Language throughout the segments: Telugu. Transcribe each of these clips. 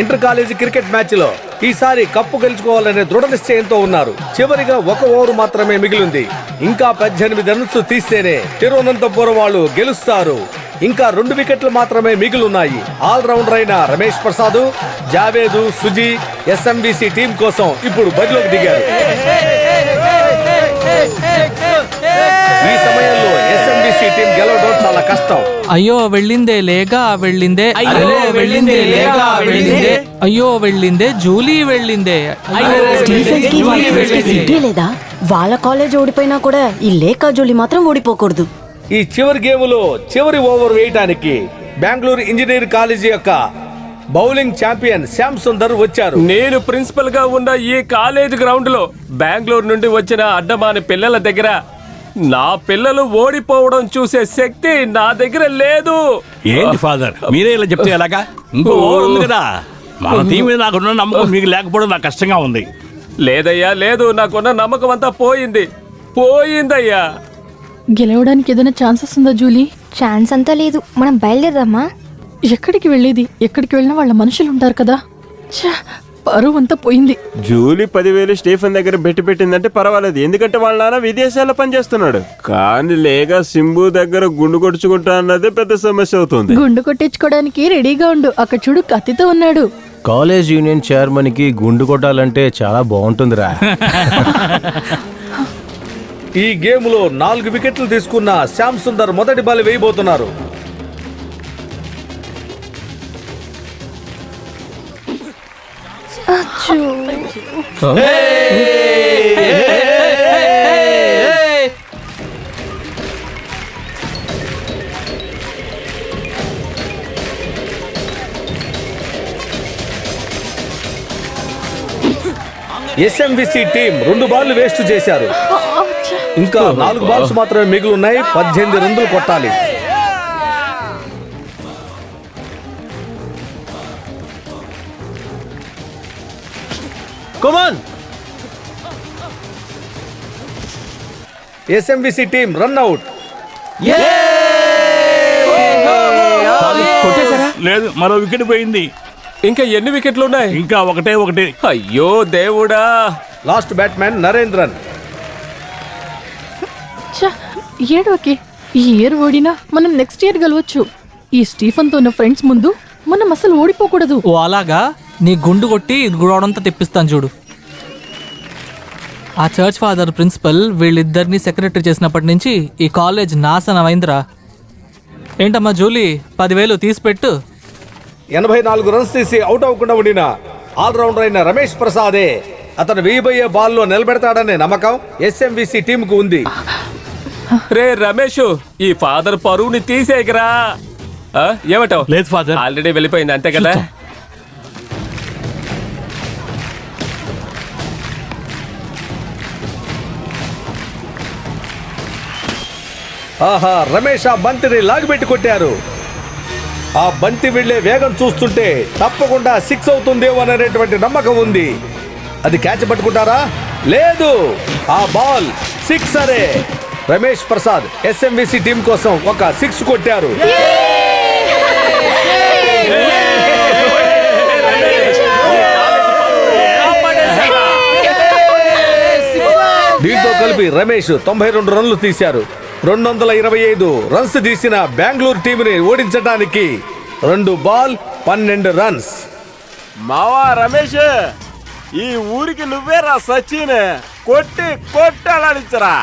ఇంటర్ కాలేజీ క్రికెట్ మ్యాచ్ లో ఈసారి కప్పు గెలుచుకోవాలనే దృఢ నిశ్చయంతో ఉన్నారు. చివరిగా ఒక ఓవర్ మాత్రమే మిగిలింది. ఇంకా 18 రన్స్ తీస్తేనే తిరువనంతపురం వాళ్ళు గెలుస్తారు. ఇంకా 2 వికెట్లు మాత్రమే మిగిలిన్నాయి. ఆల్ రౌండర్ అయిన రమేష్ ప్రసాద్, జావేద్, సుజీ ఎస్ఎంబిసి టీం కోసం ఇప్పుడు బరిలోకి దిగారు. ఈ సమయంలో ఎస్ఎంబిసి టీం గెలవడం చాలా కష్టం. అయ్యో వెళ్ళిందే లేగా వెళ్ళిందే, అయ్యో వెళ్ళిందే లేగా వెళ్ళిందే, అయ్యో వెళ్ళిందే జూలీ వెళ్ళిందే. లేదా వాళ్ళ కాలేజ్ ఓడిపోయినా కూడా ఈ లేకా జూలీ మాత్రం ఓడిపోకూడదు. ఈ చివరి గేములో చివరి ఓవర్ వేయడానికి బెంగళూరు ఇంజనీర్ కాలేజీ యొక్క బౌలింగ్ ఛాంపియన్ శ్యామ్ సుందర్ వచ్చారు. నేను ప్రిన్సిపల్ గా ఉన్న ఈ కాలేజ్ గ్రౌండ్ లో బెంగళూరు నుండి వచ్చిన అడ్డమాని పిల్లల దగ్గర నా పిల్లలు ఓడిపోవడం చూసే శక్తి నా దగ్గర లేదు. ఏంటి ఫాదర్ మీరే ఇలా చెప్తే ఎలాగా? ఇంకో ఓవర్ ఉంది కదా. మన టీం మీద నాకున్న నమ్మకం మీకు లేకపోవడం నాకు కష్టంగా ఉంది. లేదయ్యా లేదు, నాకున్న నమ్మకం అంతా పోయిందయ్యా. గెలవడానికి ఏదైనా ఛాన్సెస్ ఉందా జూలీ? ఛాన్స్ అంతా లేదు, మనం బయలుదేరదామా? ఎక్కడికి వెళ్ళేది? ఎక్కడికి వెళ్ళినా వాళ్ళ మనుషులు ఉంటారు కదా. పరువు అంతా పోయింది. జూలీ 10,000 స్టీఫెన్ దగ్గర పెట్టిందంటే పర్వాలేదు, ఎందుకంటే వాళ్ళ నాన్న విదేశాల్లో పనిచేస్తున్నాడు. కానీ లేగా సింబు దగ్గర గుండు కొట్టుకుంటా అన్నదే పెద్ద సమస్య అవుతుంది. గుండు కొట్టించుకోవడానికి రెడీగా ఉండు. అక్కడ చూడు కత్తితో ఉన్నాడు. కాలేజ్ యూనియన్ చైర్మన్ కి గుండు కొట్టాలంటే చాలా బాగుంటుందిరా. ఈ గేమ్ లో 4 వికెట్లు తీసుకున్న శ్యామ్ సుందర్ మొదటి బాల్ వేయబోతున్నారు. ఎస్ఎంబిసి టీం 2 బాల్ వేస్ట్ చేశారు. ఇంకా 4 బాల్స్ మాత్రమే మిగిలి ఉన్నాయి. 18 రన్లు కొట్టాలి. కమాన్ ఎస్ఎంబిసి టీం రన్ అవుట్. లేదు, మరో వికెట్ పోయింది. ఇంకా ఎన్ని వికెట్లు ఉన్నాయి? ఇంకా ఒకటి. అయ్యో దేవుడా. Last batsmen Narendran. ఏడవకి, ఈ ఇయర్ ఓడినా మనం నెక్స్ట్ ఇయర్ గెలవచ్చు. ఈ స్టీఫెన్ తో ఉన్న ఫ్రెండ్స్ ముందు మనం అసలు ఓడిపోకూడదు. ఓ అలాగా? నీ గుండు కొట్టి గ్రౌండ్ తెప్పిస్తాను చూడు. ఆ చర్చ్ ఫాదర్ ప్రిన్సిపల్ వీళ్ళిద్దరిని సెక్రటరీ చేసినప్పటి నుంచి ఈ కాలేజ్ నాశనమైందిరా. ఏంటమ్మా జూలీ, 10,000 తీసిపెట్టు. 84 రన్స్ తీసి అవుట్ అవ్వకుండా ఉండిన ఆల్రౌండర్ అయిన రమేష్ ప్రసాదే అతను వేయబోయే బాల్లో నిలబెడతాడనే నమ్మకం ఎస్ఎంబిసి టీమ్ కు ఉంది. రే రమేష్, ఈ ఫాదర్ పరువుని తీసేయకరా. ఏమంటావు? లేదు ఫాదర్, ఆల్రెడీ వెళ్ళిపోయింది అంతే కదా. ఆహా, రమేష్ ఆ బంతిని లాగిపెట్టి కొట్టారు. ఆ బంతి వెళ్లే వేగం చూస్తుంటే తప్పకుండా 6 అవుతుందేమో అనేటువంటి నమ్మకం ఉంది. అది క్యాచ్ పట్టుకుంటారా? లేదు, ఆ బాల్ 6. రమేష్ ప్రసాద్ ఎస్ఎంబిసి టీం కోసం ఒక 6 కొట్టారు. దీంతో కలిపి రమేష్ 92 రన్లు తీశారు. 225 రన్స్ తీసిన బెంగళూరు టీంని ఓడించడానికి 2 బాల్ 12 రన్స్. మావా రమేష్, ఈ ఊరికి నువ్వేరా సచిన్. కొట్టాడించరా.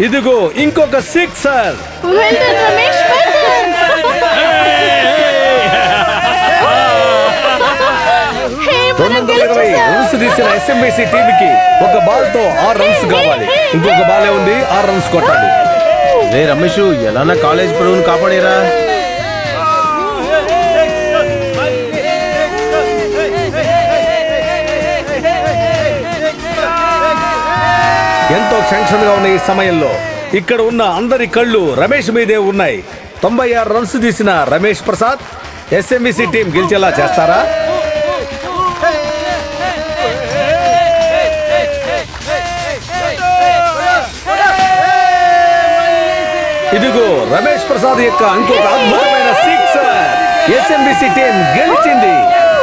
ఇదిగో ఇంకొక 6. 220 రన్స్ తీసిన ఎస్ఎంబిసి టీమ్ కి ఒక బాల్ తో 6 రన్స్ కావాలి. ఇంకొక బాలే ఉంది, 6 రన్స్ కొట్టాలి. రే రమేష్, ఎలానా కాలేజ్ పరువును కాపాడేరా. ఎంతో టెన్షన్ గా ఉన్న ఈ సమయంలో ఇక్కడ ఉన్న అందరి కళ్ళు రమేష్ మీదే ఉన్నాయి. 96 రన్స్ తీసిన రమేష్ ప్రసాద్ ఎస్ఎంబిసి టీం గెలిచేలా చేస్తారా? ఇదిగో రమేష్ ప్రసాద్ యొక్క ఇంకొక అద్భుతమైన సిక్సర్. ఎస్ఎంబిసి టీం గెలిచింది.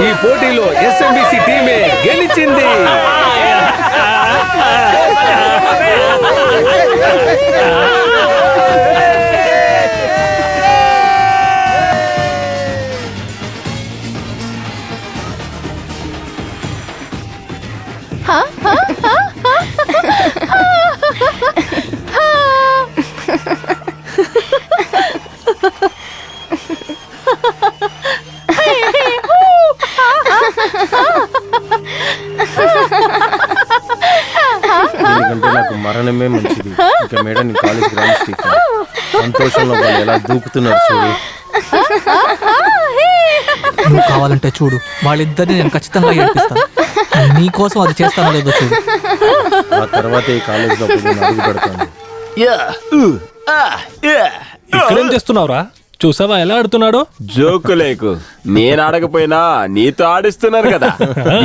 ఈ పోటీలో ఎస్ఎంబిసి టీమే గెలిచింది. ఎందుకంటే నాకు మరణమే మంచిది. ఇంకా మేడం నీ కాలేజ్కి రాను స్టీఫెన్. సంతోషంలో వాళ్ళు ఎలా దూకుతున్నారు చూడు. నువ్వు కావాలంటే చూడు, వాళ్ళిద్దరిని నేను ఖచ్చితంగా ఏడిపిస్తాను. నీకోసం అది చేస్తానో లేదో చూడు. ఆ తర్వాత ఈ కాలేజ్లో నేను అడుగు పెడతాను. ఇక్కడేం చేస్తున్నావురా? చూసావా ఎలా ఆడుతున్నాడో? జోకు లేకు, నేను ఆడకపోయినా నీతో ఆడిస్తున్నారు కదా.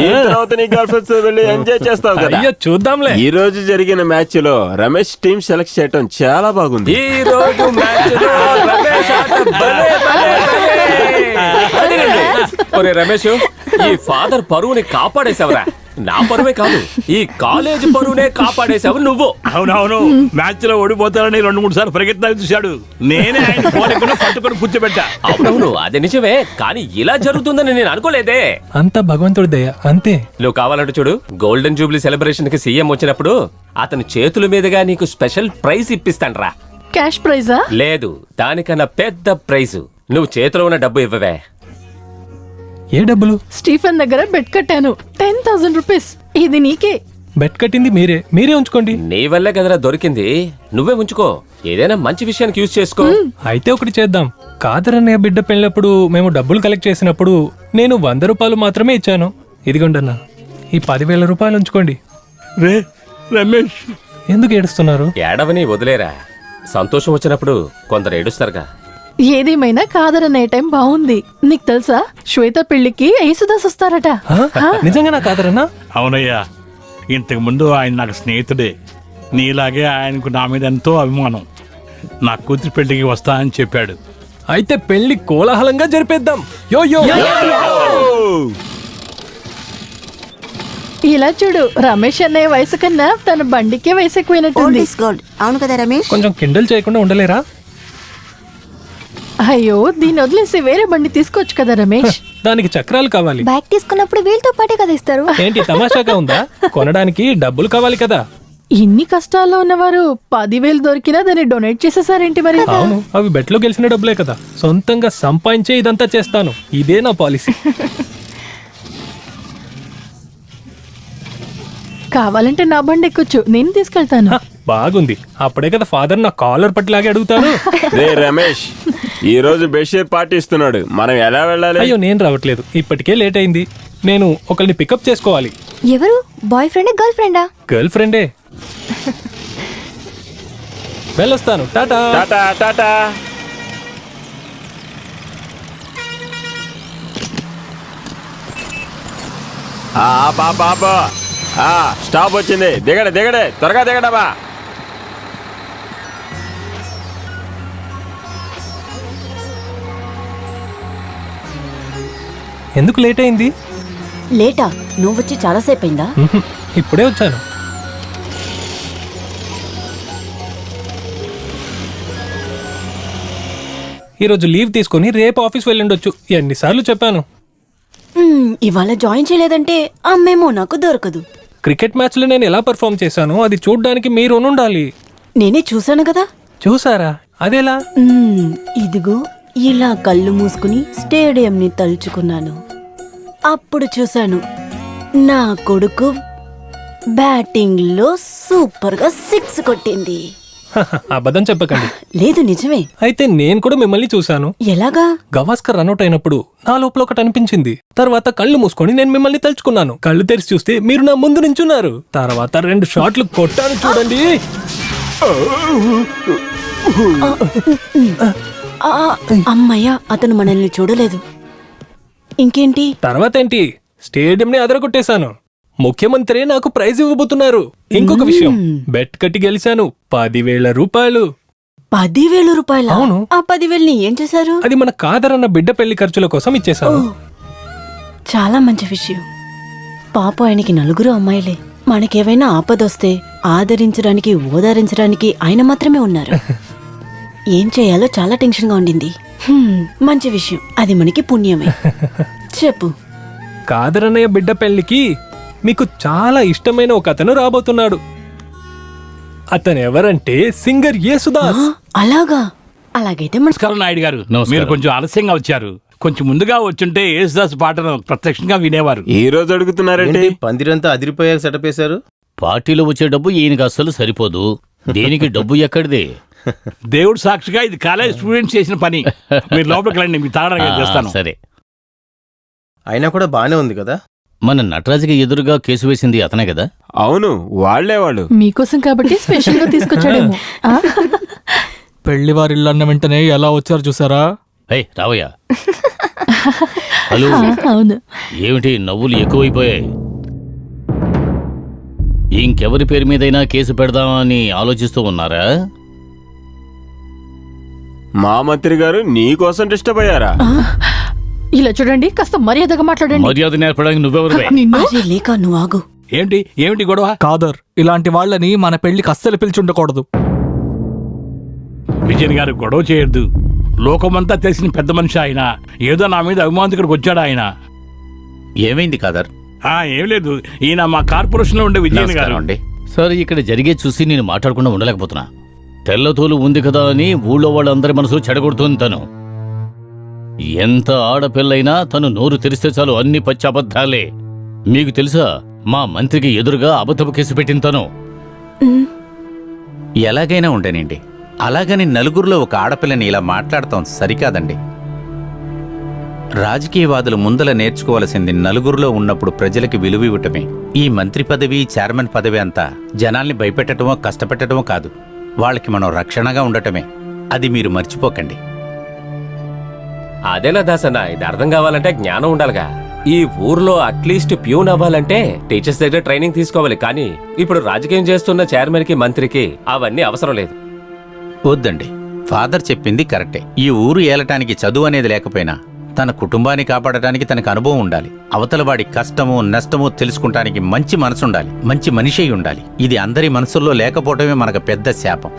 ఈ తర్వాత నీ గర్ల్ ఫ్రెండ్స్ వెళ్ళి ఎంజాయ్ చేస్తావు కదా. అయ్యో చూద్దాంలే. ఈ రోజు జరిగిన మ్యాచ్ లో రమేష్ టీం సెలెక్ట్ చేయటం చాలా బాగుంది. ఈ రోజు మ్యాచ్ లో రమేష్ ఆట భలే, భలే, భలే. అదేనండి. ఒరే రమేష్, ఈ ఫాదర్ పరువుని కాపాడేశావురా. నా పరువే కాదు, ఈ కాలేజ్ పరువునే కాపాడేశావు నువ్వు. అవునవును, మ్యాచ్ లో ఓడిపోతారని 2-3 సార్లు ప్రయత్నాలు చూశాడు. నేనే ఆయన పోనీకుండా పట్టుకొని కూర్చోబెట్టా. అవునవును, అది నిజమే, కానీ ఇలా జరుగుతుందని నేను అనుకోలేదే. అంతా భగవంతుడి దయ, అంతే. నువ్వు కావాలంటే చూడు, గోల్డెన్ జూబ్లీ సెలబ్రేషన్ కి సీఎం వచ్చినప్పుడు అతని చేతుల మీదుగా నీకు స్పెషల్ ప్రైజ్ ఇప్పిస్తాన్రా. క్యాష్ ప్రైజా? లేదు, దానికన్నా పెద్ద ప్రైజ్. నువ్వు చేతిలో ఉన్న డబ్బు ఇవ్వవే. ఏ డబ్బులు? స్టీఫెన్ దగ్గర బెట్ కట్టాను, 10,000 రూపీస్. ఇది నీకే. బెట్ కట్టింది మీరే ఉంచుకోండి. నీ వల్లే కదరా దొరికింది, నువ్వే ఉంచుకో. ఏదైనా మంచి విషయానికి యూజ్ చేసుకో. అయితే ఒకటి చేద్దాం. కాదరన్నయ్య బిడ్డ పెళ్ళినప్పుడు మేము డబ్బులు కలెక్ట్ చేసినప్పుడు నేను 100 రూపాయలు మాత్రమే ఇచ్చాను. ఇదిగోండి అన్న, ఈ 10,000 రూపాయలు ఉంచుకోండి. రే రమేష్, ఎందుకు ఏడుస్తున్నారు? ఏడవని వదిలేరా. సంతోషం వచ్చినప్పుడు కొందరు ఏడుస్తారుగా. ఏదేమైనా కాదరనే టైం బాగుంది. నీకు తెలుసా, శ్వేత పెళ్లికి యేసుదాస్ వస్తారట. ఆ? నిజంగా నా కాదరన్నా? అవునయ్యా, ఇంతకు ముందు ఆయన నాకు స్నేహితుడే. నీలాగే ఆయనకు నా మీద ఎంతో అభిమానం. నా కూతురి పెళ్లికి వస్తా అని చెప్పాడు. అయితే పెళ్లి కోలాహలంగా జరిపేద్దాం. యో యో. ఇలా చూడు, రమేష్ అన్నయ్య వయసు కన్నా తన బండికే వయసు ఎక్కువైనట్టుంది. అవును కదా రమేష్? కొంచెం కిండల్ చేయకుండా ఉండలేరా? అయ్యో, దీన్ని వదిలేసి వేరే బండి తీసుకోవచ్చు కదా రమేష్. దానికి చక్రాలు కావాలి. బ్యాగ్ తీసుకున్నప్పుడు వీళ్ళతో పాటే కదా ఇస్తారు. ఏంటి తమాషాగా ఉందా? కొనడానికి డబ్బులు కావాలి కదా. ఇన్ని కష్టాల్లో ఉన్నవారు 10,000 దొరికినా దాన్ని డొనేట్ చేసేసారేంటి మరి? అవును, అవి బెట్లో గెలిచిన డబ్బులే కదా. సొంతంగా సంపాదించే ఇదంతా చేస్తాను. ఇదే నా పాలసీ. కావాలంటే నా బండి ఎక్కొచ్చు, నేను తీసుకెళ్తాను. బాగుంది. అప్పుడే కదా ఫాదర్ నా కాలర్ పట్టిలాగే అడుగుతారు. రే రమేష్, ఈ రోజు బెషీర్ పార్టీ ఇస్తున్నాడు, మనం ఎలా వెళ్ళాలి? అయ్యో, నేను రావట్లేదు, ఇప్పటికే లేట్ అయింది. నేను ఒకరిని పికప్ చేసుకోవాలి. ఎవరు? బాయ్ ఫ్రెండా గర్ల్ ఫ్రెండా? గర్ల్ ఫ్రెండే. వెళ్ళొస్తాను. టాటా. టాటా టాటా. పాప స్టాప్ వచ్చింది. దిగడే త్వరగా దిగడబా. ఎందుకు లేట్ అయింది? లేటా? నువ్వు వచ్చి చాలాసేపు అయిందా? ఇప్పుడే వచ్చాను. ఈరోజు లీవ్ తీసుకొని రేపు ఆఫీస్ వెళ్ళిండొచ్చు. ఎన్నిసార్లు చెప్పాను. ఇవాళ జాయిన్ చేయలేదంటే అమ్మేమో నాకు దొరకదు. క్రికెట్ మ్యాచ్లో నేను ఎలా పర్ఫామ్ చేశానో అది చూడ్డానికి మీరు ఉండాలి. నేనే చూశాను కదా. చూసారా? అదేలా? ఇదిగో ఇలా కళ్ళు మూసుకుని స్టేడియంని తలుచుకున్నాను. అప్పుడు చూశాను నా కొడుకు బ్యాటింగ్లో సూపర్గా 6 కొట్టింది. అబద్ధం చెప్పకండి. లేదు, నిజమే. అయితే నేను కూడా మిమ్మల్ని చూశాను. ఎలాగా? గవాస్కర్ రన్అట్ అయినప్పుడు నా లోపల ఒకటి అనిపించింది. తర్వాత కళ్ళు మూసుకొని నేను మిమ్మల్ని తలుచుకున్నాను. కళ్ళు తెరిచి చూస్తే మీరు నా ముందు నించున్నారు. తర్వాత 2 షాట్లు కొట్టాను చూడండి. అమ్మయ్య, అతను మనల్ని చూడలేదు. ఇంకేంటి తర్వాత ఏంటి? స్టేడియంని అదరగొట్టేశాను. ముఖ్యమంత్రి నాకు ప్రైజ్ ఇవ్వబోతున్నారు. ఇంకొక విషయం, బెట్ కట్టి గెలిచాను 10,000 రూపాయలు. 10,000 రూపాయల? అవును. ఆ 10,000ని ఏం చేశారు? అది మన కాదరన్న బిడ్డ పెళ్లి ఖర్చుల కోసం ఇచ్చేశాను. చాలా మంచి విషయం. పాప ఆయనకి 4 అమ్మాయిలే. మనకేవైనా ఆపదొస్తే ఆదరించడానికి ఓదారించడానికి ఆయన మాత్రమే ఉన్నారు. ఏం చేయాలో చాలా టెన్షన్ గా ఉండింది. మంచి విషయం, అది మనకి పుణ్యమే. చెప్పు. కాదరన్నయ్య బిడ్డ పెళ్లికి మీకు చాలా ఇష్టమైన ఒక అతను రాబోతున్నాడు. అతను ఎవరంటే సింగర్ యేసుదాస్. అలాగా? అలాగైతే మన నమస్కారం నాయుడు గారు. మీరు కొంచెం ఆలస్యంగా వచ్చారు. కొంచెం ముందుగా వచ్చుంటే యేసుదాస్ పాటను ప్రత్యక్షంగా వినేవారు. ఈ రోజు అడుగుతున్నారండి. ఏంటి, పందిరంతా అదిరిపోయాక సెటప్ వేశారు? పార్టీలో వచ్చే డబ్బు ఈయనకి అస్సలు సరిపోదు. దేనికి డబ్బు ఎక్కడిది? దేవుడు సాక్షిగా ఇది కాలేజ్ స్టూడెంట్స్ చేసిన పని. మీరు లోపలికి రండి, మీ తాగడానికి చేస్తాను. సరే. అయినా కూడా బానే ఉంది కదా. మన నటరాజుకి ఎదురుగా కేసు వేసింది అతనే కదా? అవును, వాళ్లే వాళ్ళు. మీకోసం కాబట్టి స్పెషల్ గా తీసుకొచ్చాడేమో. ఆ? పెళ్లి వారి ఇల్లు అన్న వెంటనే ఎలా వచ్చారు చూసారా? ఏయ్ రావయ్యా. హలో. అవును. ఏమిటి నవ్వులు ఎక్కువైపోయాయి? ఇంకెవరి పేరు మీదైనా కేసు పెడదామని ఆలోచిస్తూ ఉన్నారా? మా మంత్రి గారు నీకోసం డిస్టర్బ్ అయ్యారా? ఇలా చూడండి, కాస్త మర్యాదగా మాట్లాడండి. మర్యాద నేర్పడానికి నువ్వెవరివే? నిన్ను అరే లేక నువ్వు ఆగు. ఏమిటి గొడవ? కాదర్, ఇలాంటి వాళ్ళని మన పెళ్లికి అస్సలు పిలిచుండకూడదు. విజయన్ గారు గొడవ చేయొద్దు. లోకమంతా తెలిసిన పెద్ద మనిషి ఆయన. ఏదో నా మీద అభిమానం ఇక్కడికి వచ్చాడు ఆయన. ఏమైంది కాదర్? ఏం లేదు, ఈయన మా కార్పొరేషన్ లో ఉండే విజయన్ గారు. సార్, ఇక్కడ జరిగే చూసి నేను మాట్లాడకుండా ఉండలేకపోతున్నా. తెల్లతోలు ఉంది కదా అని ఊళ్ళో వాళ్ళందరి మనసు చెడగొడుతుంది తను. ఎంత ఆడపిల్లైనా తను నోరు తెరిస్తే చాలు అన్ని పచ్చి అబద్ధాలే. మీకు తెలుసా, మా మంత్రికి ఎదురుగా అబద్ధపు కేసు పెట్టింది తను. ఎలాగైనా ఉండేనండి, అలాగని నలుగురిలో ఒక ఆడపిల్లని ఇలా మాట్లాడతాం సరికాదండి. రాజకీయవాదులు ముందల నేర్చుకోవలసింది నలుగురిలో ఉన్నప్పుడు ప్రజలకి విలువ ఇవ్వటమే. ఈ మంత్రి పదవి, చైర్మన్ పదవి అంతా జనాల్ని భయపెట్టడమో కష్టపెట్టడమో కాదు, వాళ్ళకి మనం రక్షణగా ఉండటమే. అది మీరు మర్చిపోకండి. అదేనా దాసన్న, ఇది అర్థం కావాలంటే జ్ఞానం ఉండాలిగా. ఈ ఊర్లో అట్లీస్ట్ ప్యూన్ అవ్వాలంటే టీచర్స్ దగ్గర ట్రైనింగ్ తీసుకోవాలి. కానీ ఇప్పుడు రాజకీయం చేస్తున్న చైర్మన్ కి, మంత్రికి అవన్నీ అవసరం లేదు. వద్దండి, ఫాదర్ చెప్పింది కరెక్టే. ఈ ఊరు ఏలటానికి చదువు అనేది లేకపోయినా తన కుటుంబాన్ని కాపాడటానికి తనకు అనుభవం ఉండాలి. అవతల వాడి కష్టము నష్టము తెలుసుకుంటానికి మంచి మనసు ఉండాలి, మంచి మనిషి అయి ఉండాలి. ఇది అందరి మనసుల్లో లేకపోవటమే మనకు పెద్ద శాపం.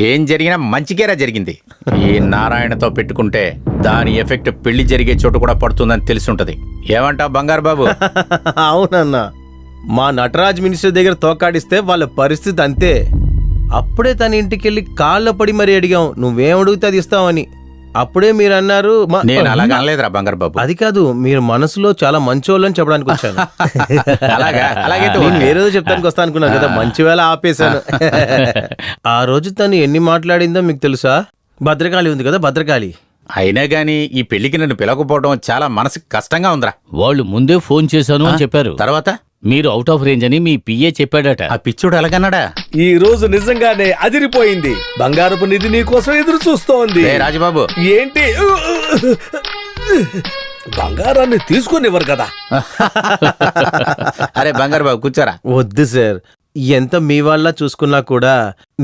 ఏం జరిగినా మంచికేరా జరిగింది. ఈ నారాయణతో పెట్టుకుంటే దాని ఎఫెక్ట్ పెళ్లి జరిగే చోటు కూడా పడుతుందని తెలిసి ఏమంటావు బంగారు బాబు? అవునన్నా, మా నటరాజ్ మినిస్టర్ దగ్గర తోకాడిస్తే వాళ్ళ పరిస్థితి అంతే. అప్పుడే తన ఇంటికెళ్ళి కాళ్ళ పడి మరీ అడిగాం, నువ్వేం అడిగితే అది ఇస్తావని. అప్పుడే మీరు అన్నారు. నేను అలాగ అనలేదురా బంగారు బాబు. అది కాదు, మీరు మనసులో చాలా మంచోళ్ళని చెప్పడానికి వచ్చాను. అలాగైతే నేను వేరేదో చెప్తానికి వస్తా అనుకున్నాను కదా, మంచి వేళ ఆపేశాను. ఆ రోజు తను ఎన్ని మాట్లాడిందో మీకు తెలుసా? భద్రకాళి ఉంది కదా, భద్రకాళి. అయినా గానీ ఈ పెళ్లికి నన్ను పిలవకపోవడం చాలా మనసుకి కష్టంగా ఉందిరా. వాళ్ళు ముందే ఫోన్ చేశాను అని చెప్పారు. తర్వాత మీరు అవుట్ ఆఫ్ రేంజ్ అని మీ పిఏ చెప్పాడట. ఆ పిచ్చుడు ఎలాగన్నాడా? ఈ రోజు నిజంగానే అదిరిపోయింది. బంగారపు నిధి నీ కోసం ఎదురు చూస్తోంది. రాజబాబు ఏంటి, బంగారాన్ని తీసుకునివ్వరు కదా? అరే బంగారు బాబు కూర్చోరా. వద్దు సార్, ఎంత మీ వాళ్ళ చూసుకున్నా కూడా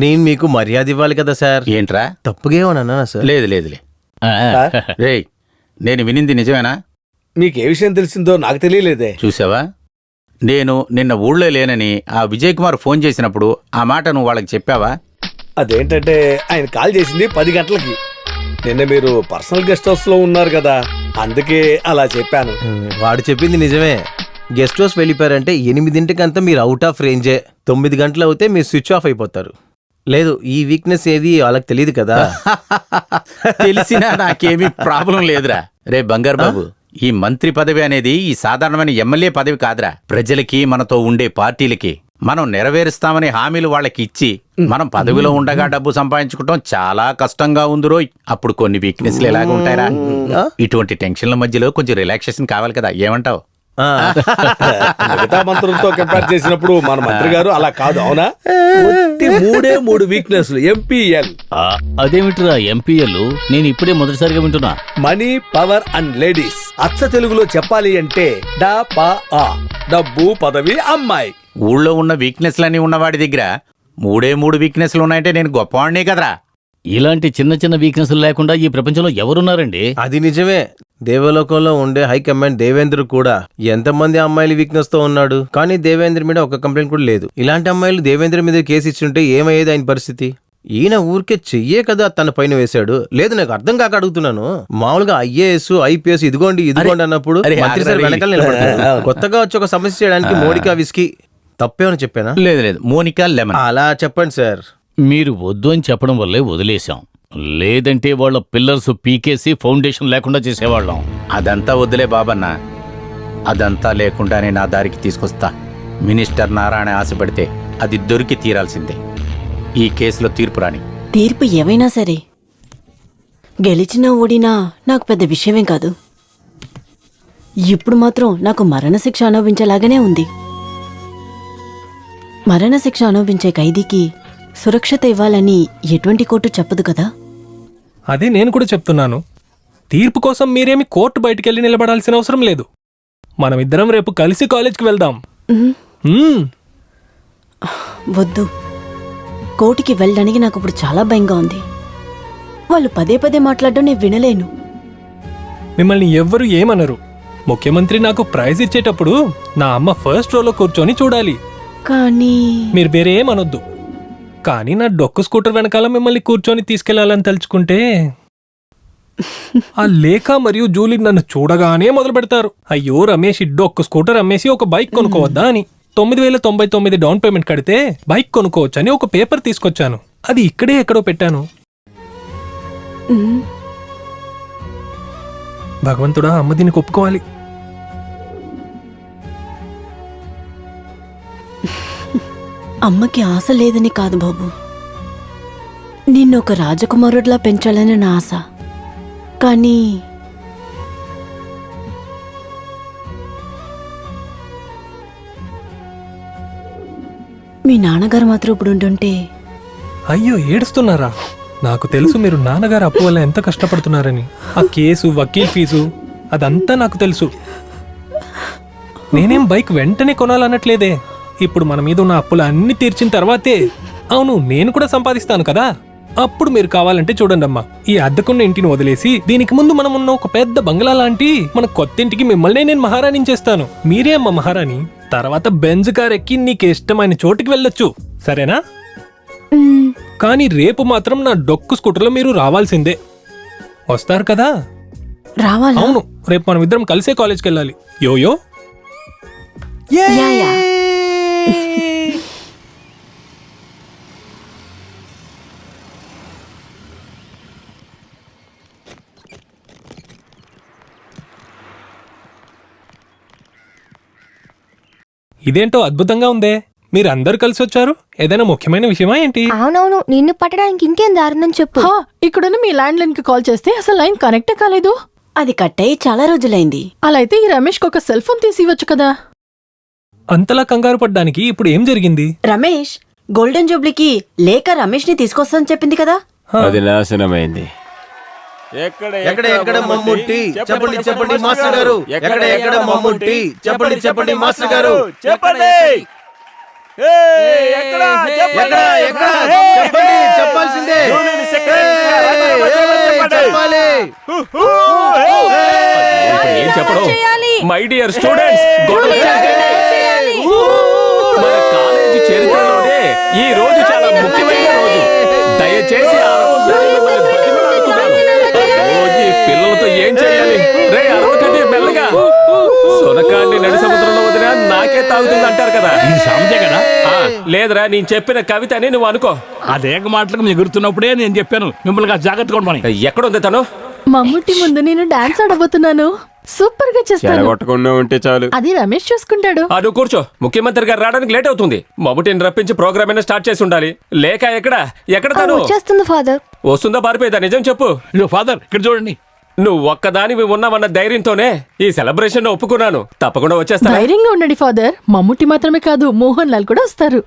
నేను మీకు మర్యాద ఇవ్వాలి కదా సార్. ఏంట్రా, తప్పుగా ఏమన్నా సార్? లేదు లేదులే. రేయ్, నేను వినింది నిజమేనా? మీకే విషయం తెలిసిందో నాకు తెలియలేదే. చూసావా, నేను నిన్న ఊళ్ళో లేనని ఆ విజయ్ కుమార్ ఫోన్ చేసినప్పుడు ఆ మాట నువ్వు వాళ్ళకి చెప్పావా? అదేంటంటే ఆయన కాల్ చేసింది 10 గంటలకి. నిన్న మీరు పర్సనల్ గెస్ట్ హౌస్ లో ఉన్నారు కదా, అందుకే అలా చెప్పాను. వాడు చెప్పింది నిజమే. గెస్ట్ హౌస్ వెళ్ళిపోయారంటే 8 మీరు అవుట్ ఆఫ్ రేంజే. 9 గంటలు అవుతే మీరు స్విచ్ ఆఫ్ అయిపోతారు. లేదు, ఈ వీక్నెస్ ఏది వాళ్ళకి తెలియదు కదా. తెలిసినా నాకేమీ ప్రాబ్లం లేదురా. రే బంగారు బాబు, ఈ మంత్రి పదవి అనేది ఈ సాధారణమైన ఎమ్మెల్యే పదవి కాదురా. ప్రజలకి, మనతో ఉండే పార్టీలకి మనం నెరవేరుస్తామని హామీలు వాళ్ళకి ఇచ్చి మనం పదవిలో ఉండగా డబ్బు సంపాదించుకోవటం చాలా కష్టంగా ఉందిరో. అప్పుడు కొన్ని వీక్నెస్లు ఎలాగ ఉంటాయరా? ఇటువంటి టెన్షన్ల మధ్యలో కొంచెం రిలాక్సేషన్ కావాలి కదా, ఏమంటావు? మిగతా మంత్రులతో కంపేర్ చేసినప్పుడు మన మంత్రి గారు అలా కాదు, అవునా? 3 వీక్నెస్లు. ఎంపీఎల్. అదేమిట్రా ఎంపీఎల్? నేను ఇప్పుడే మొదటిసారిగా వింటున్నా. Money, power and ladies. అచ్చ తెలుగులో చెప్పాలి అంటే డా పా ఆ, డబ్బు, పదవి, అమ్మాయి. ఊళ్ళో ఉన్న వీక్నెస్లన్నీ ఉన్నవాడి దగ్గర మూడే 3 వీక్నెస్లు ఉన్నాయంటే నేను గొప్పవాడినే కదరా. ఇలాంటి చిన్న చిన్న వీక్నెస్లు లేకుండా ఈ ప్రపంచంలో ఎవరున్నారండి? అది నిజమే. దేవలోకంలో ఉండే హైకమాండ్ దేవేంద్ర కూడా ఎంతమంది అమ్మాయిలు వీక్నెస్ తో ఉన్నాడు, కానీ దేవేంద్ర మీద ఒక కంప్లైంట్ కూడా లేదు. ఇలాంటి అమ్మాయిలు దేవేంద్ర మీద కేసు ఇచ్చుంటే ఏమయ్యేది ఆయన పరిస్థితి? ఈయన ఊరికే చెయ్యే కదా తన పైన వేశాడు. లేదు, నాకు అర్థం కాక అడుగుతున్నాను. మామూలుగా ఐఏఎస్, ఐపీఎస్ ఇదిగోండి అన్నప్పుడు అరే, మంత్రి సార్ ఆగ్రా వెనకాల నిలబడతాడు. కొత్తగా వచ్చి ఒక సమస్య చేయడానికి మోడికా విస్కీ తప్పేమని చెప్పానా? లేదు మోనికా లెమన్. అలా చెప్పండి సార్. మీరు వద్దు అని చెప్పడం వల్లే వదిలేశాం. లేదంటే వాళ్ళ పిల్లర్స్ పీకేసి ఫౌండేషన్ లేకుండా చేసేవాళ్ళం. అదంతా వద్దులే బాబన్న, అదంతా లేకుండానే నా దారికి తీసుకొస్తా. మినిస్టర్ నారాయణ ఆశపడితే అది దొరికి తీరాల్సిందే. ఈ కేసులో తీర్పు రాని. తీర్పు ఏవైనా సరే గెలిచినా ఓడినా నాకు పెద్ద విషయమేం కాదు. ఇప్పుడు మాత్రం నాకు మరణశిక్ష అనుభవించేలాగానే ఉంది. మరణశిక్ష అనుభవించే ఖైదీకి సురక్షత ఇవ్వాలని ఎటువంటి కోర్టు చెప్పదు కదా. అదే నేను కూడా చెప్తున్నాను. తీర్పు కోసం మీరేమి కోర్టు బయటికెళ్ళి నిలబడాల్సిన అవసరం లేదు. మనమిద్దరం రేపు కలిసి కాలేజ్కి వెళ్దాం. వద్దు, కోర్టుకి వెళ్ళడానికి నాకు ఇప్పుడు చాలా భయంగా ఉంది. వాళ్ళు పదే పదే మాట్లాడడం నేను వినలేను. మిమ్మల్ని ఎవ్వరూ ఏమనరు. ముఖ్యమంత్రి నాకు ప్రైజ్ ఇచ్చేటప్పుడు నా అమ్మ ఫస్ట్ రోలో కూర్చొని చూడాలి. కానీ మీరు వేరే ఏమనొద్దు. కానీ నా డొక్కు స్కూటర్ వెనకాల మిమ్మల్ని కూర్చొని తీసుకెళ్లాలని తలుచుకుంటే ఆ లేఖ మరియు జూలీ నన్ను చూడగానే మొదలు పెడతారు. అయ్యో రమేష్, డొక్కు స్కూటర్ అమ్మేసి ఒక బైక్ కొనుక్కోవద్దా అని. 9,099 డౌన్ పేమెంట్ కడితే బైక్ కొనుక్కోవచ్చని ఒక పేపర్ తీసుకొచ్చాను. అది ఇక్కడే ఎక్కడో పెట్టాను. భగవంతుడా, అమ్మ దీనికి ఒప్పుకోవాలి. అమ్మకి ఆశ లేదని కాదు బాబు, నిన్ను ఒక రాజకుమారుడిలా పెంచాలని నా ఆశ. కానీ మీ నాన్నగారు మాత్రం ఇప్పుడు ఉంటుంటే. అయ్యో, ఏడుస్తున్నారా? నాకు తెలుసు మీరు నాన్నగారు అప్పు వల్ల ఎంత కష్టపడుతున్నారని. ఆ కేసు, వకీల్ ఫీజు అదంతా నాకు తెలుసు. నేనేం బైక్ వెంటనే కొనాలన్నట్లేదే. ఇప్పుడు మన మీద ఉన్న అప్పులు అన్ని తీర్చిన తర్వాతే. అవును, నేను కూడా సంపాదిస్తాను కదా. అప్పుడు మీరు కావాలంటే చూడండమ్మా, ఈ అద్దెకున్న ఇంటిని వదిలేసి దీనికి ముందు మనం ఉన్న ఒక పెద్ద బంగ్లా లాంటి మన కొత్త ఇంటికి మిమ్మల్ని నేను మహారాణిని చేస్తాను. మీరే అమ్మ మహారాణి. తర్వాత బెంజ్ కార్ ఎక్కి నీకు ఇష్టమైన చోటుకి వెళ్ళొచ్చు, సరేనా? కానీ రేపు మాత్రం నా డొక్కు స్కూటర్లో మీరు రావాల్సిందే. వస్తారు కదా? రావాలా? అవును, రేపు మనం ఇద్దరం కలిసే కాలేజ్కి వెళ్ళాలి. Yo yo yeah, yeah. ఇదేంటో అద్భుతంగా ఉందే. మీరు అందరు కలిసి వచ్చారు. ఏదైనా ముఖ్యమైన విషయమా ఏంటి? అవునవును, నిన్ను పట్టడానికి ఇంకేం దారుణం చెప్పు. ఇక్కడున్న మీ ల్యాండ్ లైన్ కి కాల్ చేస్తే అసలు లైన్ కనెక్టే కాలేదు. అది కట్ అయ్యి చాలా రోజులైంది. అలా అయితే ఈ రమేష్ కి ఒక సెల్ ఫోన్ తీసి ఇవ్వచ్చు కదా. అంతలా కంగారు పడ్డానికి ఇప్పుడు ఏం జరిగింది? రమేష్ గోల్డెన్ జూబ్లీకి లేక రమేష్ ని తీసుకొస్తానని చెప్పింది కదా. అది నాశనమైంది. ఎక్కడ మమ్ముట్టి చెప్పండి చెప్పండి మాస్టర్ గారు. ఎక్కడ మమ్ముట్టి చెప్పండి మాస్టర్ గారు. చెప్పండి. చెప్పాల్సిందే. ఏం చెప్పడం? మై డియర్ స్టూడెంట్స్, మన కాలేజీ చరిత్రలోనే ఈ రోజు చాలా ముఖ్యమైన రోజు. దయచేసి పిల్లలతో ఏం చేయాలి? రే అరవకండి మెల్లగా. సొనకాన్ని నడి సముద్రంలో వదినా నాకే తాగుతుంది అంటారు కదా. ఇది సామెతే కదా. లేదురా, నేను చెప్పిన కవిత అని నువ్వు అనుకో. అదేక మాటలకు ఎగురుతున్నప్పుడే నేను చెప్పాను మిమ్మల్ని జాగ్రత్తగా ఉండమని. ఎక్కడుంది తను? మమ్ముట్టి ముందు నేను డాన్స్ ఆడబోతున్నాను. సూపర్ గా చేస్తాను. కొట్టకుండా ఉంటే చాలు. అది రమేష్ చూసుకుంటాడు. నువ్వు కూర్చో. ముఖ్యమంత్రి గారు రావడానికి లేట్ అవుతుంది. మమ్ముటిని రప్పించి ప్రోగ్రామ్ అయినా స్టార్ట్ చేసి ఉండాలి. లేక ఎక్కడ తను? వచ్చేస్తుంది ఫాదర్. వస్తుందా పారిపోయేదా? నిజం చెప్పు. ఫాదర్ ఇక్కడ చూడండి. నువ్వు ఒక్కదానివి ఉన్నావన్న ధైర్యంతోనే ఈ సెలబ్రేషన్ ఒప్పుకున్నాను. తప్పకుండా వచ్చేస్తా. ధైర్యంగా ఉండండి ఫాదర్. మమ్ముట్టి మాత్రమే కాదు, మోహన్ లాల్ కూడా వస్తారు.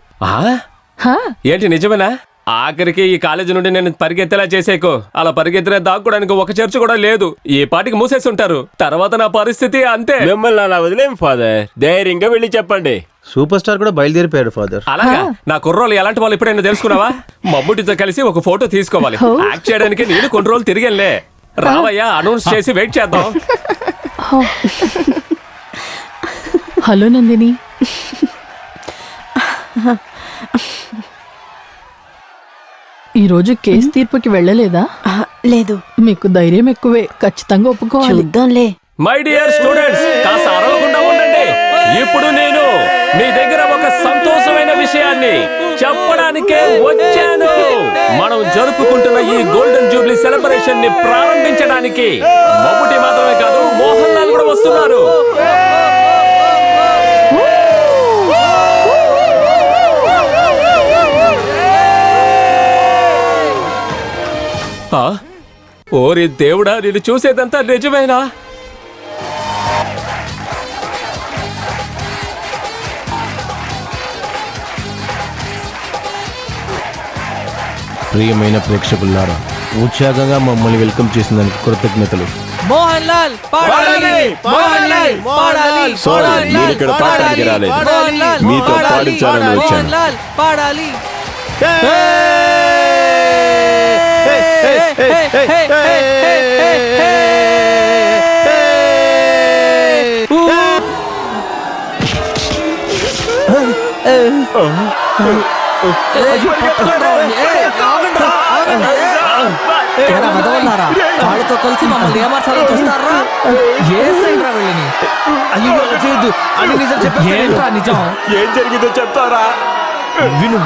ఏంటి నిజమేనా? ఆఖరికి ఈ కాలేజీ నుండి నేను పరిగెత్తేలా చేసేకు. అలా పరిగెత్తిన దాక్కోడానికి ఒక చర్చ్ కూడా లేదు. ఈ పాటికి మూసేసి ఉంటారు. తర్వాత నా పరిస్థితి అంతే. మిమ్మల్ని అలా వదిలేం ఫాదర్, ధైర్యంగా వెళ్ళి చెప్పండి. సూపర్ స్టార్ కూడా బయలుదేరిపోయారు ఫాదర్. అలాగా? నా కుర్రోళ్ళు ఎలాంటి వాళ్ళు ఎప్పుడైనా తెలుసుకున్నావా? మమ్ముటితో కలిసి ఒక ఫోటో తీసుకోవాలి. యాక్ట్ చేయడానికి నేను కొన్ని రోజులు తిరిగెళ్ళే. రావయ్యా, అనౌన్స్ చేసి వెయిట్ చేద్దాం. హలో నందిని. ఈరోజు కేసు తీర్పుకి వెళ్ళలేదా? లేదు. మీకు ధైర్యం ఎక్కువే, ఖచ్చితంగా ఒప్పుకోవాలి. చూద్దాంలే. మై డియర్ స్టూడెంట్స్, కాస్త అరవకుండా ఉండండి. ఇప్పుడు నేను మీ దగ్గర ఒక సంతోషమైన విషయాన్ని చెప్పడానికే వచ్చాను. మనం జరుపుకుంటున్న ఈ గోల్డెన్ జూబ్లీ సెలబ్రేషన్ ని ప్రారంభించడానికి మమ్ముటి మాత్రమే కాదు, మోహన్ లాల్ కూడా వస్తున్నారు. ఓరి దేవుడా, నేను చూసేదంతా నిజమేనా? ప్రియమైన ప్రేక్షకులారా, ఉత్సాహంగా మమ్మల్ని వెల్కమ్ చేసినందుకు కృతజ్ఞతలు. మోహన్ లాల్ పాడాలి, మోహన్ లాల్ పాడాలి, సారీ, నేను ఇక్కడ పాడడానికి రాలేదు, మీతో పాడించాలని వచ్చాను. మోహన్ లాల్ పాడాలి. వాళ్ళతో కలిసి మమ్మల్ని ఏమార్చాలని చూస్తారా? ఏ సైడ్ రా వెళ్ళని? ఏంట్రా నిజం? ఏం జరిగిందో చెప్తారా? విను,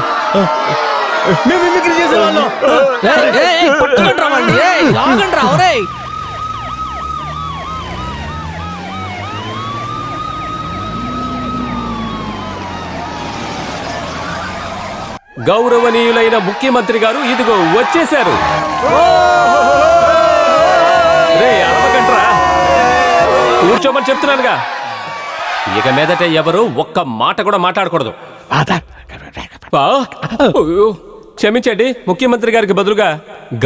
మేము మిమిక్రీ చేసేవాళ్ళం. పట్టుకుంటారా వాళ్ళని? ఆగండి రా, ఒరేయ్. గౌరవనీయులైన ముఖ్యమంత్రి గారు ఇదిగో వచ్చేశారు. రే అరవకంట్రా, కూర్చోమని చెప్తున్నానుగా. ఇక మీదట ఎవరు ఒక్క మాట కూడా మాట్లాడకూడదు. అయ్యో, క్షమించండి, ముఖ్యమంత్రి గారికి బదులుగా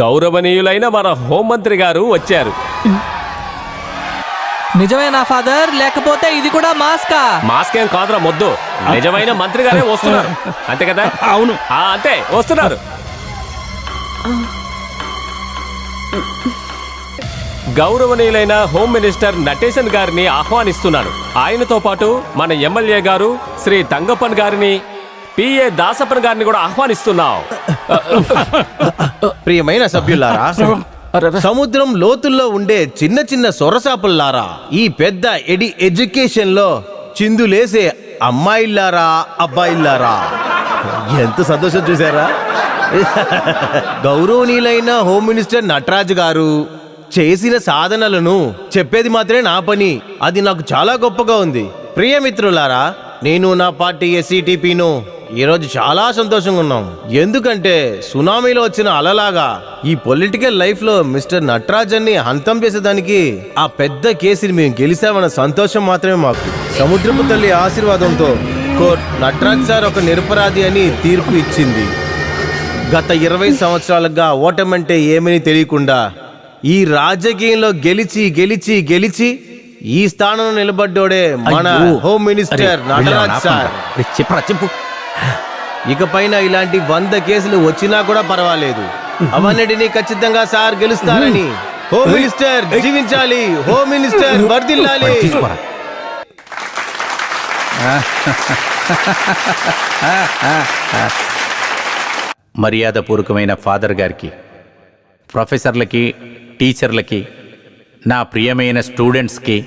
గౌరవనీయులైన మన హోంమంత్రి గారు వచ్చారు. నిజమేనా ఫాదర్, లేకపోతే ఇది కూడా మాస్కా? మాస్క్ ఏం కాదురా మొద్దు, నిజమైన మంత్రి గారే వస్తున్నారు. అంతే కదా? అవును, అంతే, వస్తున్నారు. గౌరవనీయులైన హోమ్ మినిస్టర్ నటేశన్ గారిని ఆహ్వానిస్తున్నాను. ఆయనతో పాటు మన ఎమ్మెల్యే గారు శ్రీ తంగప్పన్ గారిని, పిఏ దాసప్పన్ గారిని కూడా ఆహ్వానిస్తున్నాం. ప్రియమైన సభ్యులారా, సముద్రం లోతుల్లో ఉండే చిన్న చిన్న సొరసాపుల్లారా, ఈ పెద్ద ఎడ్యుకేషన్ లో చిందులేసే అమ్మాయిల్లారా, అబ్బాయిల్లారా, ఎంత సంతోషం చూసారా? గౌరవనీయులైన హోమ్ మినిస్టర్ నటరాజ్ గారు చేసిన సాధనలను చెప్పేది మాత్రమే నా పని. అది నాకు చాలా గొప్పగా ఉంది. ప్రియమిత్రులారా, నేను నా పార్టీ ఎస్సీటీపీను ఈరోజు చాలా సంతోషంగా ఉన్నాం. ఎందుకంటే సునామీలో వచ్చిన అలలాగా ఈ పొలిటికల్ లైఫ్ లో మిస్టర్ నటరాజన్ని హంతం చేసేదానికి ఆ పెద్ద కేసుని మేము గెలిచామన్న సంతోషం మాత్రమే మాకు. సముద్రపు తల్లి ఆశీర్వాదంతో కోర్టు నటరాజ్ సార్ ఒక నిరపరాధి అని తీర్పు ఇచ్చింది. గత 20 సంవత్సరాలుగా ఓటమంటే ఏమని తెలియకుండా ఈ రాజకీయంలో గెలిచి గెలిచి గెలిచి ఈ స్థానంలో నిలబడ్డోడే మన హోమ్ మినిస్టర్ నటరాజ్ సార్. ఇకపైన ఇలాంటి 100 కేసులు వచ్చినా కూడా పర్వాలేదు, అవన్నిటినీ ఖచ్చితంగా సార్ గెలుస్తారని. హోమ్ మినిస్టర్ జీవించాలి, హోమ్ మినిస్టర్ వర్ధిల్లాలి. మర్యాదపూర్వకమైన ఫాదర్ గారికి, ప్రొఫెసర్లకి, టీచర్లకి, నా ప్రియమైన స్టూడెంట్స్కి,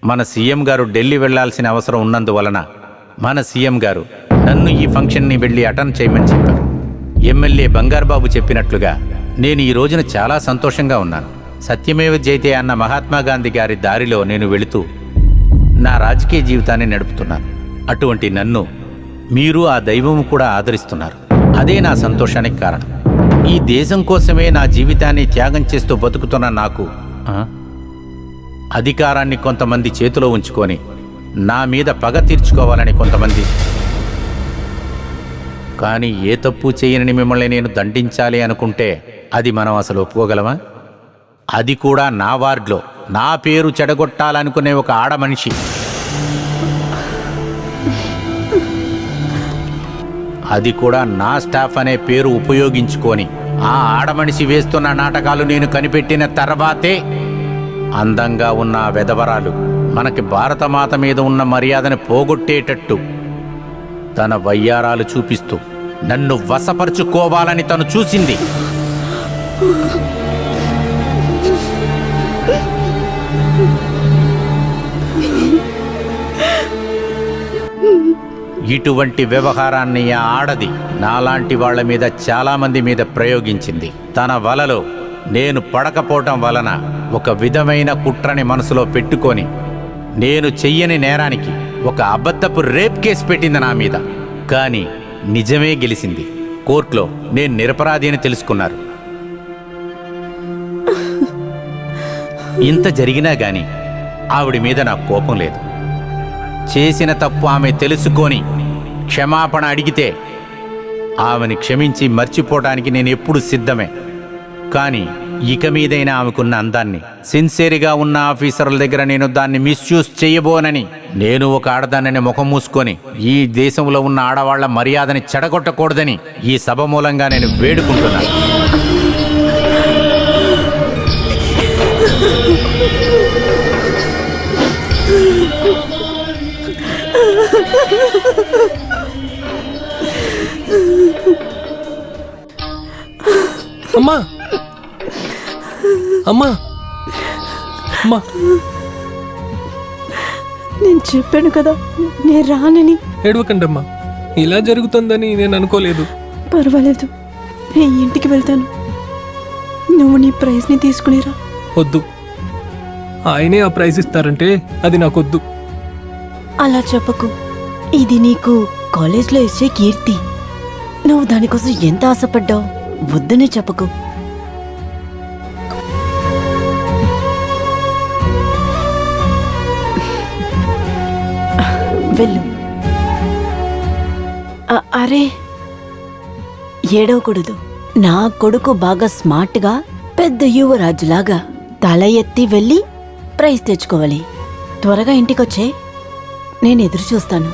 మన సీఎం గారు ఢిల్లీ వెళ్లాల్సిన అవసరం ఉన్నందువలన మన సీఎం గారు నన్ను ఈ ఫంక్షన్ని వెళ్ళి అటెండ్ చేయమని చెప్పారు. ఎమ్మెల్యే బంగారుబాబు చెప్పినట్లుగా నేను ఈ రోజున చాలా సంతోషంగా ఉన్నాను. సత్యమేవ జయతే అన్న మహాత్మా గాంధీ గారి దారిలో నేను వెళుతూ నా రాజకీయ జీవితాన్ని నడుపుతున్నాను. అటువంటి నన్ను మీరు ఆ దైవము కూడా ఆదరిస్తున్నారు. అదే నా సంతోషానికి కారణం. ఈ దేశం కోసమే నా జీవితాన్ని త్యాగం చేస్తూ బతుకుతున్న నాకు అధికారాన్ని కొంతమంది చేతిలో ఉంచుకొని నా మీద పగ తీర్చుకోవాలని కొంతమంది కానీ ఏ తప్పు చేయని మిమ్మల్ని నేను దండించాలి అనుకుంటే అది మనం అసలు ఒప్పుకోగలమా? అది కూడా నా వార్డులో నా పేరు చెడగొట్టాలనుకునే ఒక ఆడమనిషి. అది కూడా నా స్టాఫ్ అనే పేరు ఉపయోగించుకొని ఆ ఆడమనిషి వేస్తున్న నాటకాలు నేను కనిపెట్టిన తర్వాతే అందంగా ఉన్న ఆ వెధవరాలు మనకి భారతమాత మీద ఉన్న మర్యాదను పోగొట్టేటట్టు తన వయ్యారాలు చూపిస్తూ నన్ను వశపరుచుకోవాలని తను చూసింది. ఇటువంటి వ్యవహారాన్ని ఆ ఆడది నాలాంటి వాళ్ల మీద చాలామంది మీద ప్రయోగించింది. తన వలలో నేను పడకపోవటం వలన ఒక విధమైన కుట్రని మనసులో పెట్టుకొని నేను చెయ్యని నేరానికి ఒక అబద్ధపు రేప్ కేసు పెట్టింది నా మీద. కానీ నిజమే గెలిచింది. కోర్టులో నేను నిరపరాధి అని తెలుసుకున్నారు. ఇంత జరిగినా గాని ఆవిడ మీద నాకు కోపం లేదు. చేసిన తప్పు ఆమె తెలుసుకొని క్షమాపణ అడిగితే ఆమెని క్షమించి మర్చిపోవడానికి నేను ఎప్పుడు సిద్ధమే. కానీ ఇక మీదైనా ఆమెకున్న అందాన్ని, సిన్సియర్గా ఉన్న ఆఫీసర్ల దగ్గర నేను దాన్ని మిస్యూజ్ చేయబోనని, నేను ఒక ఆడదాన్ని ముఖం మూసుకొని ఈ దేశంలో ఉన్న ఆడవాళ్ల మర్యాదని చెడగొట్టకూడదని ఈ సభ మూలంగా నేను వేడుకుంటున్నాను. అమ్మా అమ్మా అమ్మా, నేను చెప్పాను కదా నేను రానని. ఏడవకండమ్మా, ఇలా జరుగుతుందని నేను అనుకోలేదు. పర్వాలేదు, నేను ఇంటికి వెళ్తాను. నువ్వు నీ ప్రైజ్ని తీసుకునిరా. వద్దు, ఆయనే ఆ ప్రైజ్ ఇస్తారంటే అది నాకొద్దు. అలా చెప్పకు. ఇది నీకు కాలేజ్లో ఇచ్చే కీర్తి. నువ్వు దానికోసం ఎంత ఆశపడ్డావు. వద్దనే చెప్పకు. వెళ్ళు. అరే, ఏడవకూడదు. నా కొడుకు బాగా స్మార్ట్గా పెద్ద యువరాజులాగా తల ఎత్తి వెళ్ళి ప్రైజ్ తెచ్చుకోవాలి. త్వరగా ఇంటికొచ్చే, నేను ఎదురు చూస్తాను.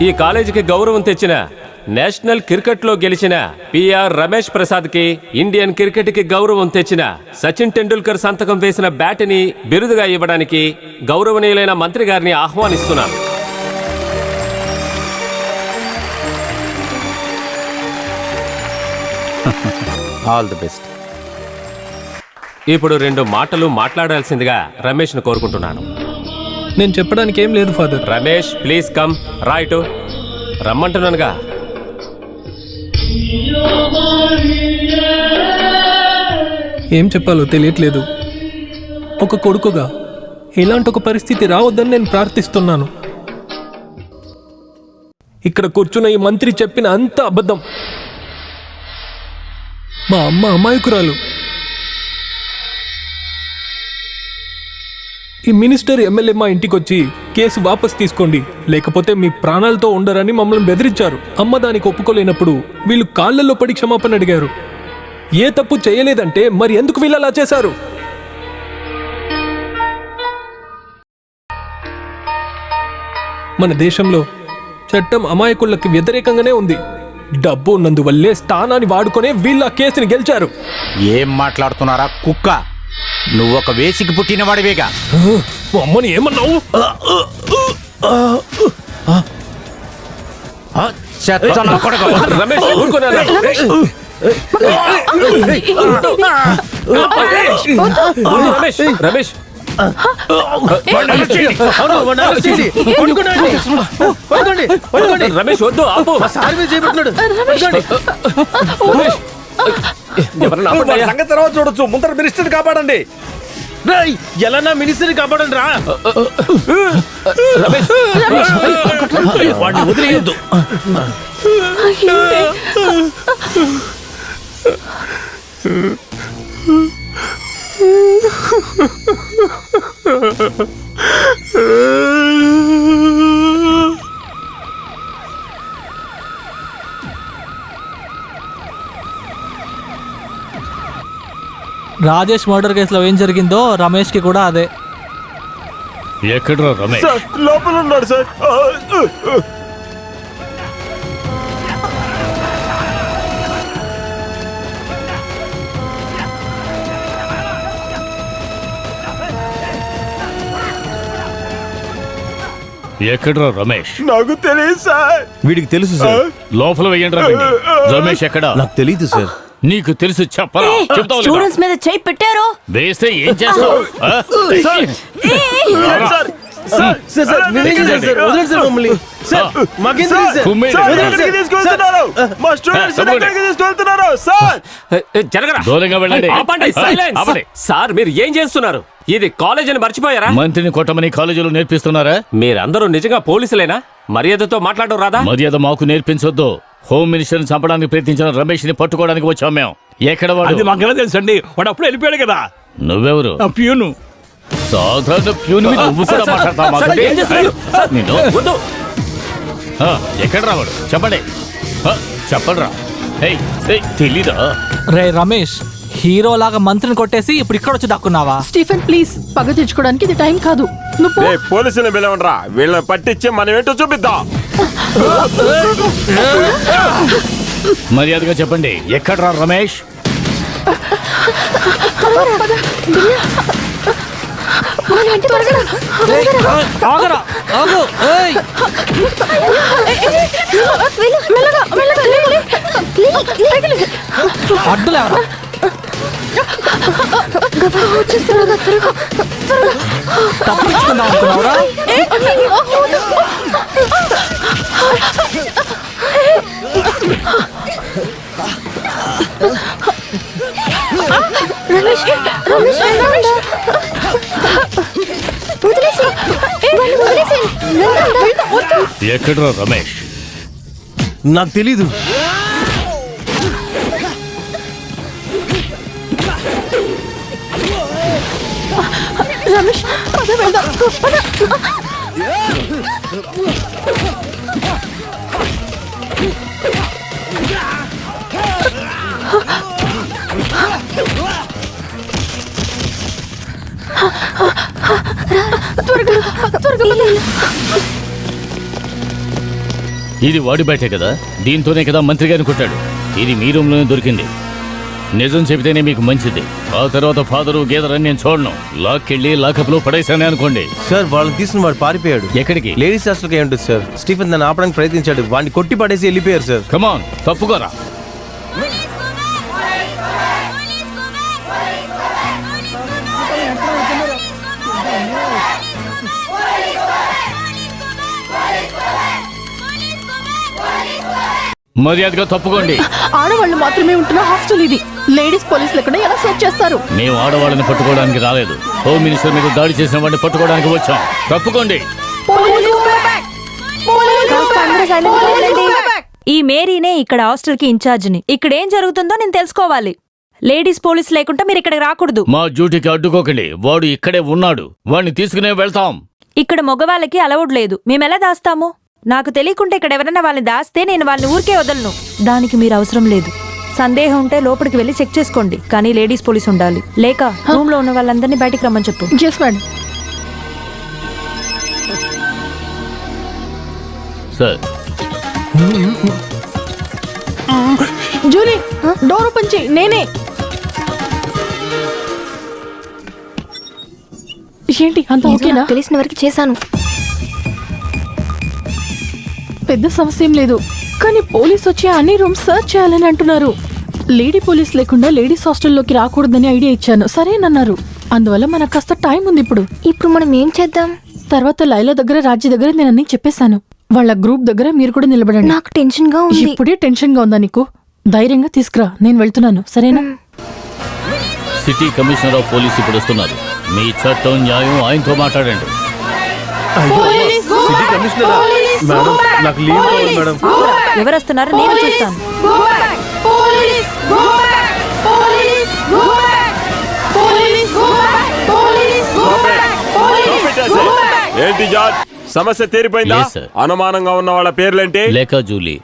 ఈ కాలేజీకి గౌరవం తెచ్చిన, నేషనల్ క్రికెట్లో గెలిచిన పిఆర్ రమేష్ ప్రసాద్ కి, ఇండియన్ క్రికెట్ కి గౌరవం తెచ్చిన సచిన్ టెండూల్కర్ సంతకం వేసిన బ్యాట్ని బిరుదుగా ఇవ్వడానికి గౌరవనీయులైన మంత్రి గారిని ఆహ్వానిస్తున్నాను. All the best. ఇప్పుడు 2 మాటలు మాట్లాడాల్సిందిగా రమేష్ను కోరుకుంటున్నాను. నేను చెప్పడానికి ఏం లేదు father. Ramesh please come. Right, రమ్మంటున్నానుగా. ఏం చెప్పాలో తెలియట్లేదు. ఒక కొడుకుగా ఇలాంటి ఒక పరిస్థితి రావద్దని నేను ప్రార్థిస్తున్నాను. ఇక్కడ కూర్చున్న ఈ మంత్రి చెప్పిన అంత అబద్ధం. మా అమ్మ అమాయకురాలు. ఈ మినిస్టర్ ఎమ్మెల్యే మా ఇంటికొచ్చి కేసు వాపస్ తీసుకోండి, లేకపోతే మీ ప్రాణాలతో ఉండరని మమ్మల్ని బెదిరించారు. అమ్మ దానికి ఒప్పుకోలేనప్పుడు వీళ్ళు కాళ్ళల్లో పడి క్షమాపణ అడిగారు. ఏ తప్పు చేయలేదంటే మరి ఎందుకు వీళ్ళు అలా చేశారు? మన దేశంలో చట్టం అమాయకులకి వ్యతిరేకంగానే ఉంది. డబ్బు ఉన్నందువల్లే స్థానాన్ని వాడుకునే వీళ్ళ కేసుని గెలిచారు. ఏం మాట్లాడుతున్నారా కుక్క? నువ్వొక వేసికి పుట్టినవాడివేగా. అమ్మని ఏమన్నావు? రమేష్ ఊరుకున్నారా? రమేష్ రమేష్ రమేష్ వద్దు, ఆపు. సంగతి తర్వాత చూడొచ్చు. ముందర మినిస్టర్ కాపాడండి. ఎలా నా మినిస్టర్ని కాపాడండి రా. వాడిని వదిలేయొద్దు. రాజేష్ మర్డర్ కేసులో ఏం జరిగిందో రమేష్కి కూడా అదే. ఎక్కడ్రా రమేష్? సార్ లోపల ఉన్నాడు సార్. ఎక్కడ్రా రమేష్? నాకు తెలియదు సార్. వీడికి తెలుసు సార్. లోపల వెయ్యండి రమేష్ ఎక్కడా? నాకు తెలీదు సార్. నీకు తెలుసు చెప్పరా? చెప్తావు లేదా? స్టూడెంట్స్ మీద చేయి పెట్టారు. వేస్తే ఏం చేస్తావు? ఆ? సార్ సార్ సార్ నేనేం చేశాను సార్? వదలండి సార్ మమ్మల్ని. సార్ మాకేం తెలియదు సార్. కుమ్మేడు. సార్ ఎక్కడికి తీసుకెళ్తున్నారు? మా స్టూడెంట్స్ ఎక్కడికి తీసుకెళ్తున్నారు సార్? జరగరా. దూరంగా వెళ్ళండి. ఆపండి, silence. ఆపండి. సార్ మీరు ఏం చేస్తున్నారు? ఇది కాలేజ్ అని మర్చిపోయారా? మంత్రిని కొట్టమని కాలేజీలో నేర్పిస్తున్నారా? మీరందరూ నిజంగా పోలీసులేనా? మర్యాదతో మాట్లాడడం రాదా? మర్యాద మాకు నేర్పించొద్దు. హోమ్ మినిస్టర్ని చంపడానికి ప్రయత్నించిన రమేష్ ని పట్టుకోవడానికి వచ్చాం మేము. ఎక్కడ అది వాడు? మాకెలా తెలుసండి? వాడు అప్పుడు వెళ్ళిపోయాడు కదా. నువ్వెవరు? ఆ ప్యూను. సాధారణ ప్యూన్ మీద నువ్వు కూడా మాట్లాడతావా మాతో? సార్, ఏం చేస్తున్నారు? సార్, నిన్ను? వద్దు. ఆ, ఎక్కడ రావాడు చెప్పండి. ఆ, చెప్పండిరా. ఏయ్, ఏయ్, తెలీదా? రే రమేష్, హీరోలాగా మంత్రిని కొట్టేసి ఇప్పుడు ఇక్కడ వచ్చి దక్కున్నావా? స్టీఫెన్ ప్లీజ్, పగ తెచ్చుకోవడానికి ఇది టైం కాదు. నువ్వు పో. పోలీసులు పిలవండిరా. వీళ్ళని పట్టించి మనం ఏంటో చూపిద్దాం. మర్యాదగా చెప్పండి ఎక్కడ్రా రమేష్? ఆగరా, ఆగు. ఏయ్, అడ్డులేవరా? తప్పించుకుందాం అనుకున్నావురా? ఎక్కడ్రా రమేష్? నాకు తెలీదు. రమేష్ పద వెళ్దాం. పద. త్వరగా త్వరగా. ఇది వాడి బయటే కదా, దీంతోనే కదా మంత్రి గారిని కొట్టాడు. ఇది మీ రూమ్ లోనే దొరికింది. నిజం చెబితేనే మీకు మంచిది. ఆ తర్వాత ఫాదరు గేదరని నేను చూడను. లాక్కెళ్ళి లాకప్ లో పడేసానే అనుకోండి. సార్ వాళ్ళని తీసుకుని వాడు పారిపోయాడు. ఎక్కడికి? లేడీస్ హాస్టల్కి ఉంటుంది సార్. స్టీఫెన్ దాన్ని ఆపడానికి ప్రయత్నించాడు. వాడిని కొట్టి పడేసి వెళ్ళిపోయారు సార్. కమాన్, తప్పుకోరా. మర్యాదగా తప్పుకోండి. ఆడవాళ్ళు మాత్రమే ఉంటున్న హాస్టల్ ఇది. లేడీస్ పోలీసులు ఎక్కడ ఎలా సెర్చ్ చేస్తారు? మేము ఆడవాళ్ళని పట్టుకోవడానికి రాలేదు. హోమ్ మినిస్టర్ మీద దాడి చేసిన వాడిని పట్టుకోవడానికి వచ్చాం. తప్పుకోండి. ఈ మేరీనే ఇక్కడ హాస్టల్ కి ఇన్ఛార్జిని. ఇక్కడ ఏం జరుగుతుందో నేను తెలుసుకోవాలి. లేడీస్ పోలీస్ లేకుండా మీరు ఇక్కడికి రాకూడదు. మా డ్యూటీకి అడ్డుకోకండి. వాడు ఇక్కడే ఉన్నాడు. వాడిని తీసుకునే వెళ్తాం. ఇక్కడ మగవాళ్ళకి అలవుడ్ లేదు. మేమెలా దాస్తాము? నాకు తెలియకుండా ఇక్కడ ఎవరైనా వాళ్ళని దాస్తే నేను వాళ్ళని ఊరికే వదలను. దానికి మీరు అవసరం లేదు. సందేహం ఉంటే లోపలికి వెళ్ళి చెక్ చేసుకోండి. కానీ లేడీస్ పోలీస్ ఉండాలి. లేక రూమ్ లో ఉన్న వాళ్ళందరినీ బయటికి రమ్మని చెప్పు. Just madam. Sir, Julie door open చేయి. నేనే. ఏంటి అంత ఓకేనా? తెలిసిన వరకు చేశాను. పెద్ద సమస్య ఏం లేదు. కానీ పోలీస్ వచ్చి అన్ని రూమ్స్ సర్చ్ చేయాలని అంటున్నారు. లేడీ పోలీస్ లేకుండా లేడీస్ హాస్టల్లోకి రాకూడదని ఐడియా ఇచ్చాను. సరేనన్నారు. అందువల్ల మనకు కాస్త టైం ఉంది ఇప్పుడు. ఇప్పుడు మనం ఏం చేద్దాం? తర్వాత లైలా దగ్గర, రాజ్య దగ్గర నేను అన్ని చెప్పేశాను. వాళ్ళ గ్రూప్ దగ్గర మీరు కూడా నిలబడండి. నాకు టెన్షన్ గా ఉంది. ఇప్పుడే టెన్షన్ గా ఉందా నీకు? ధైర్యంగా తీసుకురా. నేను వెళ్తున్నాను. సరేనా? సిటీ కమిషనర్ ఆఫ్ పోలీస్ ఇప్పుడు వస్తున్నారు. మీ చట్టం న్యాయం ఆయనతో మాట్లాడండి. సిటీ కమిషనరా? మేడం నాకు లీవ్ కావాలి మేడం. ఎవరు వస్తున్నారో నేను చూస్తాను. ఏంటి జార్జ్, సమస్య తీరిపోయిందా? లేదు సార్. అనుమానంగా ఉన్న వాళ్ళ పేర్లేంటి? లేఖ జూలీ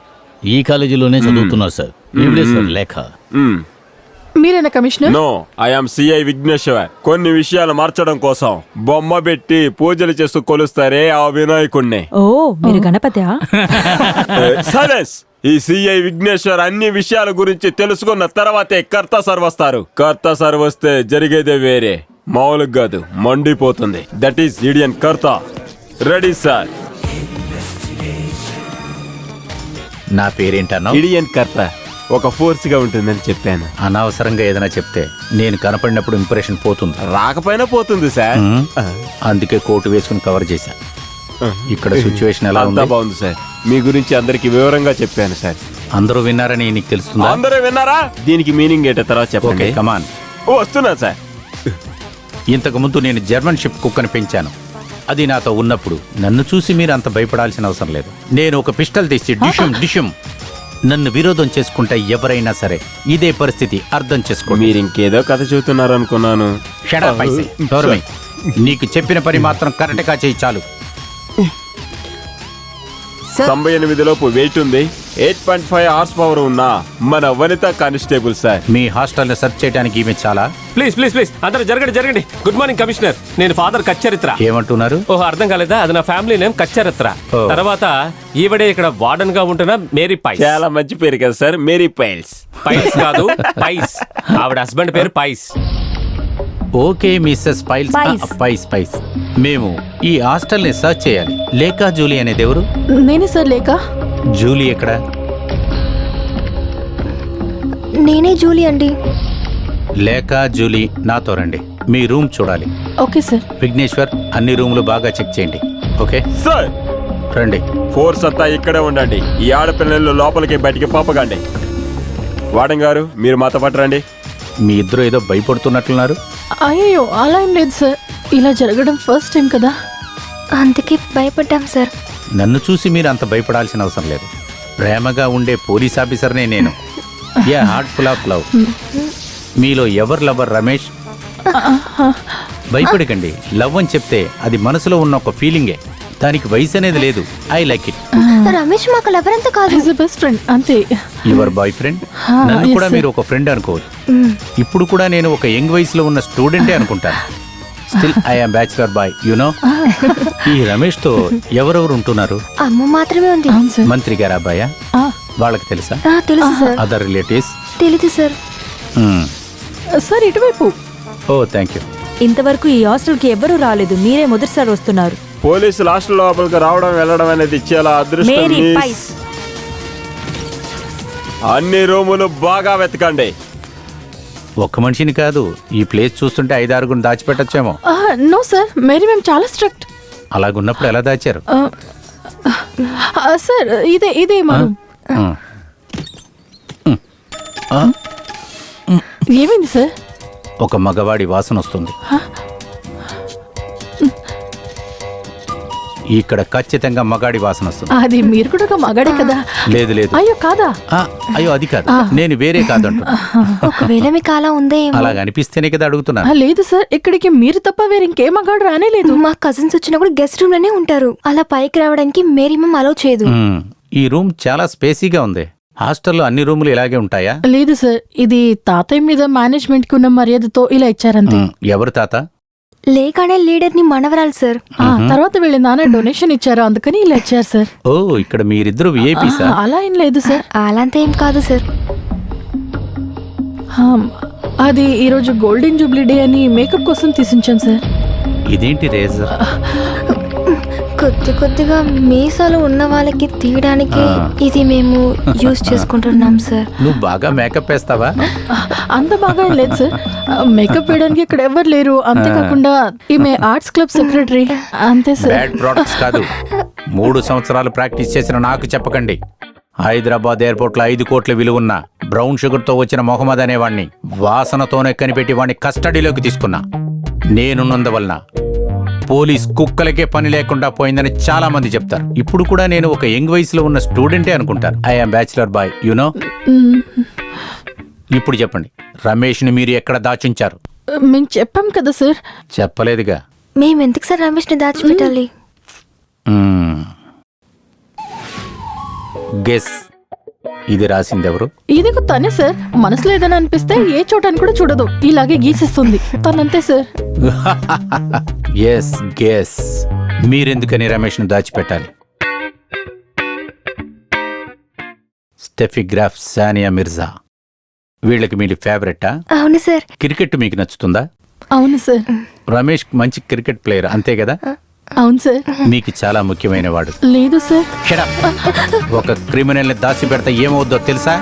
ఈ కాలేజీలోనే చదువుతున్నారు సార్. ఈవిడే సార్ లేఖ. మీరేనా commissioner? No, I'm CI Vigneshwar. కొన్ని విషయాలు మార్చడం కోసం బొమ్మ పెట్టి పూజలు చేస్తూ కొలుస్తారే ఆ వినాయకుణ్ణి. ఓ మీరు గణపత్యా? సైలెన్స్. ఈ సిఐ విఘ్నేశ్వర్ అన్ని విషయాల గురించి తెలుసుకున్న తర్వాతే కర్త సార్ వస్తారు. కర్త సార్ వస్తే జరిగేదే వేరే, మామూలుగా కాదు, మండిపోతుంది. దట్ ఈస్ ఇడియన్ కర్త. Ready sir? నా పేరేంటన్నా? ఇడియన్ కర్త. ఒక ఫోర్స్ గా ఉంటుందని చెప్పాను. అనవసరంగా ఏదైనా చెప్తే నేను కనపడినప్పుడు ఇంప్రెషన్ పోతుంది. రాకపోయినా పోతుంది సార్. అందుకే కోటు వేసుకుని కవర్ చేశా. ఇక్కడ సిచ్యువేషన్ ఎలా అంతా ఉంది? బాగుంది సార్. మీ గురించి అందరికి వివరంగా చెప్పాను సార్. అందరూ విన్నారని నీకు తెలుస్తుందా? అందరూ విన్నారా? దీనికి మీనింగ్ ఏంటో తర్వాత చెప్పండి. ఓకే, కమాన్. వస్తున్నాను సార్. ఇంతకు ముందు నేను జర్మన్ షిప్ కుక్కని పెంచాను. అది నాతో ఉన్నప్పుడు నన్ను చూసి మీరు అంత భయపడాల్సిన అవసరం లేదు. నేను ఒక పిస్టల్ తీసి డిషుమ్ నన్ను విరోధం చేసుకుంటే ఎవరైనా సరే ఇదే పరిస్థితి, అర్థం చేసుకో. మీరు ఇంకేదో కథ చెబుతున్నారు అనుకున్నాను. నీకు చెప్పిన పని మాత్రం కరెక్ట్ గా చేయి చాలు. 98 లోపు వెయిట్ ఉంది, 8.5 హార్స్ పవర్ ఉన్న మన వనిత కానిస్టేబుల్ సార్. మీ హాస్టల్ ని సెర్చ్ చేయడానికి ఈమె చాలా. ప్లీజ్ ప్లీజ్ ప్లీజ్ అందరూ జరగండి. Good morning commissioner. నేను ఫాదర్ కచ్చరిత్ర. ఏమంటున్నారు? ఓహో, అర్థం కాలేదా? అది నా ఫ్యామిలీ నేమ్ కచ్చరిత్ర. తర్వాత ఈవిడే ఇక్కడ వార్డెన్ గా ఉంటున్న మేరీ పైస్. చాలా మంచి పేరు కదా సార్, మేరీ పైల్స్. పైస్ కాదు, పైస్. ఆవిడ హస్బెండ్ పేరు పైస్. Okay Mrs Pais. మేము ఈ హాస్టల్ ని సర్చ్ చేయాలి. లేకా జూలీ అనేది ఎవరు? నేనే సార్. లేక జూలీ ఎక్కడ? నేనే జూలీ అండి. లేకా జూలీ నాతో రండి. మీ రూమ్ చూడాలి. Okay sir. విఘ్నేశ్వర్ అన్ని రూములు బాగా చెక్ చేయండి. ఓకే సార్ రండి. ఫోర్స్ అంతా ఇక్కడే ఉండండి. ఈ ఆడపిల్లలు లోపలికి బయటికి పంపకండి. వార్డెన్ గారు మీరు మాతో పాటు రండి. మీ ఇద్దరు ఏదో భయపడుతున్నట్లున్నారు. అయ్యో అలా ఏం లేదు సార్, ఇలా జరగడం ఫస్ట్ టైం కదా. అందుకే భయపడ్డాం సార్. నన్ను చూసి మీరు అంత భయపడాల్సిన అవసరం లేదు. ప్రేమగా ఉండే పోలీస్ ఆఫీసర్నే నేను. Heart full of love. మీలో ఎవరు లవర్? రమేష్. భయపడకండి. లవ్ అని చెప్తే అది మనసులో ఉన్న ఒక ఫీలింగే, దానికి వయసు అనేది లేదు. I like it. రమేష్ మాకు లవరంతా కాదు, బెస్ట్ ఫ్రెండ్ అంతే. Your boy friend. నన్ను కూడా మీరు ఒక ఫ్రెండ్ అనుకోవచ్చు. ఇప్పుడు కూడా నేను ఒక యంగ్ వయసులో ఉన్న స్టూడెంటే అనుకుంటాను. Still I'm bachelor boy, you know. ఈ రమేష్ తో ఎవరెవరు ఉంటున్నారు? అమ్మ మాత్రమే ఉంది. మంత్రి గారు అబ్బాయా? వాళ్ళకి తెలుసా? తెలుసు సార్. Other relatives? తెలీదు సార్. సార్ ఇటువైపు. ఓ థ్యాంక్ యూ. ఇంతవరకు ఈ హాస్టల్ కి ఎవరూ రాలేదు, మీరే మొదటిసారి వస్తున్నారు. పోలీసులు హాస్టల్ లోపలికి రావడం వెళ్ళడం అనేది చాలా అదృష్టం. Mary Pais. అన్ని రూములు బాగా వెతకండి. ఒక్క మనిషిని కాదు, ఈ ప్లేస్ చూస్తుంటే 5-6 దాచిపెట్టచ్చేమో. నో సార్, మేరీ మేము చాలా స్ట్రిక్ట్. అలాగున్నప్పుడు ఎలా దాచారు? సార్ ఇదే మా రూమ్. ఏమైంది సార్? ఒక మగవాడి వాసన వస్తుంది. ఇక్కడ ఖచ్చితంగా మగాడి వాసన వస్తుంది. అది మీరు కూడా ఒక మగాడే కదా? లేదు లేదు. అయ్యో కాదా? అయ్యో అది కాదు, నేను వేరే కాదంటు. ఒకవేళ మీకు అలా ఉందే. అలాగ అనిపిస్తేనే కదా అడుగుతున్నా. లేదు సార్, ఇక్కడికి మీరు తప్ప వేరే ఇంకే మగాడు రానే లేదు. మా కజిన్స్ వచ్చినప్పుడు గెస్ట్ రూమ్ లోనే ఉంటారు. అలా పైకి రావడానికి మేరీ మేము అలౌ చేయదు. ఈ రూమ్ చాలా స్పేసీగా ఉంది. హాస్టల్లో అన్ని రూములు ఇలాగే ఉంటాయా? లేదు సార్, ఇది తాతయ్య మీద మేనేజ్మెంట్ కి ఉన్న మర్యాదతో ఇలా ఇచ్చారంతే. ఎవరు తాత? లేకనే లీడర్ ని మనవరాలు సార్. తర్వాత వీళ్ళ నాన్న డొనేషన్ ఇచ్చారు, అందుకని ఇలా ఇచ్చారు సార్. ఓ ఇక్కడ మీరిద్దరు విఐపీ సార్? అలా ఏం లేదు సార్. అలాంటి ఏం కాదు సార్. అది ఈరోజు గోల్డెన్ జూబ్లీ డే అని మేకప్ కోసం తీసించాం సార్. ఇదేంటి రేజర్? కొద్దిగా మీసాలు ఉన్న వాళ్ళకి తీయడానికి ఇది మేము యూజ్ చేసుకుంటున్నాం సార్. నువ్వు బాగా మేకప్ వేస్తావా? అంత బాగా ఏం లేదు సార్, మేకప్ వేయడానికి ఇక్కడ ఎవరు లేరు. అంతేకాకుండా ఈమె ఆర్ట్స్ క్లబ్ సెక్రటరీ అంతే సార్. బ్యాడ్ ప్రొడక్ట్స్ కాదు, 3 సంవత్సరాలు ప్రాక్టీస్ చేసిన నాకు చెప్పకండి. హైదరాబాద్ ఎయిర్పోర్ట్ లో 5 కోట్ల విలువన్న బ్రౌన్ షుగర్ తో వచ్చిన మొహమ్మద్ అనేవాడిని వాసనతోనే కనిపెట్టి వాడిని కస్టడీలోకి తీసుకున్నా. నేనున్నందువలన పోలీస్ కుక్కలకే పని లేకుండా పోయిందని చాలా మంది చెప్తారు. ఇప్పుడు కూడా నేను ఒక యంగ్ వయసులో ఉన్న స్టూడెంటే అనుకుంటారు. I'm bachelor boy, you know. ఇప్పుడు చెప్పండి, రమేష్ ని మీరు ఎక్కడ దాచుంచారు? మేము చెప్పాం కదా సార్. చెప్పలేదుగా. మేము ఎందుకు సార్ రమేష్ ని దాచిపెట్టాలి? గెస్. ఇది రాసిందెవరు? ఇదిగో తనే సార్. మనసులో ఏదైనా అనిపిస్తే ఏ చోటని కూడా చూడదు, ఇలాగే గీసిస్తుంది. తనంతే సార్. Yes guess. మీరెందుకని రమేష్ను దాచిపెట్టాలి? స్టెఫిగ్రాఫ్, సానియా మిర్జా వీళ్ళకి మీ ఫేవరెటా? అవును సార్. క్రికెట్ మీకు నచ్చుతుందా? అవును సార్. రమేష్ మంచి క్రికెట్ ప్లేయర్ అంతే కదా? అవును సార్. మీకు చాలా ముఖ్యమైన వాడు. లేదు సార్. Shut up. ఒక క్రిమినల్ని దాచి పెడితే ఏమవుద్దో తెలుసా?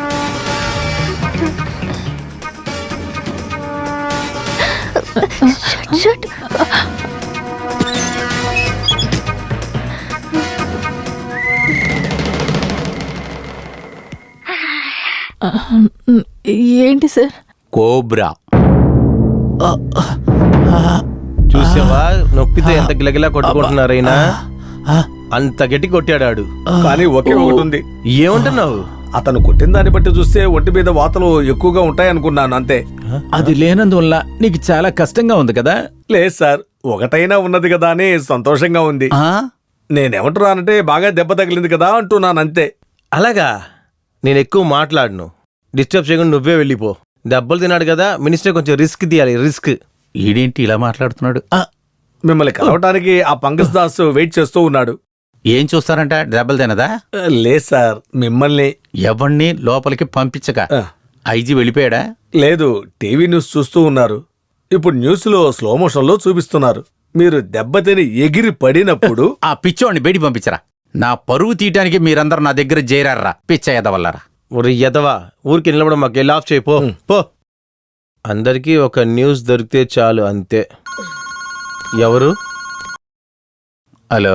షట్. ఏంటి సార్? కోబ్రా. చూసావా నొప్పితే ఎంత గిలగిలా కొట్టుకుంటున్నారైనా? అంత గట్టి కొట్టాడాడు. కానీ ఒకే ఒకటి ఉంది. ఏమంటున్నావు? అతను కొట్టిన దాన్ని బట్టి చూస్తే ఒంటి మీద వాతలు ఎక్కువగా ఉంటాయనుకున్నాను, అంతే. అది లేనందువల్ల నీకు చాలా కష్టంగా ఉంది కదా? లేదు సార్, ఒకటైనా ఉన్నది కదా అని సంతోషంగా ఉంది. నేనేమంటున్నానంటే బాగా దెబ్బ తగిలింది కదా అంటున్నాను, అంతే. అలాగా? నేను ఎక్కువ మాట్లాడను, డిస్టర్బ్ చేయకుండా నువ్వే వెళ్ళిపో. దెబ్బలు తిన్నాడు కదా, మినిస్టర్ కొంచెం రిస్క్ తీయాలి. రిస్క్. ఈడేంటి ఇలా మాట్లాడుతున్నాడు? మిమ్మల్ని కలవటానికి ఆ పంకజ్ దాస్ వెయిట్ చేస్తూ ఉన్నాడు. ఏం చూస్తారంట? దెబ్బలు తినదా? లేదు సార్, మిమ్మల్ని. ఎవరిని లోపలికి పంపించక ఐజీ వెళ్ళిపోయాడా? లేదు, టీవీ న్యూస్ చూస్తూ ఉన్నారు. ఇప్పుడు న్యూస్ లో స్లో మోషన్ లో చూపిస్తున్నారు. మీరు దెబ్బతిని ఎగిరి పడినప్పుడు ఆ పిచ్చోడిని బయటికి పంపించరా. నా పరువు తీయటానికి మీరందరూ నా దగ్గర చేరారా పిచ్చ ఎదవల్లరా. ఒరి ఎదవా, ఊరికి నిలబడం మాకు వెళ్ళి ఆఫ్ చేయిపో పో. అందరికీ ఒక న్యూస్ దొరికితే చాలు, అంతే. ఎవరు? హలో.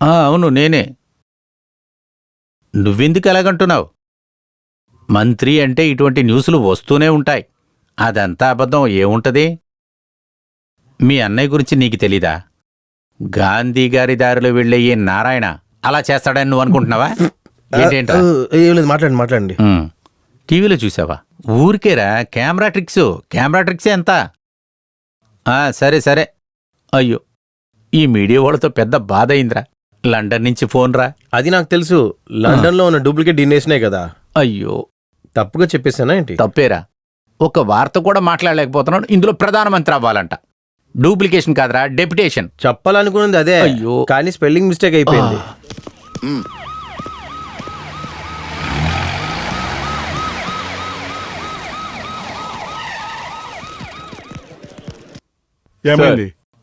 అవును నేనే. నువ్వెందుకు ఎలాగంటున్నావు? మంత్రి అంటే ఇటువంటి న్యూస్లు వస్తూనే ఉంటాయి. అదంతా అబద్ధం ఏముంటది? మీ అన్నయ్య గురించి నీకు తెలీదా? గాంధీ గారి దారిలో వెళ్ళే ఈ నారాయణ అలా చేస్తాడని నువ్వు అనుకుంటున్నావా? ఏంటేంట్రా? మాట్లాడండి మాట్లాడండి. టీవీలో చూసావా? ఊరికేరా, కెమెరా ట్రిక్సే ఎంత? సరే సరే. అయ్యో, ఈ మీడియా వాళ్ళతో పెద్ద బాధ అయిందిరా. లండన్ నుంచి ఫోన్ రా. అది నాకు తెలుసు. లండన్ లో ఉన్న డూప్లికేట్ డినేషనే కదా. అయ్యో, తప్పుగా చెప్పేసానా ఏంటి? తప్పేరా. ఒక వార్త కూడా మాట్లాడలేకపోతున్నాడు. ఇందులో ప్రధానమంత్రి అవ్వాలంట. డూప్లికేషన్ కాదురా, డెప్యుటేషన్. చెప్పాలనుకున్నది అదే. అయ్యో, కానీ స్పెల్లింగ్ మిస్టేక్ అయిపోయింది.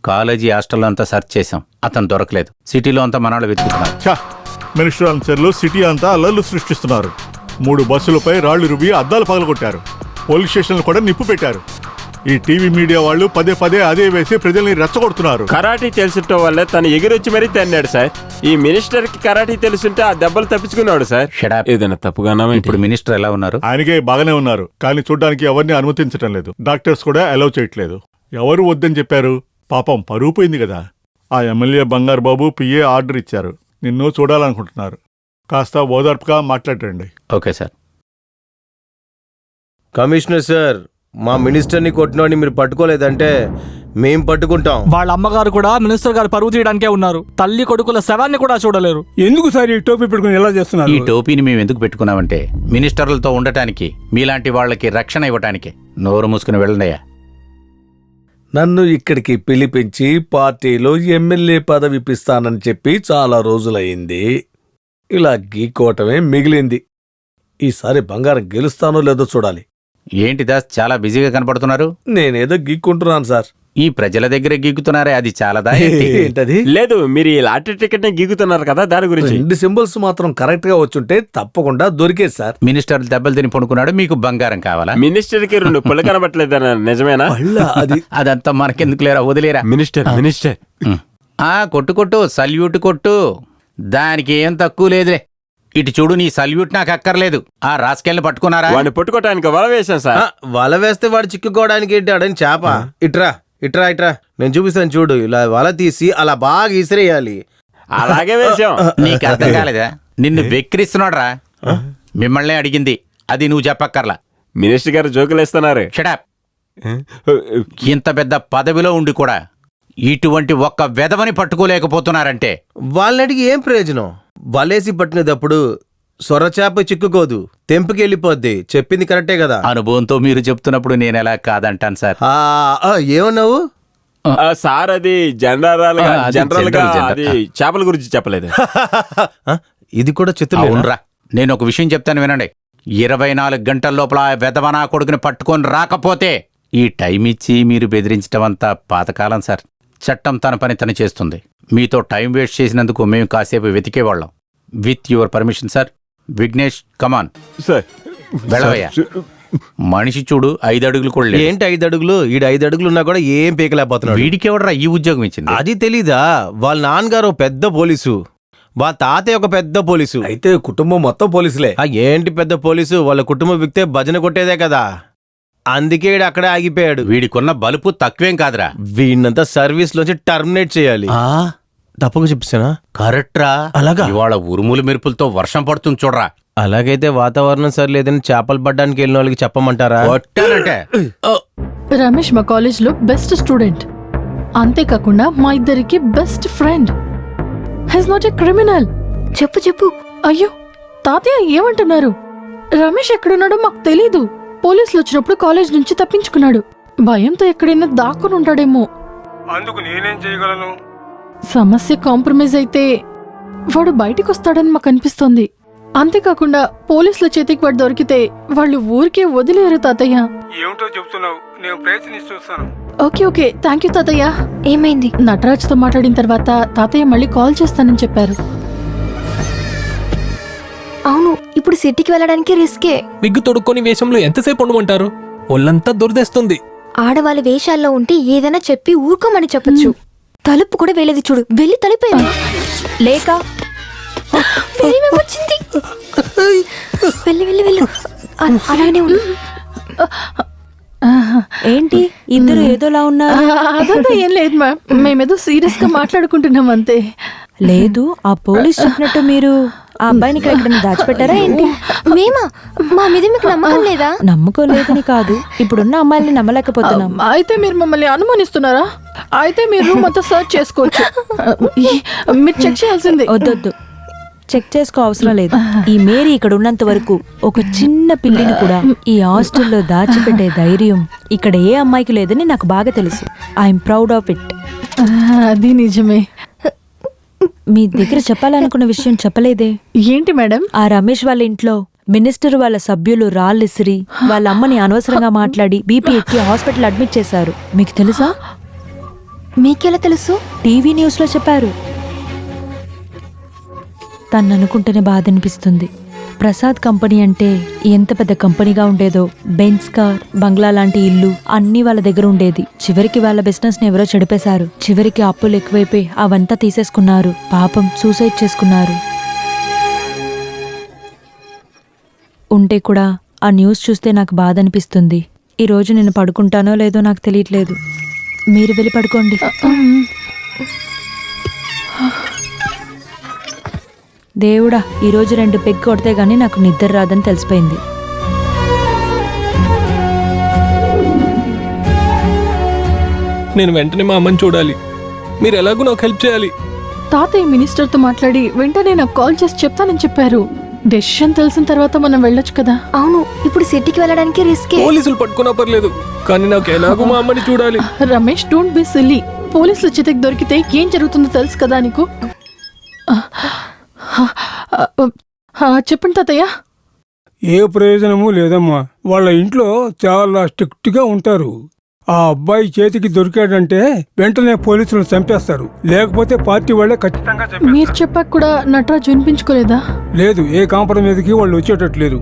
కాలేజీ హాస్టల్లో అంతా సెర్చ్ చేశాం, అతను దొరకలేదు. సిటీలో అంతా మనాళ్ళు వెతుకుతున్నారు. మినిస్టర్ అనుచరులు సిటీ అంతా అల్లర్లు సృష్టిస్తున్నారు. 3 బస్సులపై రాళ్లు రుబి అద్దాలు పగలగొట్టారు. పోలీస్ స్టేషన్లు కూడా నిప్పు పెట్టారు. ఈ టీవీ మీడియా వాళ్ళు పదే పదే అదే వేసి ప్రజల్ని రెచ్చగొడుతున్నారు. కరాటీ తెలుసుంటే వల్లే తను ఎగిరొచ్చి మరీ తన్నాడు సార్. ఈ మినిస్టర్ కి కరాటీ తెలుసుంటే ఆ దెబ్బలు తప్పించుకున్నాడు సార్. ఏదైనా తప్పుగా ఇప్పుడు మినిస్టర్ ఎలా ఉన్నారు? ఆయనకే బాగానే ఉన్నారు, కానీ చూడ్డానికి ఎవరిని అనుమతించడం లేదు. డాక్టర్స్ కూడా అలౌ చేయట్లేదు. ఎవరు వద్దని చెప్పారు? పాపం పరువు పోయింది కదా. ఆ ఎమ్మెల్యే బంగారు బాబు పిఏ ఆర్డర్ ఇచ్చారు. నిన్ను చూడాలనుకుంటున్నారు. కాస్త ఓదార్పుగా మాట్లాడండి. Okay sir. కమిషనర్ సార్, మా మినిస్టర్ని కొట్టినోడిని మీరు పట్టుకోలేదంటే మేం పట్టుకుంటాం. వాళ్ళ అమ్మగారు కూడా మినిస్టర్ గారు పరువు తీయడానికే ఉన్నారు. తల్లి కొడుకుల శవాన్ని కూడా చూడలేరు. ఎందుకు సార్ ఈ టోపీ పెట్టుకుని ఎలా చేస్తున్నారు? ఈ టోపీని మేము ఎందుకు పెట్టుకున్నామంటే మినిస్టర్లతో ఉండటానికి, మీలాంటి వాళ్ళకి రక్షణ ఇవ్వటానికి. నోరు మూసుకుని వెళ్ళండియా. నన్ను ఇక్కడికి పిలిపించి పార్టీలో ఎమ్మెల్యే పదవి ఇప్పిస్తానని చెప్పి చాలా రోజులయ్యింది. ఇలా గీకోవటమే మిగిలింది. ఈసారి బంగారం గెలుస్తానో లేదో చూడాలి. ఏంటి దాస్, చాలా బిజీగా కనపడుతున్నారు? నేనేదో గీక్కుంటున్నాను సార్. ఈ ప్రజల దగ్గర గీకుతున్నారే, అది చాలాదా? ఏంటది? లేదు, మీరు ఈ లాటరీ టికెట్ ని గీకుతున్నారు కదా, దాని గురించి. 2 సింబల్స్ మాత్రం కరెక్ట్ గా వచ్చుంటే తప్పకుండా దొరికేది సార్. మినిస్టర్ దెబ్బలు తిని పడుకున్నాడు, మీకు బంగారం కావాలా? మినిస్టర్ కి 2 పళ్ళు కనబట్టలేదన్న నిజమేనా? అదంతా మనకెందుకు లేరా, వదిలేరా. మినిస్టర్ కొట్టు సల్యూట్ కొట్టు, దానికి ఏం తక్కువ లేదులే. ఇటు చూడు, నీ సల్యూట్ నాకు అక్కర్లేదు. ఆ రాస్కెల్ని పట్టుకున్నారా? వాడిని పట్టుకోవటానికి వల వేశాను సార్. వల వేస్తే వాడు చిక్కుకోవడానికి ఏంటి? అడని చేప. ఇట్రా ఇట్రా ఇట్రా, నేను చూపిస్తాను చూడు. ఇలా వల తీసి అలా బాగా ఇసిరేయాలి. అలాగే వేసాం. నీకు అర్థం కాలేదా? నిన్ను వెక్కిరిస్తున్నాడు రా. మిమ్మల్ని అడిగింది, అది నువ్వు చెప్పక్కర్లా. మినిస్టర్ గారు జోకులేస్తున్నారు. షడప్. ఇంత పెద్ద పదవిలో ఉండి కూడా ఇటువంటి ఒక్క వెధవని పట్టుకోలేకపోతున్నారంటే వాళ్ళని అడిగి ఏం ప్రయోజనం? వలేసి పట్టినప్పుడు సొరచేప చిక్కుకోదు, తెంపుకి వెళ్ళిపోద్ది. చెప్పింది కరెక్టే కదా. అనుభవంతో మీరు చెప్తున్నప్పుడు నేను ఎలా కాదంటాను సార్. ఏమన్నావు? సార్ అది జనరల్ గా అది జనరల్ గా జనరల్. అది చేపల గురించి చెప్పలేదు. ఇది కూడా చిత్రం. అవునరా, నేను ఒక విషయం చెప్తాను వినండి. 24 గంటల లోపల ఆ వెధవనా కొడుకుని పట్టుకొని రాకపోతే ఈ టైం ఇచ్చి మీరు బెదిరించడం అంతా పాతకాలం సార్. చట్టం తన పని తను చేస్తుంది. మీతో టైం వేస్ట్ చేసినందుకు మేము కాసేపు వెతికేవాళ్ళం. With your permission sir. Vignesh come on sir. వెళ్ళవయ్యా. మనిషి చూడు 5 అడుగులు కూడా లేడు. ఏంటి 5 అడుగులు? ఈడు 5 అడుగులు ఉన్నా కూడా ఏం పీకలేకపోతున్నాడు. వీడికి ఎవడరా ఈ ఉద్యోగం ఇచ్చింది? అది తెలీదా? వాళ్ళ నాన్నగారు ఓ పెద్ద పోలీసు, వాళ్ళ తాతయ్య ఒక పెద్ద పోలీసు. అయితే కుటుంబం మొత్తం పోలీసులే. ఏంటి పెద్ద పోలీసు? వాళ్ళ కుటుంబం విక్తే భజన కొట్టేదే కదా. అందుకే ఈడు అక్కడే ఆగిపోయాడు. వీడికున్న బలుపు తక్కువేం కాదురా. వీడినంతా సర్వీస్ లోంచి టర్మినేట్ చేయాలి. తప్పక చెప్పానా? కరెక్ట్రా. అలాగా? ఇవాళ ఉరుములు మెరుపులతో వర్షం పడుతుంది చూడరా. అలాగైతే వాతావరణం సరిలేదని చేపలు పడ్డానికి వెళ్ళిన వాళ్ళకి చెప్పమంటారా? కొట్టానంటే రమేష్ మా కాలేజ్లో బెస్ట్ స్టూడెంట్, అంతేకాకుండా మా ఇద్దరికి best friend. He's not a criminal. చెప్పు. అయ్యో తాతయ్య ఏమంటున్నారు? రమేష్ ఎక్కడున్నాడో మాకు తెలీదు. పోలీసులు వచ్చినప్పుడు కాలేజ్ నుంచి తప్పించుకున్నాడు. భయంతో ఎక్కడైనా దాక్కుని ఉంటాడేమో. అందుకు నేనేం చేయగలను? సమస్య కాంప్రమైజ్ అయితే వాడు బయటికి వస్తాడని మాకు అనిపిస్తోంది. అంతేకాకుండా పోలీసుల చేతికి వాడు దొరికితే వాళ్ళు ఊరికే వదిలేరు తాతయ్య. ఏమిటో చెప్తున్నావు? నేను ప్రయత్నిస్తాను. ఓకే థ్యాంక్ యూ తాతయ్య. ఏమైంది? నటరాజ్తో మాట్లాడిన తర్వాత తాతయ్య మళ్ళీ కాల్ చేస్తానని చెప్పారు. అవును, ఇప్పుడు సిటీకి వెళ్ళడానికి రిస్కే. విగ్గు తొడుక్కొని వేషంలో ఎంతసేపు ఉండమంటారు? ఒళ్ళంతా దురదేస్తుంది. ఆడవాళ్ళ వేషాల్లో ఉంటే ఏదైనా చెప్పి ఊరుకోమని చెప్పొచ్చు. తలుపు కూడా వేలేది చూడు. వెళ్ళి తలుపేది లేక వచ్చింది. వెళ్ళు అలాగే ఉండు. ఏంటి ఇద్దరు ఏదోలా ఉన్నారు? అదంతా ఏం లేదు మ్యామ్, మేమేదో సీరియస్ గా మాట్లాడుకుంటున్నాం అంతే. లేదు, ఆ పోలీస్ చెప్పినట్టు మీరు ఆ అబ్బాయిని ఇక్కడ ఎక్కడైనా దాచిపెట్టారా ఏంటి? మేమా? మా మీద మీకు నమ్మకం లేదా? నమ్మకం లేదని కాదు, ఇప్పుడున్న అమ్మాయిల్ని నమ్మలేకపోతున్నాం. అయితే మీరు మమ్మల్ని అనుమానిస్తున్నారా? అయితే మీరు రూమ్ అంతా సర్చ్ చేసుకోవచ్చు. మీరు చెక్ చేయాల్సిందే. వద్దొద్దు, చెక్ చేసుకో అవసరం లేదు. ఈ మేరీ ఇక్కడ ఉన్నంత వరకు ఒక చిన్న పిల్లిని కూడా ఈ హాస్టల్లో దాచిపెట్టే ధైర్యం ఇక్కడ ఏ అమ్మాయికి లేదని నాకు బాగా తెలుసు. I'm proud of it. అది నిజమే. మీ దగ్గర చెప్పాలనుకున్న విషయం చెప్పలేదే. ఏంటి మేడం? ఆ రమేష్ వాళ్ళ ఇంట్లో మినిస్టర్ వాళ్ళ సభ్యులు రాళ్ళిసిరి వాళ్ళ అమ్మని అనవసరంగా మాట్లాడి బీపీ ఎక్కి హాస్పిటల్ అడ్మిట్ చేశారు. మీకు తెలుసా? మీకెలా తెలుసు? టీవీ న్యూస్ లో చెప్పారు. తను అనుకుంటేనే బాధ అనిపిస్తుంది. ప్రసాద్ కంపెనీ అంటే ఎంత పెద్ద కంపెనీగా ఉండేదో. బెంజ్ కార్, బంగ్లా లాంటి ఇల్లు అన్నీ వాళ్ళ దగ్గర ఉండేది. చివరికి వాళ్ళ బిజినెస్ ని ఎవరో చెడిపేశారు. చివరికి అప్పులు ఎక్కువైపోయి అవంతా తీసేసుకున్నారు. పాపం సూసైడ్ చేసుకున్నారు. ఉంటే కూడా ఆ న్యూస్ చూస్తే నాకు బాధ అనిపిస్తుంది. ఈరోజు నేను పడుకుంటానో లేదో నాకు తెలియట్లేదు. మీరు వెళ్ళి పడుకోండి. దేవుడా, ఈరోజు 2 పెగ్ కొడితే గానీ నాకు నిద్ర రాదని తెలిసిపోయింది. నేను వెంటనే మా అమ్మని చూడాలి. మీరు ఎలాగో నాకు హెల్ప్ చేయాలి. తాతయ్య మినిస్టర్తో మాట్లాడి వెంటనే నాకు కాల్ చేసి చెప్తానని చెప్పారు. డెసిషన్ తెలిసిన తర్వాత మనం వెళ్ళొచ్చు కదా. అవును, ఇప్పుడు సిటీకి వెళ్ళడానికి రిస్కే. పోలీసులు పట్టుకున్నా పర్లేదు, కానీ నాకు ఎలాగో మా అమ్మని చూడాలి. Ramesh, don't be silly. పోలీసుల చేతికి దొరికితే ఏం జరుగుతుందో తెలుసు కదా నీకు. చెప్పండి తాతయ్య. ఏ ప్రయోజనము లేదమ్మా. వాళ్ళ ఇంట్లో చాలా స్ట్రిక్ట్ గా ఉంటారు. ఆ అబ్బాయి చేతికి దొరికాడంటే వెంటనే పోలీసులు చంపేస్తారు. లేకపోతే పార్టీ వాళ్ళే ఖచ్చితంగా చంపేస్తారు. మీరు చెప్పాక కూడా నటరాజు వినిపించుకోలేదా? లేదు, ఏ కాంప్రమైజ్కి వాళ్ళు వచ్చేటట్లేదు.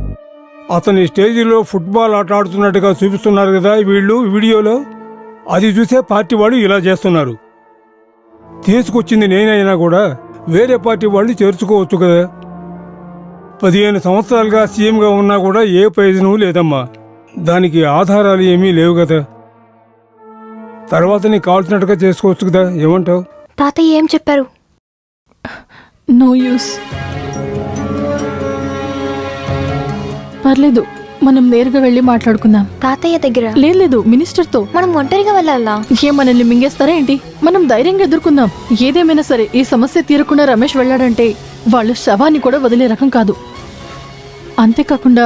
అతని స్టేజీలో ఫుట్బాల్ ఆట ఆడుతున్నట్టుగా చూపిస్తున్నారు కదా వీళ్ళు వీడియోలో. అది చూసే పార్టీ వాళ్ళు ఇలా చేస్తున్నారు. తీసుకొచ్చింది నేనైనా కూడా వేరే పార్టీ వాళ్ళు చేర్చుకోవచ్చు కదా. 15 సంవత్సరాలుగా సీఎంగా ఉన్నా కూడా ఏ ప్రయోజనం లేదమ్మా. దానికి ఆధారాలు ఏమీ లేవు కదా. తర్వాత నీకు కావాల్సినట్టుగా చేసుకోవచ్చు కదా. ఏమంటావు? తాతయ్య ఏం చెప్పారు? No use. పర్లేదు, మనం నేరుగా వెళ్ళి మాట్లాడుకుందాం. తాతయ్య దగ్గర? లేదు, మినిస్టర్తో. మనం ఒంటరిగా వెళ్ళాలా? మనల్ని మింగేస్తారా ఏంటి? మనం ధైర్యంగా ఎదుర్కొందాం. ఏదేమైనా సరే ఈ సమస్య తీరకుండా రమేష్ వెళ్ళాడంటే వాళ్ళు శవాన్ని కూడా వదిలే రకం కాదు. అంతేకాకుండా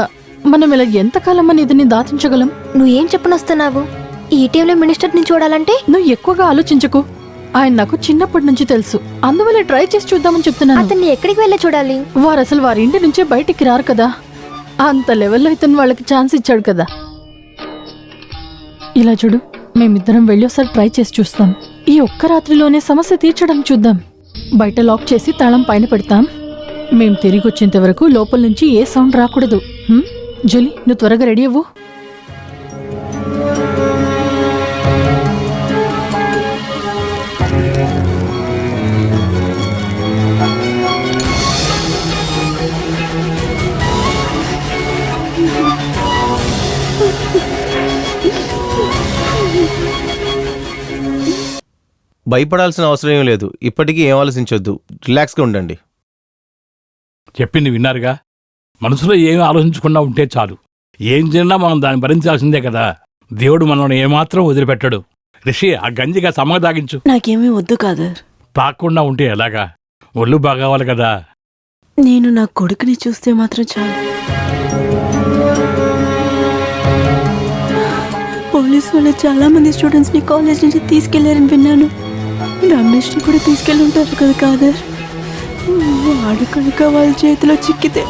మనం ఇలా ఎంతకాలం అని ఇదని దాచించగలం? నువ్వేం చెప్పనొస్తున్నావు? ఈ టైంలో మినిస్టర్ని చూడాలంటే నువ్వు ఎక్కువగా ఆలోచించకు. ఆయన నాకు చిన్నప్పటి నుంచి తెలుసు, అందువల్ల ట్రై చేసి చూద్దామని చెప్తున్నాను. అతన్ని ఎక్కడికి వెళ్ళి చూడాలి? వారు అసలు వారి ఇంటి నుంచే బయటికి రారు కదా. అంత లెవెల్లో ఇతను వాళ్ళకి ఛాన్స్ ఇచ్చాడు కదా. ఇలా చూడు, మేమిద్దరం వెళ్ళి ఒకసారి ట్రై చేసి చూస్తాం. ఈ ఒక్క రాత్రిలోనే సమస్య తీర్చడం చూద్దాం. బయట లాక్ చేసి తాళం పైన పెడతాం. మేం తిరిగి వచ్చేంత వరకు లోపల నుంచి ఏ సౌండ్ రాకూడదు. జూలీ, నువ్వు త్వరగా రెడీ అవ్వు. భయపడాల్సిన అవసరం ఏం లేదు. ఇప్పటికీ ఏం ఆలోచించొద్దు, రిలాక్స్గా ఉండండి. చెప్పింది విన్నారుగా. మనసులో ఏమీ ఆలోచించకుండా ఉంటే చాలు. ఏం జరిగినా మనం దాన్ని భరించాల్సిందే కదా. దేవుడు మనల్ని ఏమాత్రం వదిలిపెట్టడు. రిషి, ఆ గంజిగా సమ్మగా తాగించు. నాకేమీ వద్దు కాదర్. తాగకుండా ఉంటే ఎలాగా? ఒళ్ళు బాగావాలి కదా. నేను నా కొడుకుని చూస్తే మాత్రం చాలు. పోలీస్ వాళ్ళు చాలా మంది స్టూడెంట్స్ ని కాలేజ్ నుంచి తీసుకెళ్లారని విన్నాను. రమేష్ ని కూడా తీసుకెళ్ళి ఉంటారు కదా కాదర్. వాడు కనుక వాళ్ళ చేతిలో చిక్కితే.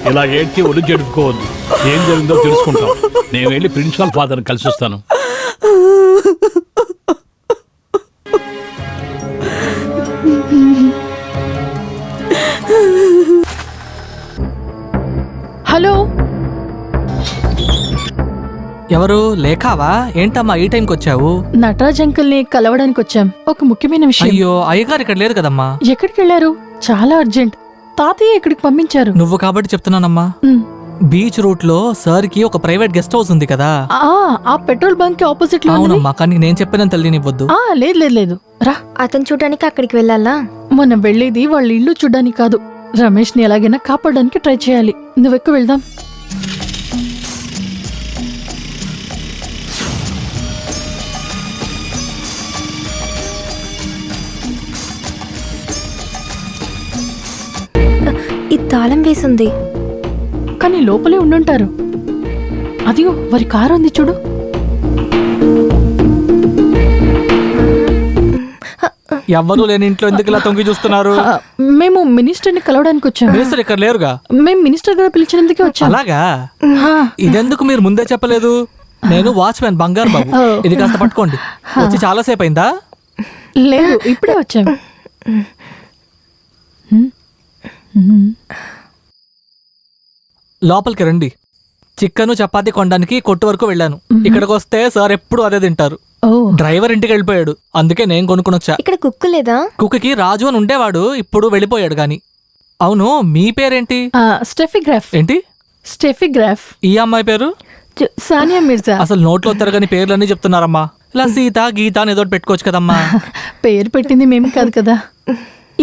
ఇలా ఏడ్చి ఒళ్ళు జడుపుకోవద్దు. ఏం జరిగిందో తెలుసుకుంటాం. నేను వెళ్ళి ప్రిన్సిపల్ ఫాదర్ని కలిసి వస్తాను. హలో, ఎవరు? లేఖావా? ఏంటమ్మా ఈ టైంకి వచ్చావు? నటరాజ్ అంకుల్ ని కలవడానికి వచ్చాం. ఒక ముఖ్యమైన విషయం. అయ్యో, అయ్యగారు ఇక్కడ లేరు కదమ్మా. ఎక్కడికి వెళ్ళారు? చాలా అర్జెంట్. తాతయ్య ఇక్కడికి పంపించారు. నువ్వు కాబట్టి చెప్తున్నానమ్మా. బీచ్ రూట్ లో సార్ కి ఒక ప్రైవేట్ గెస్ట్ హౌస్ ఉంది కదా. ఆ పెట్రోల్ బంక్ కి ఆపోజిట్ లో. అవునమ్మా, కానీ నేను చెప్పిన తెలియనివ్వద్దు. లేదు లేదు లేదు, రా. అతను చూడడానికి అక్కడికి వెళ్ళాలా? మనం వెళ్ళేది వాళ్ళ ఇల్లు చూడడానికి కాదు. రమేష్ ని ఎలాగైనా కాపాడడానికి ట్రై చేయాలి. నువ్వెక్కు, వెళ్దాం. ఈ తాళం వేసింది, కానీ లోపలే ఉండుంటారు. అదిగో వారి కారు ఉంది చూడు. ఎవ్వరూ లేని ఇంట్లో ఎందుకు ఇలా తొంగి చూస్తున్నారు? మేము మినిస్టర్ ని కలవడానికి వచ్చాము. మినిస్టర్ ఇక్కడ లేరుగా. మేము మినిస్టర్ గారు పిలిచినందుకే వచ్చాము. అలాగా? ఇదెందుకు మీరు ముందే చెప్పలేదు? నేను వాచ్మెన్ బంగారు బాబు. ఇది కాస్త పట్టుకోండి. వచ్చి చాలా సేపు అయిందా? లేదు, ఇప్పుడే వచ్చాము. లోపలికి రండి. చికెన్ చపాతీ కొనడానికి కొట్టు వరకు వెళ్ళాను. ఇక్కడికి వస్తే సార్ ఎప్పుడు అదే తింటారు. డ్రైవర్ ఇంటికి వెళ్ళిపోయాడు, అందుకే నేను కొనుక్కుని వచ్చా. ఇక్కడ కుక్కు లేదా? కుక్కకి రాజు అని ఉండేవాడు, ఇప్పుడు వెళ్ళిపోయాడు గాని. అవును, మీ పేరేంటి? స్టెఫిగ్రాఫ్. ఏంటి? స్టెఫిగ్రాఫ్. ఈ అమ్మాయి పేరు? సానియా మిర్జా. అసలు నోట్లో తిరగని పేర్లన్నీ చెప్తున్నారమ్మా. ఇలా సీత, గీత అని ఏదో పెట్టుకోవచ్చు కదమ్మా. పేరు పెట్టింది మేము కాదు కదా.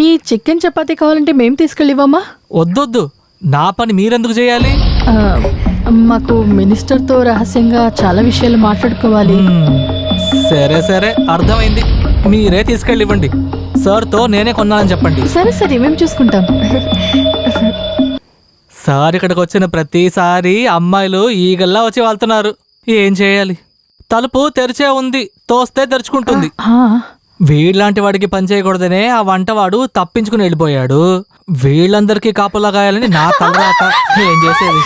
ఈ చికెన్ చపాతీ కావాలంటే మేము తీసుకెళ్ళివమ్మా. వద్దొద్దు, నా పని మీరెందుకు చేయాలి? మాకు మినిస్టర్తో రహస్యంగా చాలా విషయాలు మాట్లాడుకోవాలి. సరే సరే, అర్థమైంది. మీరే తీసుకెళ్ళివ్వండి. సార్తో నేనే కొన్నానని చెప్పండి. సరే సరే, మేము చూసుకుంటాం. సార్ ఇక్కడికి వచ్చిన ప్రతిసారి అమ్మాయిలు ఈగల్లా వచ్చి వాళ్తున్నారు. ఏం చేయాలి? తలుపు తెరిచే ఉంది, తోస్తే తెరుచుకుంటుంది. వీళ్ళలాంటి వాడికి పని చేయకూడదనే ఆ వంటవాడు తప్పించుకుని వెళ్ళిపోయాడు. వీళ్ళందరికీ కాపులా గాయాలని నా తలరాత. ఏం చేసేది?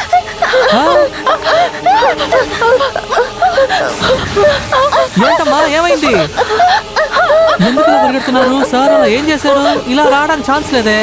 ఏంటమ్మా, ఏమైంది? ఎందుకు ఇలా పరిగెడుతున్నారు? సార్ అలా ఏం చేశారు? ఇలా రావడానికి ఛాన్స్ లేదే.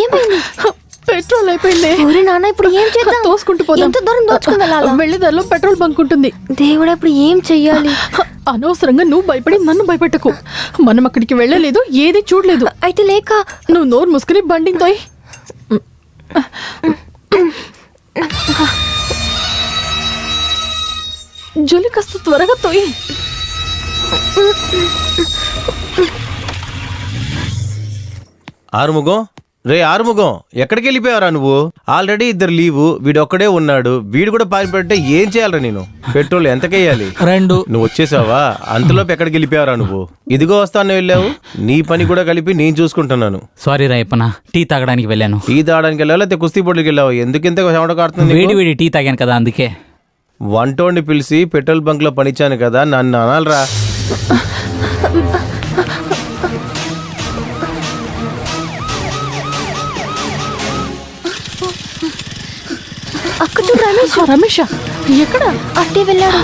ఏమైంది? పెట్రోల్ అయిపోయింది. ఎవరైనా నాన్న ఇప్పుడు ఏం చేద్దాం? తోసుకుంటూ పోదాం. ఎంత దూరం దోచుకుని వెళ్ళాలా? వెళ్ళే దారిలో పెట్రోల్ బంక్ ఉంటుంది. దేవుడా, ఇప్పుడు ఏం చెయ్యాలి? అనవసరంగా నువ్వు భయపడి నన్ను భయపెట్టకు. మనం అక్కడికి వెళ్ళలేదు, ఏది చూడలేదు. అయితే లేక నువ్వు నోరు మూసుకుని బండిని తోయ్. జూలీ, కాస్త త్వరగా తోయి. ఆరుముగం, రే ఆరుముగం, ఎక్కడికి వెళ్ళిపోయారా నువ్వు? ఆల్రెడీ ఇద్దరు లీవు, వీడొక్కడే ఉన్నాడు. వీడు కూడా పారిపెట్టే ఏం చేయాలరా నేను? పెట్రోల్ ఎంతకేయాలి? 2. నువ్వు వచ్చేసావా? అంతలోపు ఎక్కడికి వెళ్ళిపోయారా నువ్వు? ఇదిగో వస్తాను వెళ్ళావు. నీ పని కూడా కలిపి నేను చూసుకుంటున్నాను. సారీ రాయప్పన, టీ తాగడానికి వెళ్ళాను. టీ తాగడానికి వెళ్ళావు లేకపోతే కుస్తీ పోటీకి వెళ్ళావు? ఎందుకింత చెమట కారుతుంది? వేడి వేడి టీ తాగాను కదా, అందుకే. వంటోడిని పిలిచి పెట్రోల్ బంక్ లో పనిచ్చాను కదా, నన్ను అనాలరా? అక్క చూడు, రమేష్. రమేష్ ఎక్కడ? అట్టే వెళ్ళాడు.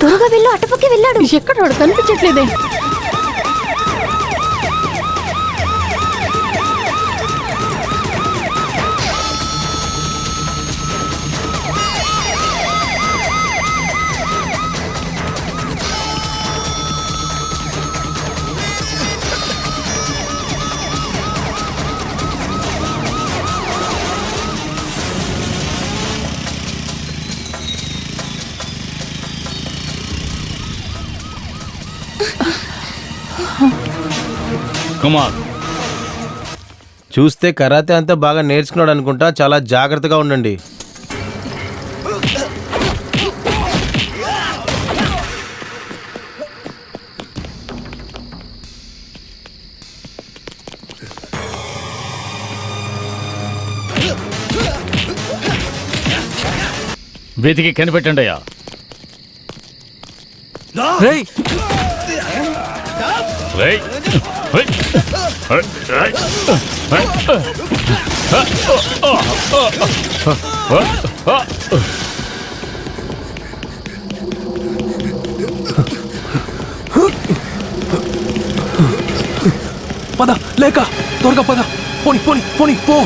త్వరగా వెళ్ళు, అటుపక్కే వెళ్ళాడు. ఎక్కడ? వాడు కనిపించట్లేదే. కుమార్, చూస్తే కరాతే అంతా బాగా నేర్చుకున్నాడు అనుకుంటా. చాలా జాగ్రత్తగా ఉండండి. వెతికి కనిపెట్టండి అయ్యా. రేయ్, రేయ్. పద లేక, త్వరగా పద. పోని పోని పోని పో.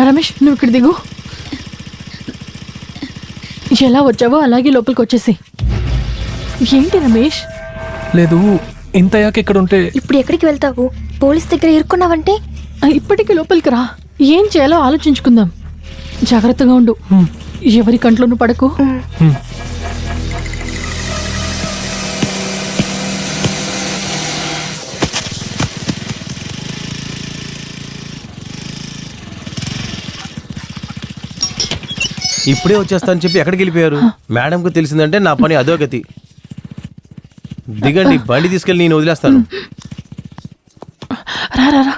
రమేష్, నువ్వు ఇక్కడ దిగు. ఎలా వచ్చావో అలాగే లోపలికి వచ్చేసి. ఏంటి రమేష్? లేదు, ఇంతయాక ఇక్కడ ఉంటే. ఇప్పుడు ఎక్కడికి వెళ్తావు? పోలీస్ దగ్గర ఇరుక్కున్నావంటే? ఇప్పటికి లోపలికి రా. ఏం చేయాలో ఆలోచించుకుందాం. జాగ్రత్తగా ఉండు, ఎవరి కంట్లోనూ పడకు. ఇప్పుడే వచ్చేస్తానని చెప్పి ఎక్కడికి వెళ్ళిపోయారు? మేడంకు తెలిసిందంటే నా పని అధోగతి. దిగండి, బండి తీసుకెళ్ళి నేను వదిలేస్తాను. రా రా రా.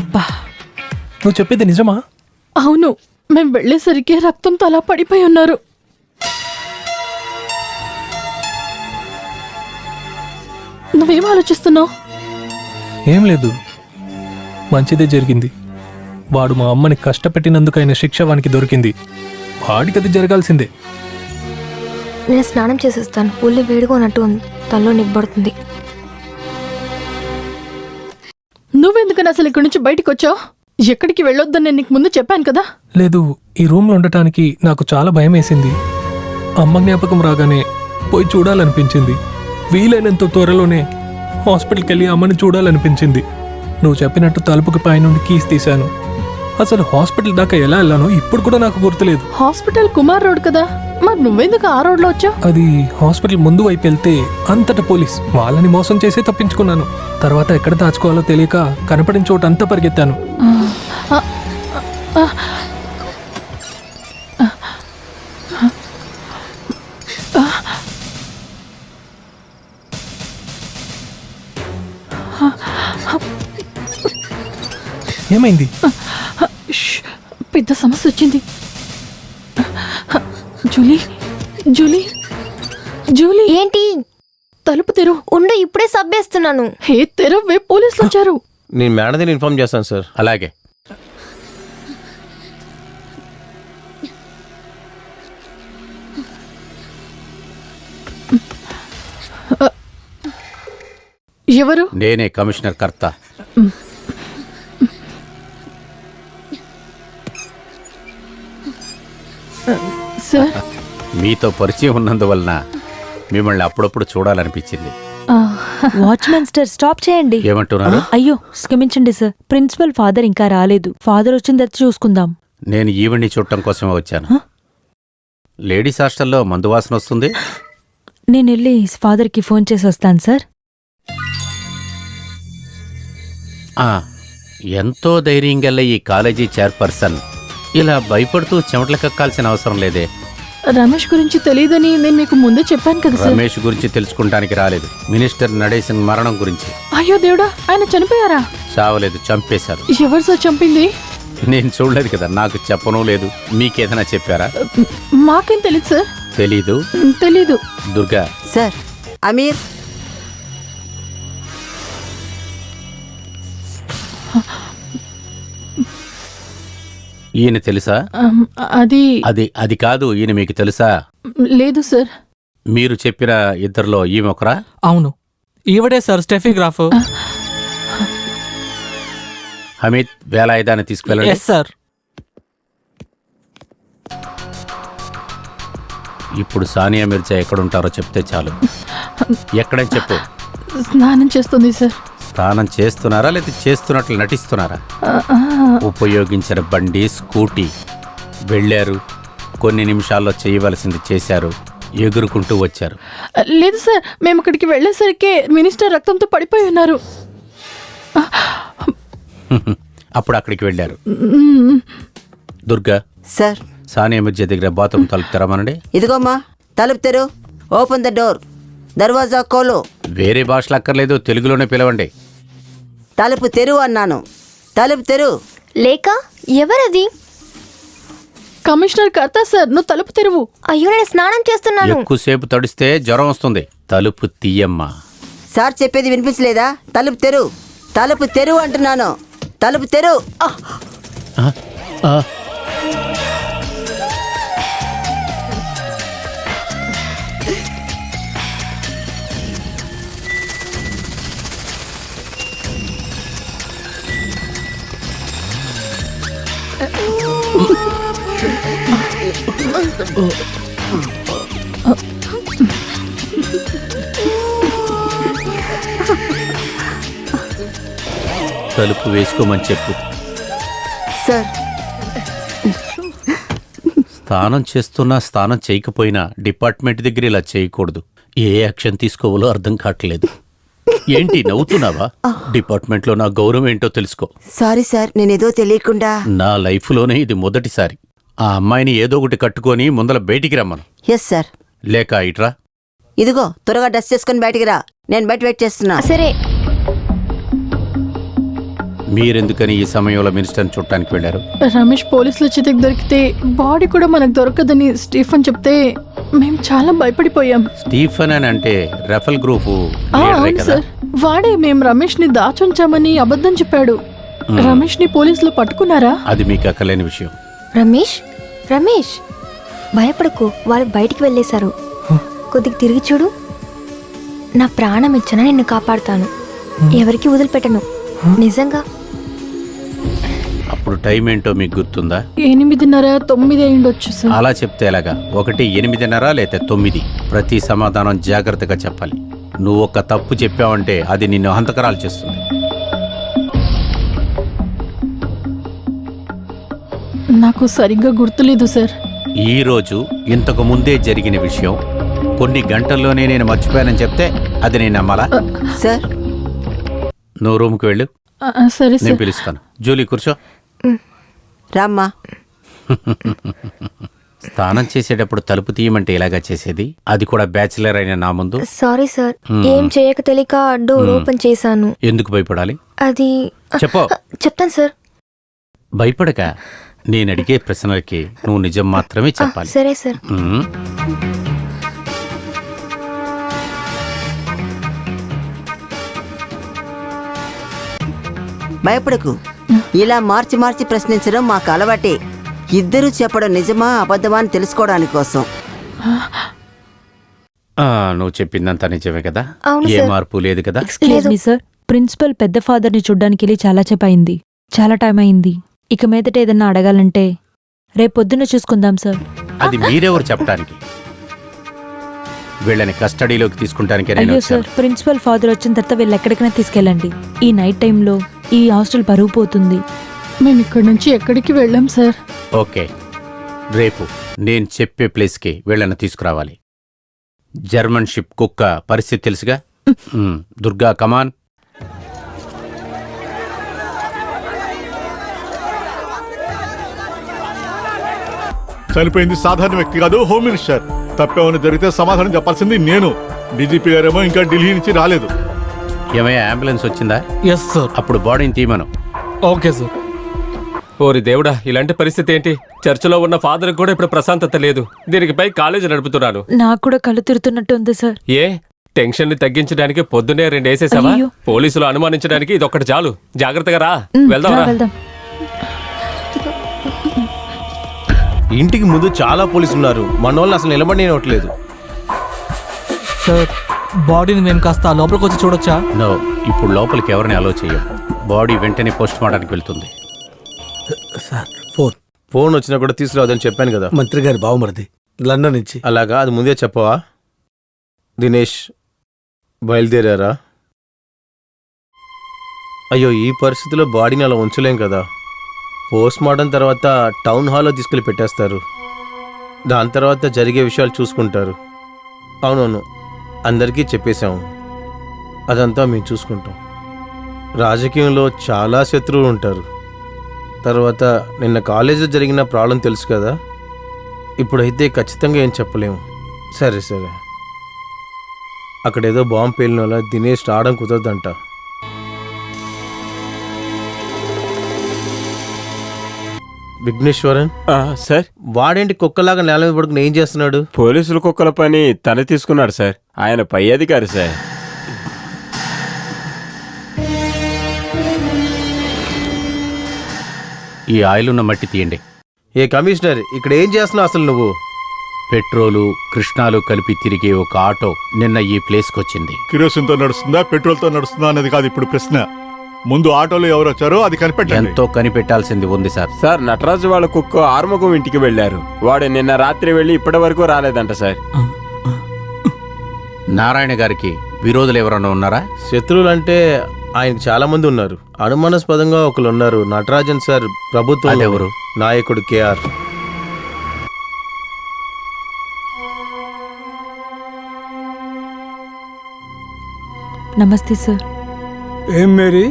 అబ్బా, నువ్వు చెప్పేది నిజమా? అవును, మేం వెళ్ళేసరికి రక్తంతో అలా పడిపోయి ఉన్నారు. నువ్వేం ఆలోచిస్తున్నావు? ఏం లేదు, మంచిదే జరిగింది. వాడు మా అమ్మని కష్టపెట్టినందుకు అయిన శిక్ష వానికి దొరికింది. వాడికి అది జరగాల్సిందే. నేను స్నానం చేసేస్తాను. ఒళ్ళు వేడిగా ఉన్నట్టు ఉంది, తల్లో నిబ్బడుతుంది. నువ్వెందుకని అసలు ఇక్కడి నుంచి బయటికి వచ్చావు? ఎక్కడికి వెళ్ళొద్దని నేను నీకు ముందు చెప్పాను కదా. లేదు, ఈ రూమ్లో ఉండటానికి నాకు చాలా భయం వేసింది. అమ్మ జ్ఞాపకం రాగానే పోయి చూడాలనిపించింది. వీలైనంత త్వరలోనే హాస్పిటల్కి వెళ్ళి అమ్మని చూడాలనిపించింది. నువ్వు చెప్పినట్టు తలుపుకి పైనుండి కీస్ తీశాను. అసలు హాస్పిటల్ దాకా ఎలా వెళ్ళానో ఇప్పుడు కూడా నాకు గుర్తులేదు. హాస్పిటల్ కుమార్ రోడ్ కదా, మరి నువ్వెందుకు ఆ రోడ్లో వచ్చావు? అది హాస్పిటల్ ముందు వైపు వెళ్తే అంతటా పోలీస్, వాళ్ళని మోసం చేసి తప్పించుకున్నాను. తర్వాత ఎక్కడ దాచుకోవాలో తెలియక కనపడిన చోటంతా పరిగెత్తాను. ఏమైంది? పెద్ద సమస్య వచ్చింది. Julie, Julie, Julie. ఏంటి? తలుపు తెరువు. ఉండు, ఇప్పుడే సబ్బేస్తున్నాను. హే తెరవే, పోలీసులు వచ్చారు. నేను మేడదని ఇన్ఫార్మ్ చేస్తాను సార్. అలాగే. ఎవరు? నేనే కమిషనర్ కర్త. సార్, మీతో పరిచయం ఉన్నందువలన మిమ్మల్ని అప్పుడప్పుడు చూడాలనిపించింది. వాచ్మెన్ సార్, స్టాప్ చేయండి. ఏమంటున్నారు? అయ్యో క్షమించండి సార్, ప్రిన్సిపల్ ఫాదర్ ఇంకా రాలేదు. ఫాదర్ వచ్చిన తర్వాత చూసుకుందాం. నేను ఈవెంట్ని చూడటం కోసమే వచ్చాను. లేడీస్ హాస్టల్లో మందు వాసన వస్తుంది. నేను వెళ్ళి ఫాదర్కి ఫోన్ చేసి వస్తాను సార్. ఎంతో ధైర్యం గల ఈ కాలేజీ చైర్పర్సన్ ఇలా భయపడుతూ చెమటలు కక్కాల్సిన అవసరం లేదే. రమేష్ గురించి తెలియదని నేను మీకు ముందే చెప్పాను కదా సార్. రమేష్ గురించి తెలుసుకుంటానికి రాలేదు, మినిస్టర్ నడేసన్ మరణం గురించి. అయ్యో దేవుడా, ఆయన చనిపోయారా? చావలేదు, చంపేశారు. ఎవరు సార్ చంపింది? నేను చూడలేదు కదా, నాకు చెప్పను లేదు. మీకేదైనా చెప్పారా? మాకేం తెలియదు సార్. తెలీదు? తెలీదు. దుర్గా. సార్, అమీర్. ఈయన తెలుసా? అది అది అది కాదు, ఈయన మీకు తెలుసా? లేదు సార్. మీరు చెప్పిన ఇద్దరిలో ఈమె ఒకరా? అవును, ఈవిడే సార్ స్టెఫిగ్రాఫ్. హమీద్, వేలాయుధాన్ని తీసుకువెళ్ళండి. Yes sir. ఇప్పుడు సానియా మిర్జా ఎక్కడుంటారో చెప్తే చాలు. ఎక్కడని చెప్పు. స్నానం చేస్తుంది సార్. స్నానం చేస్తున్నారా లేదా చేస్తున్నట్లు నటిస్తున్నారా? ఉపయోగించిన బండి, స్కూటీ. వెళ్ళారు, కొన్ని నిమిషాల్లో చేయవలసింది చేశారు, ఎగురుకుంటూ వచ్చారు. లేదు సార్, మేము అక్కడికి వెళ్ళేసరికి మినిస్టర్ రక్తంతో పడిపోయి ఉన్నారు. అప్పుడు అక్కడికి వెళ్ళారు. దుర్గా సార్, సానియా మిర్జా దగ్గర బాత్రూమ్ తలుపు తెరమనండి. ఇదిగోమ్మా, తలుపు తెరు. Open the door. దర్వాజా కోలో. వేరే భాషలు అక్కర్లేదు, తెలుగులోనే పిలవండి. తలుపు తెరు అన్నాను. తలుపు తెరు. లేక ఎవరది? కమిషనర్ కర్తా సార్, నువ్వు తలుపు తెరువు. అయ్యో, నేను స్నానం చేస్తున్నాను. ఎక్కువసేపు తడిస్తే జ్వరం వస్తుంది. తలుపు తీయమ్మా. సార్ చెప్పేది వినిపించలేదా? తలుపు తెరు. తలుపు తెరు అంటున్నాను. తలుపు తెరు. తలుపు వేసుకోమని చెప్పు. సార్, స్నానం చేస్తున్నా స్నానం చేయకపోయినా డిపార్ట్మెంట్ దగ్గర ఇలా చేయకూడదు. ఏ యాక్షన్ తీసుకోవాలో అర్థం కావట్లేదు. ఏంటి నవ్వుతున్నావా? డిపార్ట్మెంట్లో నా గౌరవం ఏంటో తెలుసుకో. సారీ సార్, నేనేదో తెలియకుండా. నా లైఫ్లోనే ఇది మొదటిసారి. ఆ అమ్మాయిని ఏదో ఒకటి కట్టుకొని ముందల బయటికి రమ్మను. Yes sir. లేక ఇట్రా. ఇదిగో, త్వరగా డ్రెస్ చేసుకుని బయటికి రా. నేను బయట వెయిట్ చేస్తున్నా. సరే. మీరెందుకని ఈ సమయంలో మినిస్టర్ని చూడటానికి వెళ్ళారు? రమేష్ పోలీసుల చేతికి దొరికితే బాడీ కూడా మనకు దొరకదని స్టీఫన్ చెప్తే మేము చాలా భయపడిపోయాం. స్టీఫెన్ అని అంటే రెఫల్ గ్రూప్ అవును సార్, వాడే మేము రమేష్ ని దాచుంచామని అబద్ధం చెప్పాడు. రమేష్ ని పోలీసులు పట్టుకున్నారా? అది మీకు అక్కలేని విషయం. రమేష్, రమేష్ భయపడకు, వాళ్ళు బయటికి వెళ్ళేశారు. కొద్దిగా తిరిగి చూడు. నా ప్రాణం ఇచ్చినా నిన్ను కాపాడుతాను, ఎవరికి వదిలిపెట్టను. నిజంగా. అప్పుడు టైం ఏంటో మీకు గుర్తుందా? 8:30, 9 అయిండొచ్చు సార్. అలా చెప్తే ఎలాగా? 1, 8:30 లేదా 9. ప్రతి సమాధానం జాగ్రత్తగా చెప్పాలి. నువ్వు ఒక తప్పు చెప్పావంటే అది నిన్ను హంతకరాలు చేస్తుంది. నాకు సరిగ్గా గుర్తులేదు సార్. ఈ రోజు ఇంతకు ముందే జరిగిన విషయం కొన్ని గంటల్లోనే నేను మర్చిపోయానని చెప్తే అది నేను నమ్మాలా? సార్, నువ్వు రూమ్కి వెళ్ళు. సరే నేను సార్. పిలుస్తాను. జూలీ కూర్చో. రామ్మా. స్నానం చేసేటప్పుడు తలుపు తీయమంటే ఇలాగా చేసేది, అది కూడా బ్యాచిలర్ అయిన నా ముందు. సారీ సార్, ఏం చేయక తెలియక డోర్ ఓపెన్ చేశాను. ఎందుకు భయపడాలి? అది చెప్పు. చెప్తాను సార్. భయపడక. నేను అడిగే ప్రశ్నలకి నువ్వు నిజం మాత్రమే చెప్పాలి. సరే సార్. భయపడకు. ఇలా మార్చి మార్చి ప్రశ్నించడం మాకు అలవాటే. ఇద్దరూ చెప్పడం నిజమా అబద్ధమా అని తెలుసుకోవడానికి కోసం. నువ్వు చెప్పిందంతా నిజమే కదా? అవును ఏ సార్. మార్పు లేదు కదా? ఎక్స్క్యూజ్ మీ సార్, ప్రిన్సిపల్ పెద్ద ఫాదర్ని చూడ్డానికి వెళ్ళి చాలా సేపు అయింది. చాలా టైం అయింది. ఇక మీదట ఏదన్నా అడగాలంటే రేపు పొద్దున్న చూసుకుందాం సార్. అది మీరెవరు చెప్పడానికి? వీళ్ళని కస్టడీలోకి తీసుకుంటానికి నేను అయ్యో వచ్చాను. సార్, ప్రిన్సిపల్ ఫాదర్ వచ్చిన తర్వాత వీళ్ళు ఎక్కడికైనా తీసుకెళ్ళండి. ఈ నైట్ టైంలో ఈ హాస్టల్ పరువు పోతుంది. మేము ఇక్కడి నుంచి ఎక్కడికి వెళ్ళాం సార్. ఓకే, రేపు నేను చెప్పే ప్లేస్కి వీళ్ళని తీసుకురావాలి. జర్మన్ షిప్ కుక్క పరిస్థితి తెలుసుగా? దుర్గా కమాన్. చనిపోయింది సాధారణ వ్యక్తి కాదు, హోమ్ మినిస్టర్. తప్పేమైనా జరిగితే సమాధానం చెప్పాల్సింది నేను. డీజీపీ గారేమో ఇంకా ఢిల్లీ నుంచి రాలేదు. ఏమయ్యా, అంబులెన్స్ వచ్చిందా? Yes sir. అప్పుడు బాడీని తీయమను. Okay sir. ఓరి దేవుడా, ఇలాంటి పరిస్థితి ఏంటి? చర్చిలో ఉన్న ఫాదర్ కూడా ఇప్పుడు ప్రశాంతత లేదు. దీనికి పై కాలేజీ నడుపుతున్నాను. నాకు కూడా కళ్ళు తిరుగుతున్నట్టు ఉంది సార్. ఏ టెన్షన్ ని తగ్గించడానికి పొద్దున్నే 2 వేసేసావా? అయ్యో. పోలీసులు అనుమానించడానికి ఇదొక్కటి చాలు. జాగ్రత్తగా రా. వెళ్దాం రా. వెళ్దాం. ఇంటికి ముందు చాలా పోలీసులు ఉన్నారు. మనోళ్ళు అసలు నిలబడినట్లేదు. సార్, బాడీని మేము కాస్త లోపలికి వచ్చి చూడొచ్చా? నో, ఇప్పుడు లోపలికి ఎవరిని అలో చేయం. బాడీ వెంటనే పోస్ట్ మార్టానికి వెళ్తుంది. సార్, ఫోన్ వచ్చినా కూడా తీసుకురావద్దని చెప్పాను కదా. మంత్రి గారి బావమరిది లండన్ నుంచి. అలాగా, అది ముందే చెప్పవా? దినేష్ బయలుదేరారా? అయ్యో, ఈ పరిస్థితిలో బాడీని అలా ఉంచలేం కదా. పోస్ట్ మార్టం తర్వాత టౌన్ హాల్లో తీసుకెళ్ళి పెట్టేస్తారు. దాని తర్వాత జరిగే విషయాలు చూసుకుంటారు. అవునవును, అందరికీ చెప్పేశాము. అదంతా మేము చూసుకుంటాం. రాజకీయంలో చాలా శత్రువులు ఉంటారు. తర్వాత నిన్న కాలేజీలో జరిగిన ప్రాబ్లం తెలుసు కదా. ఇప్పుడైతే ఖచ్చితంగా ఏం చెప్పలేము. సరే సరే, అక్కడేదో బాంబు పేలిన వల్ల దినేష్ రావడం కుదరదంట. విఘ్నేశ్వరన్ సార్, వాడేంటి కుక్కలాగా నేల మీద పడుకుని ఏం చేస్తున్నాడు? పోలీసుల కుక్కల పని తనే తీసుకున్నాడు సార్. ఆయన పై అధికారి సార్. ఈ ఆయిల్ ఉన్న మట్టి తీయండి. ఏ కమిషనర్, ఇక్కడ ఏం చేస్తున్నావు అసలు నువ్వు? పెట్రోలు కృష్ణాలు కలిపి తిరిగే ఒక ఆటో నిన్న ఈ ప్లేస్కి వచ్చింది. కిరోసిన్తో నడుస్తుందా, పెట్రోల్తో నడుస్తుందా అనేది కాదు ఇప్పుడు ప్రశ్న. ముందు ఆటోలో ఎవరు వచ్చారో అది కనిపెట్టండి. ఎంతో కనిపెట్టాల్సింది ఉంది సార్. సార్, నటరాజు వాళ్ళ కుక్క ఆరుముఖం ఇంటికి వెళ్లారు. వాడు నిన్న రాత్రి వెళ్లి ఇప్పటి వరకు రాలేదంట సార్. నారాయణ గారికి విరోధులు ఎవరన్నా ఉన్నారా? శత్రువులు అంటే ఆయనకు చాలా మంది ఉన్నారు. అనుమానాస్పదంగా ఒకరు ఉన్నారు. నటరాజన్ సార్ ప్రభుత్వం అదెవరు? నాయకుడు కేఆర్. నమస్తే సార్. ఏం మేరీ,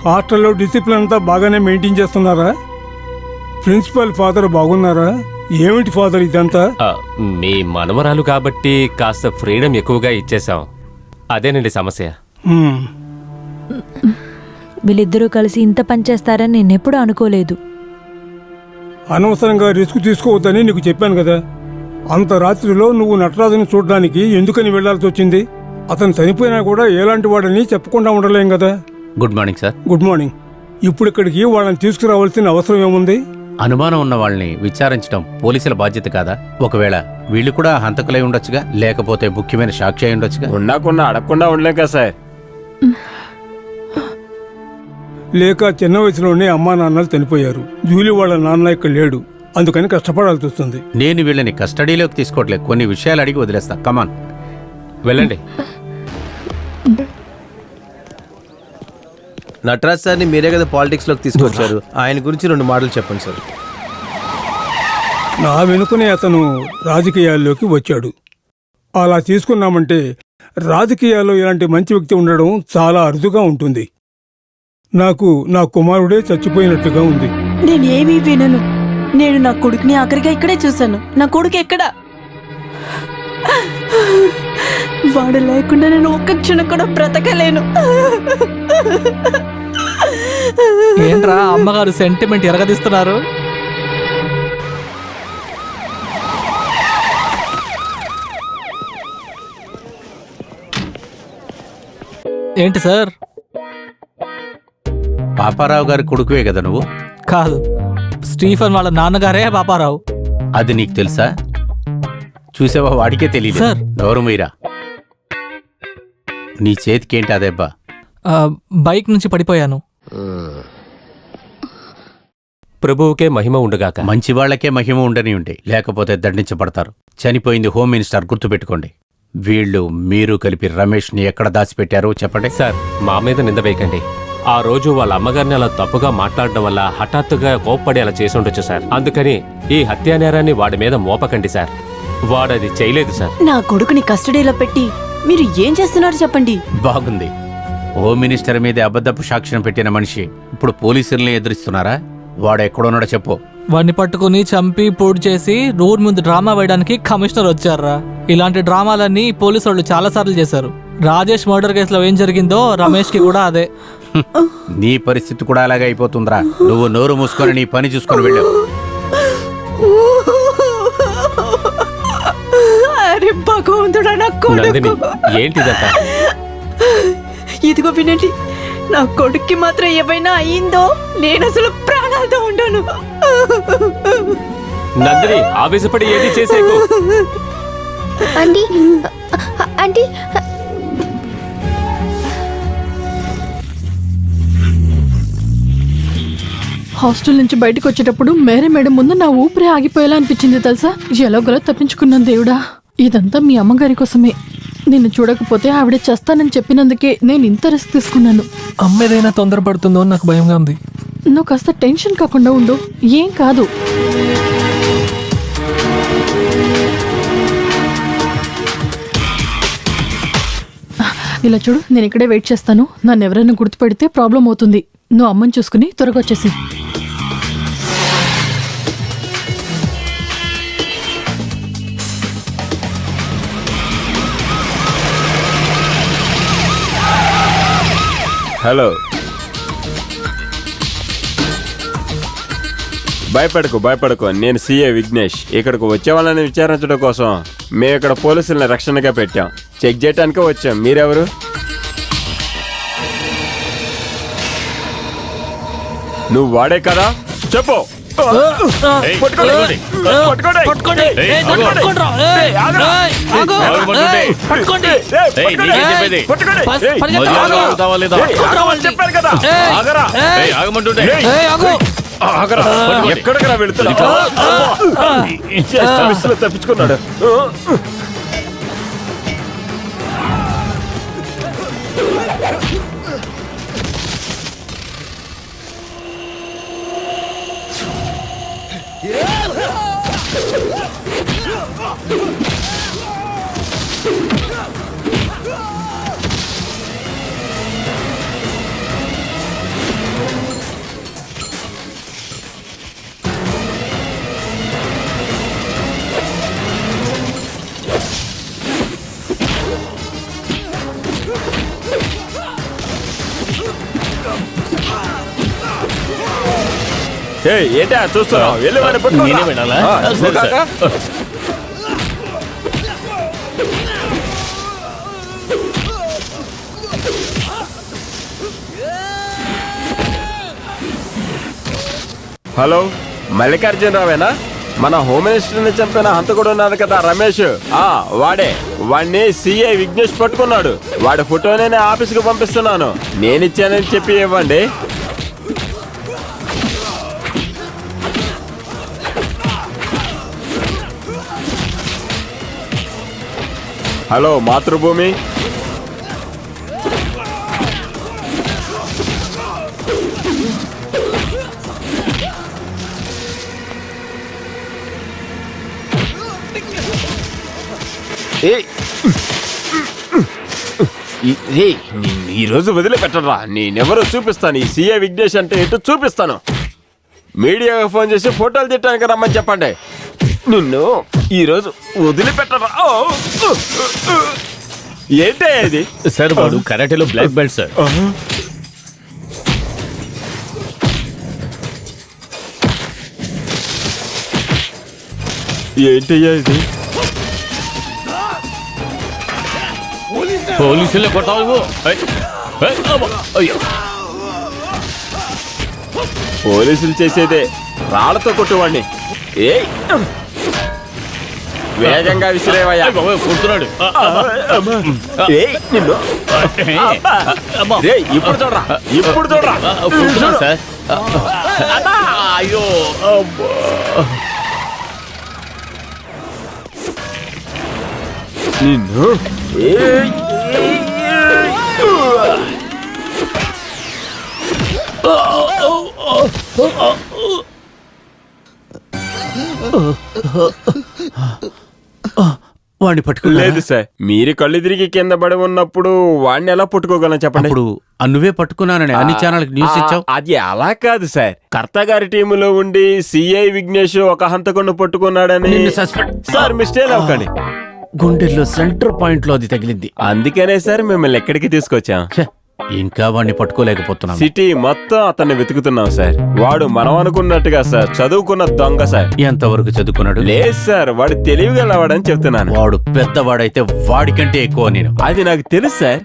హాస్టల్లో డిసిప్లిన్ అంతా బాగానే మెయింటైన్ చేస్తున్నారా? ప్రిన్సిపల్ ఫాదర్ బాగున్నారా? ఏమిటి ఫాదర్ ఇదంతా? మీ మనవరాలు కాబట్టి కాస్త ఫ్రీడమ్ ఎక్కువగా ఇచ్చేసాం. అదేనండి సమస్య. వీళ్ళిద్దరూ కలిసి ఇంత పని చేస్తారని నేనెప్పుడూ అనుకోలేదు. అనవసరంగా రిస్క్ తీసుకోవద్దని నీకు చెప్పాను కదా. అంత రాత్రిలో నువ్వు నటరాజుని చూడడానికి ఎందుకని వెళ్లాల్సి వచ్చింది? అతను చనిపోయినా కూడా ఎలాంటి వాడని చెప్పకుండా ఉండలేం కదా. Good morning sir. Good morning. ఇప్పుడు ఇక్కడికి వాళ్ళని తీసుకురావాల్సిన అవసరం ఏముంది? అనుమానం ఉన్న వాళ్ళని విచారించడం పోలీసుల బాధ్యత కాదా? ఒకవేళ వీళ్ళు కూడా హంతకులై ఉండొచ్చుగా, లేకపోతే ముఖ్యమైన సాక్షి అయి ఉండొచ్చుగా. ఉన్నాకున్నా అడగకుండా ఉండలేం కదా సార్. లేక చిన్న వయసులోనే అమ్మా నాన్నలు చనిపోయారు. జూలీ వాళ్ళ నాన్న ఇక్కడ లేడు, అందుకని కష్టపడాల్సి వస్తుంది. నేను వీళ్ళని కస్టడీలోకి తీసుకోవట్లేదు, కొన్ని విషయాలు అడిగి వదిలేస్తా. కమాన్, వెళ్ళండి. నటరాజ్ సార్ని మీరే కదా పాలిటిక్స్లోకి తీసుకొచ్చారు. ఆయన గురించి 2 మాటలు చెప్పండి సార్. నా వెనుకనే అతను రాజకీయాల్లోకి వచ్చాడు. అలా తీసుకున్నామంటే రాజకీయాల్లో ఇలాంటి మంచి వ్యక్తి ఉండడం చాలా అరుదుగా ఉంటుంది. నాకు నా కుమారుడే చచ్చిపోయినట్టుగా ఉంది. నేనేమీ వినను. నేను నా కొడుకుని ఆఖరిగా ఇక్కడే చూశాను. నా కొడుకు ఎక్కడా? వాడు లేకుండా నేను ఒక్క క్షణం కూడా బ్రతకలేను. ఏంట్రా అమ్మగారు సెంటిమెంట్ ఎరగదీస్తున్నారు? ఏంటి సార్? పాపారావు గారి కొడుకువే కదా నువ్వు? కాదు, స్టీఫెన్ వాళ్ళ నాన్నగారే పాపారావు. అది నీకు తెలుసా? చూసావా, వాడికే తెలియదు. సార్. ఎవరు మీరా? నీ చేతికేంటి అదెబ్బా? బైక్ నుంచి పడిపోయాను. ప్రభువుకే మహిమ ఉండుగాక. మంచి వాళ్లకే మహిమ ఉండని ఉండి, లేకపోతే దండించబడతారు. చనిపోయింది హోమ్ మినిస్టర్, గుర్తుపెట్టుకోండి. వీళ్ళు మీరు కలిపి రమేష్ని ఎక్కడ దాచిపెట్టారో చెప్పండి. సార్, మా మీద నింద వేయకండి. ఆ రోజు వాళ్ళ అమ్మగారిని అలా తప్పుగా మాట్లాడడం వల్ల హఠాత్తుగా కోప్పడి అలా చేసి ఉండొచ్చు సార్. అందుకని ఈ హత్యా నేరాన్ని వాడి మీద మోపకండి సార్. వాడది చేయలేదు సార్. నా కొడుకుని కస్టడీలో పెట్టి మీరు ఏం చేస్తున్నారు చెప్పండి. బాగుంది. హోమ్ మినిస్టర్ మీదే అబద్ధపు సాక్ష్యం పెట్టిన మనిషి ఇప్పుడు పోలీసుల్ని ఎదురిస్తున్నారా? వాడు ఎక్కడున్నాడో చెప్పు. వాడిని పట్టుకుని చంపి పూడి చేసి రోడ్ ముందు డ్రామా వేయడానికి కమిషనర్ వచ్చారా? ఇలాంటి డ్రామాలన్నీ పోలీసు వాళ్ళు చాలా సార్లు చేశారు. రాజేష్ మర్డర్ కేసులో ఏం జరిగిందో రమేష్ కి కూడా అదే. నీ పరిస్థితి కూడా అలాగే అయిపోతుందిరా. నువ్వు నోరు మూసుకొని నీ పని చూసుకొని వెళ్ళు. అరే భగవంతుడా, నా కొడుకు. ఏంటిదంతా? ఇదిగో వినండి, నా కొడుక్కి మాత్రం ఏమైనా అయిందో నేను అసలు ప్రాణాలతో ఉండను. నందిని, ఆవేశపడి ఏది చేసేకు. ఆంటీ ఆంటీ హాస్టల్ నుంచి బయటకు వచ్చేటప్పుడు మేరే మేడం ముందు నా ఊపిరి ఆగిపోయేలా అనిపించింది తెలుసా. ఎలాగోలా తప్పించుకున్నాను దేవుడా. ఇదంతా మీ అమ్మగారి కోసమే. నిన్ను చూడకపోతే ఆవిడ చేస్తానని చెప్పినందుకే నేను ఇంత రిస్క్ తీసుకున్నాను. అమ్మ ఏదైనా తొందరపడుతుందో అని నాకు భయంగా ఉంది. నువ్వు కాస్త టెన్షన్ కాకుండా ఉండు, ఏం కాదు. ఇలా చూడు, నేను ఇక్కడే వెయిట్ చేస్తాను. నన్ను ఎవరైనా గుర్తుపెడితే ప్రాబ్లం అవుతుంది. నువ్వు అమ్మని చూసుకుని త్వరగా వచ్చేసి. హలో, భయపడకు. నేను సిఏ విఘ్నేష్. ఇక్కడికి వచ్చే వాళ్ళని విచారించడం కోసం మేము ఇక్కడ పోలీసుల్ని రక్షణగా పెట్టాం. చెక్ చేయడానికే వచ్చాం. మీరెవరు? నువ్వు వాడే కదా, చెప్పు. ఎక్కడికి వెళుతున్నా? తప్పించుకున్నాడు. ఏంటా చూస్తున్నావు? వెళ్ళి వాడిని పట్టుకో. హలో, మల్లికార్జునరావేనా? మన హోమ్ మినిస్టర్ని చంపిన హంతకుడు ఉన్నాడు కదా రమేష్, వాడే. వాడిని సిఐ విఘ్నేష్ పట్టుకున్నాడు. వాడి ఫోటోనే నేను ఆఫీస్కి పంపిస్తున్నాను. నేనిచ్చానని చెప్పి ఇవ్వండి. హలో మాతృభూమి, ఈ రోజు వదిలిపెట్టరా. నేనెవరో చూపిస్తాను. ఈ సిఏ విఘ్నేష్ అంటే ఏంటో చూపిస్తాను. మీడియాగా ఫోన్ చేసి ఫోటోలు తిట్టడానికి రమ్మని చెప్పండి. నిన్ను ఈరోజు వదిలిపెట్టరా. ఏంటే ఇది? సార్, వాడు కరాటేలో బ్లాక్ బెల్ట్ సార్. ఏంటయ్యా ఇది? పోలీసులే కొట్టావు. అయ్యో, పోలీసులు చేసేదే రాళ్లతో కొట్టువాడిని. ఏ వేగంగా విసిరేవయ్యా. కొడుతున్నాడు. ఏయ్, నిన్ను. రేయ్, ఇప్పుడు చూడరా, ఇప్పుడు చూడరా. కొడుతున్నాడు సార్. అయ్యో నిన్ను. ఏయ్, వాడిని పట్టుకో. లేదు సార్, మీరు కళ్ళు తిరిగి కింద పడి ఉన్నప్పుడు వాడిని ఎలా పట్టుకోగలను చెప్పండి. ఇప్పుడు నువ్వే పట్టుకున్నానని అన్ని ఛానల్కి న్యూస్ ఇచ్చావు. అది అలా కాదు సార్, కర్త గారి టీములో ఉండి సిఐ విఘ్నేష్ ఒక హంతకుండా పట్టుకున్నాడని. సార్ మిస్టేక్ అవ్వకండి. గుండెల్లో సెంటర్ పాయింట్ లో అది తగిలింది. అందుకనే సార్ మిమ్మల్ని ఎక్కడికి తీసుకొచ్చాం. ఇంకా వాడిని పట్టుకోలేకపోతున్నాం. సిటీ మొత్తం అతన్ని వెతుకుతున్నాం సార్. వాడు మనం అనుకున్నట్టుగా సార్ చదువుకున్న దొంగ సార్. ఎంతవరకు చదువుకున్నాడు? లేదు సార్, వాడు తెలివిగలవాడని చెప్తున్నాను. వాడు పెద్దవాడైతే వాడికంటే ఎక్కువ నేను. అది నాకు తెలుసు సార్.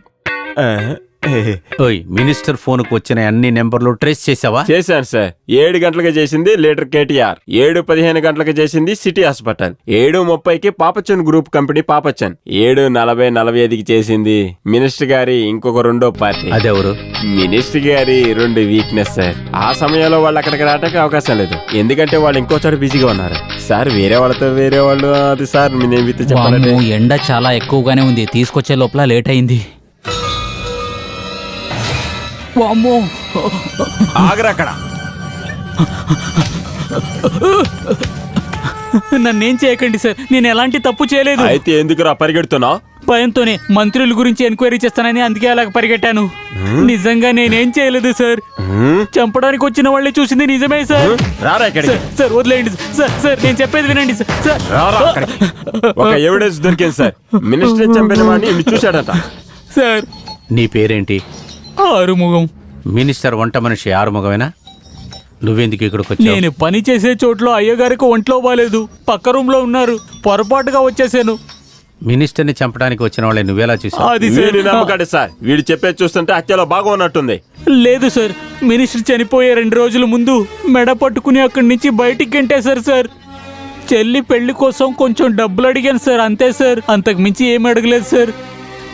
ఓయ్, మినిస్టర్ ఫోన్ కు వచ్చిన అన్ని నెంబర్లు ట్రేస్ చేసావా? చేశాను సార్. 7 గంటలకు చేసింది లీటర్ కేటీఆర్, 7:15 గంటలకు చేసింది సిటీ హాస్పిటల్, 7:30కి పాపచ్చన్ గ్రూప్ కంపెనీ పాపచ్చన్, 7:40-45కి చేసింది మినిస్టర్ గారి ఇంకొక రెండో పార్టీ. అదెవరు? మినిస్టర్ గారి 2 వీక్నెస్ సార్. ఆ సమయంలో వాళ్ళు అక్కడికి రావడానికి అవకాశం లేదు, ఎందుకంటే వాళ్ళు ఇంకో చోట బిజీగా ఉన్నారు సార్. వేరే వాళ్ళతో వేరే వాళ్ళు అది సార్. నేను చెప్పాలంటే ఎండ చాలా ఎక్కువగానే ఉంది, తీసుకొచ్చే లోపల లేట్ అయింది. ఆగరా అక్కడ. నన్నేం చేయకండి సార్, నేను ఎలాంటి తప్పు చేయలేదు. అయితే ఎందుకురా పరిగెడుతున్నావు? భయంతోనే మంత్రుల గురించి ఎంక్వైరీ చేస్తానని అందుకే అలా పరిగెట్టాను. నిజంగా నేనేం చేయలేదు సార్. చంపడానికి వచ్చిన వాళ్ళే చూసింది నిజమే సార్. రారా ఇక్కడికి. సార్ వదిలేయండి సార్. సార్ నేను చెప్పేది వినండి సార్. రారా అక్కడికి. ఒక ఎవిడెన్స్ దొరికింది సార్. మినిస్టర్ చంపిన వాడిని ఇన్ని చూశాడట సార్. నీ పేరేంటి? ఆరుముఖం. మినిస్టర్ వంట మనిషి ఆరుముఖమేనా? నువ్వెందుకు ఇక్కడికి వచ్చావు? నేను పని చేసే చోట్లో అయ్యగారికి ఒంట్లో బాలేదు, పక్క రూమ్ లో ఉన్నారు, పొరపాటుగా వచ్చేసాను. మినిస్టర్ని చంపడానికి వచ్చిన వాళ్ళని నువ్వెలా చూసావు? అది నమ్మకండి సార్. వీడు చెప్పేది చూస్తుంటే హత్యలో బాగా ఉన్నట్టుంది. లేదు సార్, మినిస్టర్ చనిపోయే 2 రోజుల ముందు మెడ పట్టుకుని అక్కడి నుంచి బయటికి గంటేశారు సార్. చెల్లి పెళ్లి కోసం కొంచెం డబ్బులు అడిగాను సార్, అంతే సార్. అంతకు మించి ఏమి అడగలేదు సార్.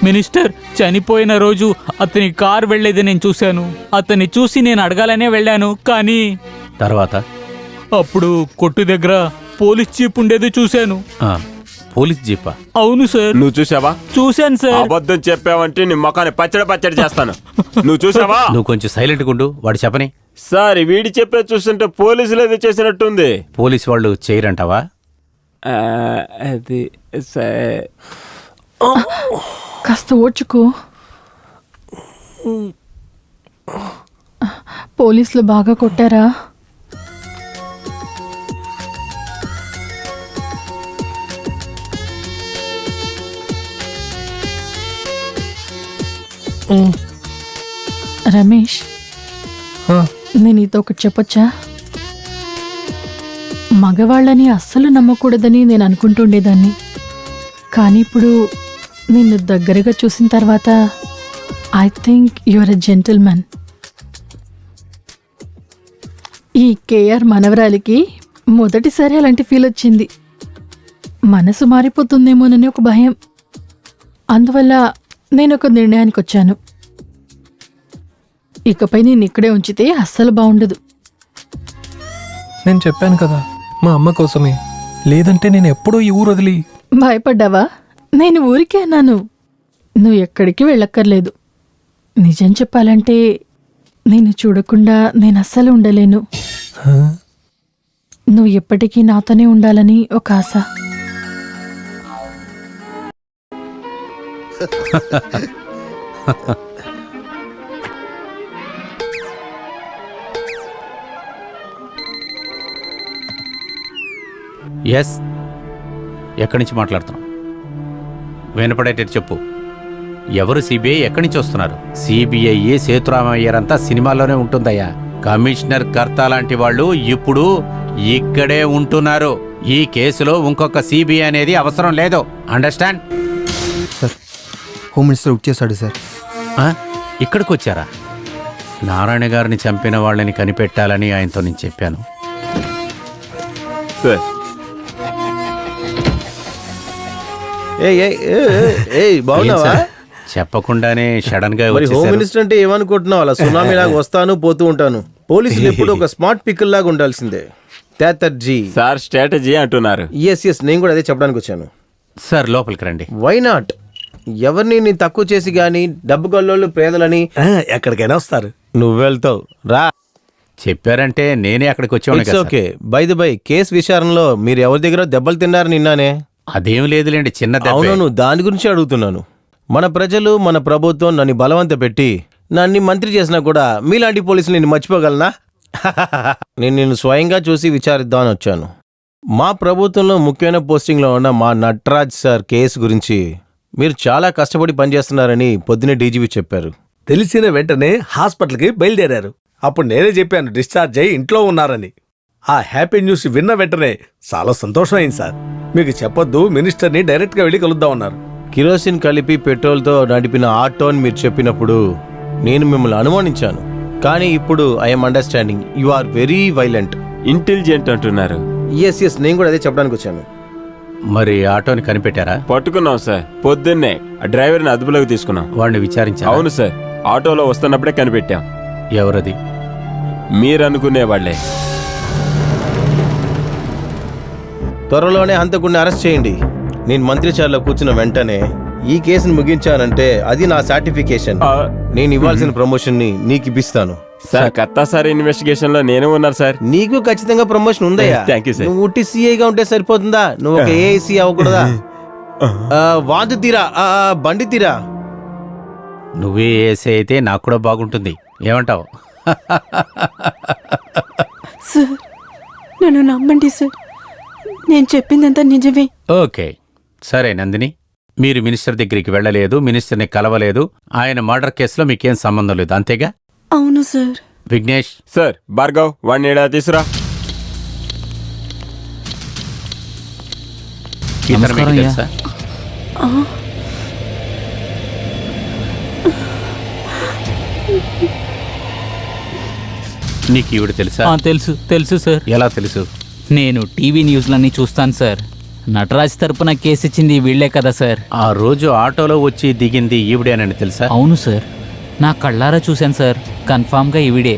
మినిస్టర్ చనిపోయిన రోజు అతని కార్ వెళ్లేది నేను చూశాను. అతన్ని చూసి నేను అడగాలనే వెళ్ళాను, కానీ తర్వాత అప్పుడు కొట్టు దగ్గర పోలీస్ జీప్ ఉండేది చూశాను. పోలీస్ జీపా? అవును సార్. నువ్వు చూసావా? చూశాను సార్. అబద్ధం చెప్పావంటే నీ మొఖాన్ని పచ్చడి చేస్తాను. నువ్వు చూసావా? నువ్వు కొంచెం సైలెంట్ గుండు, వాడు చెప్పని. సార్ వీడి చెప్పే చూస్తుంటే పోలీసులు ఏదో చేసినట్టుంది. పోలీసు వాళ్ళు చేయరంటావా? అది సార్ కాస్త ఓర్చుకో. పోలీసులు బాగా కొట్టారా? రమేష్, నేను నీతో ఒకటి చెప్పొచ్చా? మగవాళ్ళని అస్సలు నమ్మకూడదని నేను అనుకుంటుండేదాన్ని, కానీ ఇప్పుడు నిన్ను దగ్గరగా చూసిన తర్వాత I think you're a gentleman. ఈ కేఆర్ మనవరాలికి మొదటిసారి అలాంటి ఫీల్ వచ్చింది. మనసు మారిపోతుందేమోనని ఒక భయం. అందువల్ల నేను ఒక నిర్ణయానికి వచ్చాను. ఇకపై నేను ఇక్కడే ఉంచితే అస్సలు బాగుండదు. నేను చెప్పాను కదా, మా అమ్మ కోసమే. లేదంటే నేను ఎప్పుడో ఈ ఊరు వదిలి. భయపడ్డావా? నేను ఊరికే అన్నాను, నువ్వు ఎక్కడికి వెళ్ళక్కర్లేదు. నిజం చెప్పాలంటే నేను చూడకుండా నేను అస్సలు ఉండలేను. నువ్వు ఎప్పటికీ నాతోనే ఉండాలని ఒక ఆశ. ఎస్, ఎక్కడి నుంచి మాట్లాడుతున్నావు? వినపడేటట్టు చెప్పు. ఎవరు సిబిఐ? ఎక్కడి నుంచి వస్తున్నారు? సిబిఐ సేతురామయ్యారంతా సినిమాల్లోనే ఉంటుందయ్యా. కమిషనర్ కర్త లాంటి వాళ్ళు ఇప్పుడు ఇక్కడే ఉంటున్నారు. ఈ కేసులో ఇంకొక సిబిఐ అనేది అవసరం లేదు. అండర్స్టాండ్? సార్, హోమ్ మినిస్టర్ వచ్చేసాడు సార్. ఇక్కడికి వచ్చారా? నారాయణ గారిని చంపిన వాళ్ళని కనిపెట్టాలని ఆయనతో నేను చెప్పాను. సార్ బాగున్నావా? చెప్పకుండానే సడన్ గా మరి హోమ్ మినిస్టర్ అంటే ఏమనుకుంటున్నావు? అలా సునామీ లాగా వస్తాను పోతూ ఉంటాను. పోలీసులు ఎప్పుడు ఒక స్మార్ట్ పిక్కల్ లాగా ఉండాల్సిందే. తేతర్జీ సార్ స్ట్రాటజీ అంటున్నారు. ఎస్ నేను కూడా అదే చెప్పడానికి వచ్చాను. సార్ లోపలికి రండి. Why not? ఎవరిని నీ తక్కువ చేసి గాని డబ్బు గల్లోళ్ళు పేదలని ఎక్కడికైనా వస్తారు. నువ్వు వెళ్తావు రా. చెప్పారంటే నేనే అక్కడికి వచ్చాను. Okay by the by case విచారణలో మీరు ఎవరి దగ్గర దెబ్బలు తిన్నారని నిన్నానే. అదేం లేదులేండి, చిన్న దెబ్బే. అవును దాని గురించి అడుగుతున్నాను. మన ప్రజలు మన ప్రభుత్వం నన్ను బలవంత పెట్టి నన్ను మంత్రి చేసినా కూడా మీలాంటి పోలీసులు నేను మర్చిపోగలనా? నేను నిన్ను స్వయంగా చూసి విచారిద్దామని వచ్చాను. మా ప్రభుత్వంలో ముఖ్యమైన పోస్టింగ్లో ఉన్న మా నటరాజ్ సార్ కేసు గురించి మీరు చాలా కష్టపడి పనిచేస్తున్నారని పొద్దునే డీజీపీ చెప్పారు. తెలిసిన వెంటనే హాస్పిటల్కి బయలుదేరారు. అప్పుడు నేనే చెప్పాను డిశ్చార్జ్ అయ్యి ఇంట్లో ఉన్నారని. ఆ హ్యాపీ న్యూస్ విన్న వెంటనే చాలా సంతోషం అయింది సార్. మీకు చెప్పొద్దు, మినిస్టర్ని డైరెక్ట్గా వెళ్ళి కలుద్దామన్నారు. కిరోసిన్ కలిపి పెట్రోల్తో నడిపిన ఆటో అని మీరు చెప్పినప్పుడు నేను మిమ్మల్ని అనుమానించాను. కానీ ఇప్పుడు I'm understanding you are very violent, intelligent అంటున్నారు. ఎస్ నేను కూడా అదే చెప్పడానికి వచ్చాను. మరి ఆటోని కనిపెట్టారా? పట్టుకున్నాం సార్. పొద్దున్నే ఆ డ్రైవర్ని అదుపులోకి తీసుకున్నాం. వాడిని విచారించారా? అవును సార్, ఆటోలో వస్తున్నప్పుడే కనిపెట్టాం. ఎవరది? మీరు అనుకునే వాళ్ళే. త్వరలోనే హంతకుడిని అరెస్ట్ చేయండి. నేను మంత్రి చైర్లో కూర్చున్న వెంటనే ఈ కేసును ముగించానంటే అది నా సర్టిఫికేషన్. నేను ఇవ్వాల్సిన ప్రమోషన్ ని నీకు ఇప్పిస్తాను. సార్ కత్తా సార్ ఇన్వెస్టిగేషన్ లో నేను ఉన్నారు సార్. నీకు ఖచ్చితంగా ప్రమోషన్ ఉందయ్యా. Thank you sir. నువ్వు ఉట్టి సిఐగా ఉంటే సరిపోతుందా? నువ్వు ఒక ఏఐసి అవ్వకూడదా? వాంతి తీరా, బండి తీరా. నువ్వే ఏసే అయితే నాకు కూడా బాగుంటుంది. ఏమంటావు? సార్ నన్ను నమ్మండి సార్, నేను చెప్పిందంతా నిజమే. ఓకే సరే నందిని, మీరు మినిస్టర్ దగ్గరికి వెళ్ళలేదు, మినిస్టర్ని కలవలేదు, ఆయన మర్డర్ కేసులో మీకేం సంబంధం లేదు, అంతేగా? అవును సార్. విఘ్నేష్ సార్, భార్గవ్ వాడిని ఈడ తీసురా. ఇతను మీకు తెలుసా? నీకు ఈవిడ తెలుసా? తెలుసు తెలుసు సార్. ఎలా తెలుసు? నేను టీవీ న్యూస్లన్నీ చూస్తాను సార్. నటరాజ్ తరపున కేసు ఇచ్చింది వీళ్లే కదా సార్. ఆ రోజు ఆటోలో వచ్చి దిగింది ఈవిడేనని తెలుసా? అవును సార్, నా కళ్ళారా చూశాను సార్. కన్ఫామ్గా ఈవిడే.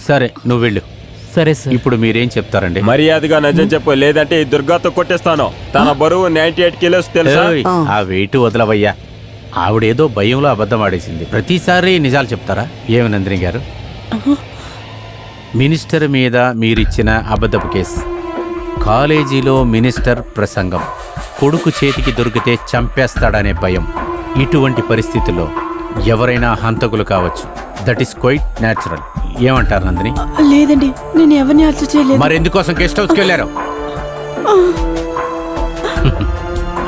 సరే నువ్వు వెళ్ళు. సరే సార్. ఇప్పుడు మీరేం చెప్తారండి? మర్యాదగా నిజం చెప్పు, లేదంటే ఈ దుర్గాతో కొట్టేస్తాను. తన బరువు 98 కిలోస్ తెలుసా? ఏయ్, ఆ వెయిట్ వదలవయ్యా. ఆవిడేదో భయంలో అబద్ధం ఆడేసింది. ప్రతిసారి నిజాలు చెప్తారా? ఏమి నందిని గారు? మినిస్టర్ మీద మీరిచ్చిన అబద్ధపు కేసు, కాలేజీలో మినిస్టర్ ప్రసంగం, కొడుకు చేతికి దొరికితే చంపేస్తాడనే భయం, ఇటువంటి పరిస్థితుల్లో ఎవరైనా హంతకులు కావచ్చు. That is quite natural. ఏమంటారు నందిని? లేదండి, నేను ఎవరిని అరెస్ట్ చేయలేదు. మరి ఎందుకోసం గెస్ట్ హౌస్కి వెళ్ళారు?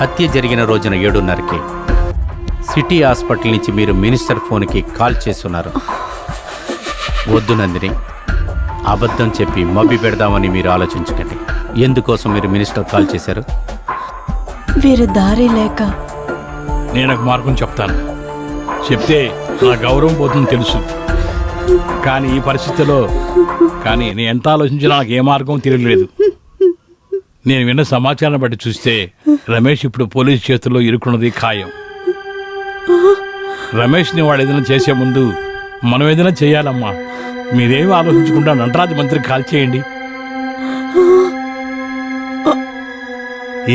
హత్య జరిగిన రోజున 7:30కి సిటీ హాస్పిటల్ నుంచి మీరు మినిస్టర్ ఫోన్కి కాల్ చేస్తున్నారు. వద్దు నందిని, అబద్ధం చెప్పి మభ్య పెడదామని మీరు ఆలోచించకండి. ఎందుకోసం మీరు మినిస్టర్ కాల్ చేశారు? వేరే దారి లేక. నేను ఒక మార్గం చెప్తాను. చెప్తే నా గౌరవం పోతుంది తెలుసు, కానీ ఈ పరిస్థితిలో నేను ఎంత ఆలోచించినా నాకు ఏ మార్గం తెలియలేదు. నేను విన్న సమాచారం బట్టి చూస్తే రమేష్ ఇప్పుడు పోలీసు చేతుల్లో ఇరుక్కున్నది ఖాయం. రమేష్ని వాడు ఏదైనా చేసే ముందు మనం ఏదైనా చేయాలమ్మా. మీరేమి ఆలోచించకుండా నటరాజ్ మంత్రికి కాల్ చేయండి.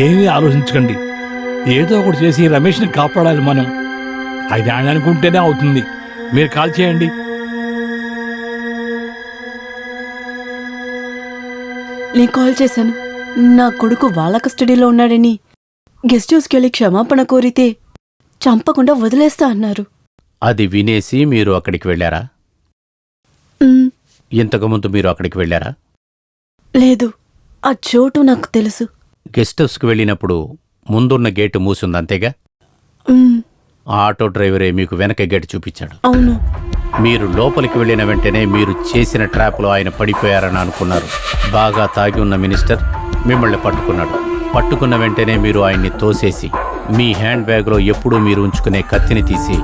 ఏమీ ఆలోచించకండి, ఏదో ఒకటి చేసి రమేష్ని కాపాడాలి మనం. అది ఆయన అనుకుంటేనే అవుతుంది. మీరు కాల్ చేయండి. నేను కాల్ చేశాను. నా కొడుకు వాళ్ళ కస్టడీలో ఉన్నాడని గెస్ట్ హౌస్కి వెళ్ళి క్షమాపణ కోరితే చంపకుండా వదిలేస్తా అన్నారు. అది వినేసి మీరు అక్కడికి వెళ్ళారా? ఇంతకుముందు మీరు అక్కడికి వెళ్ళారా? లేదు, ఆ చోటు నాకు తెలుసు. గెస్ట్ హౌస్కి వెళ్ళినప్పుడు ముందున్న గేటు మూసింది, అంతేగా? ఆ ఆటో డ్రైవరే మీకు వెనక గేటు చూపించాడు. అవును. మీరు లోపలికి వెళ్ళిన వెంటనే మీరు చేసిన ట్రాప్లో ఆయన పడిపోయారని అనుకున్నారు. బాగా తాగి ఉన్న మినిస్టర్ మిమ్మల్ని పట్టుకున్నాడు. పట్టుకున్న వెంటనే మీరు ఆయన్ని తోసేసి మీ హ్యాండ్ బ్యాగ్లో ఎప్పుడూ మీరు ఉంచుకునే కత్తిని తీసి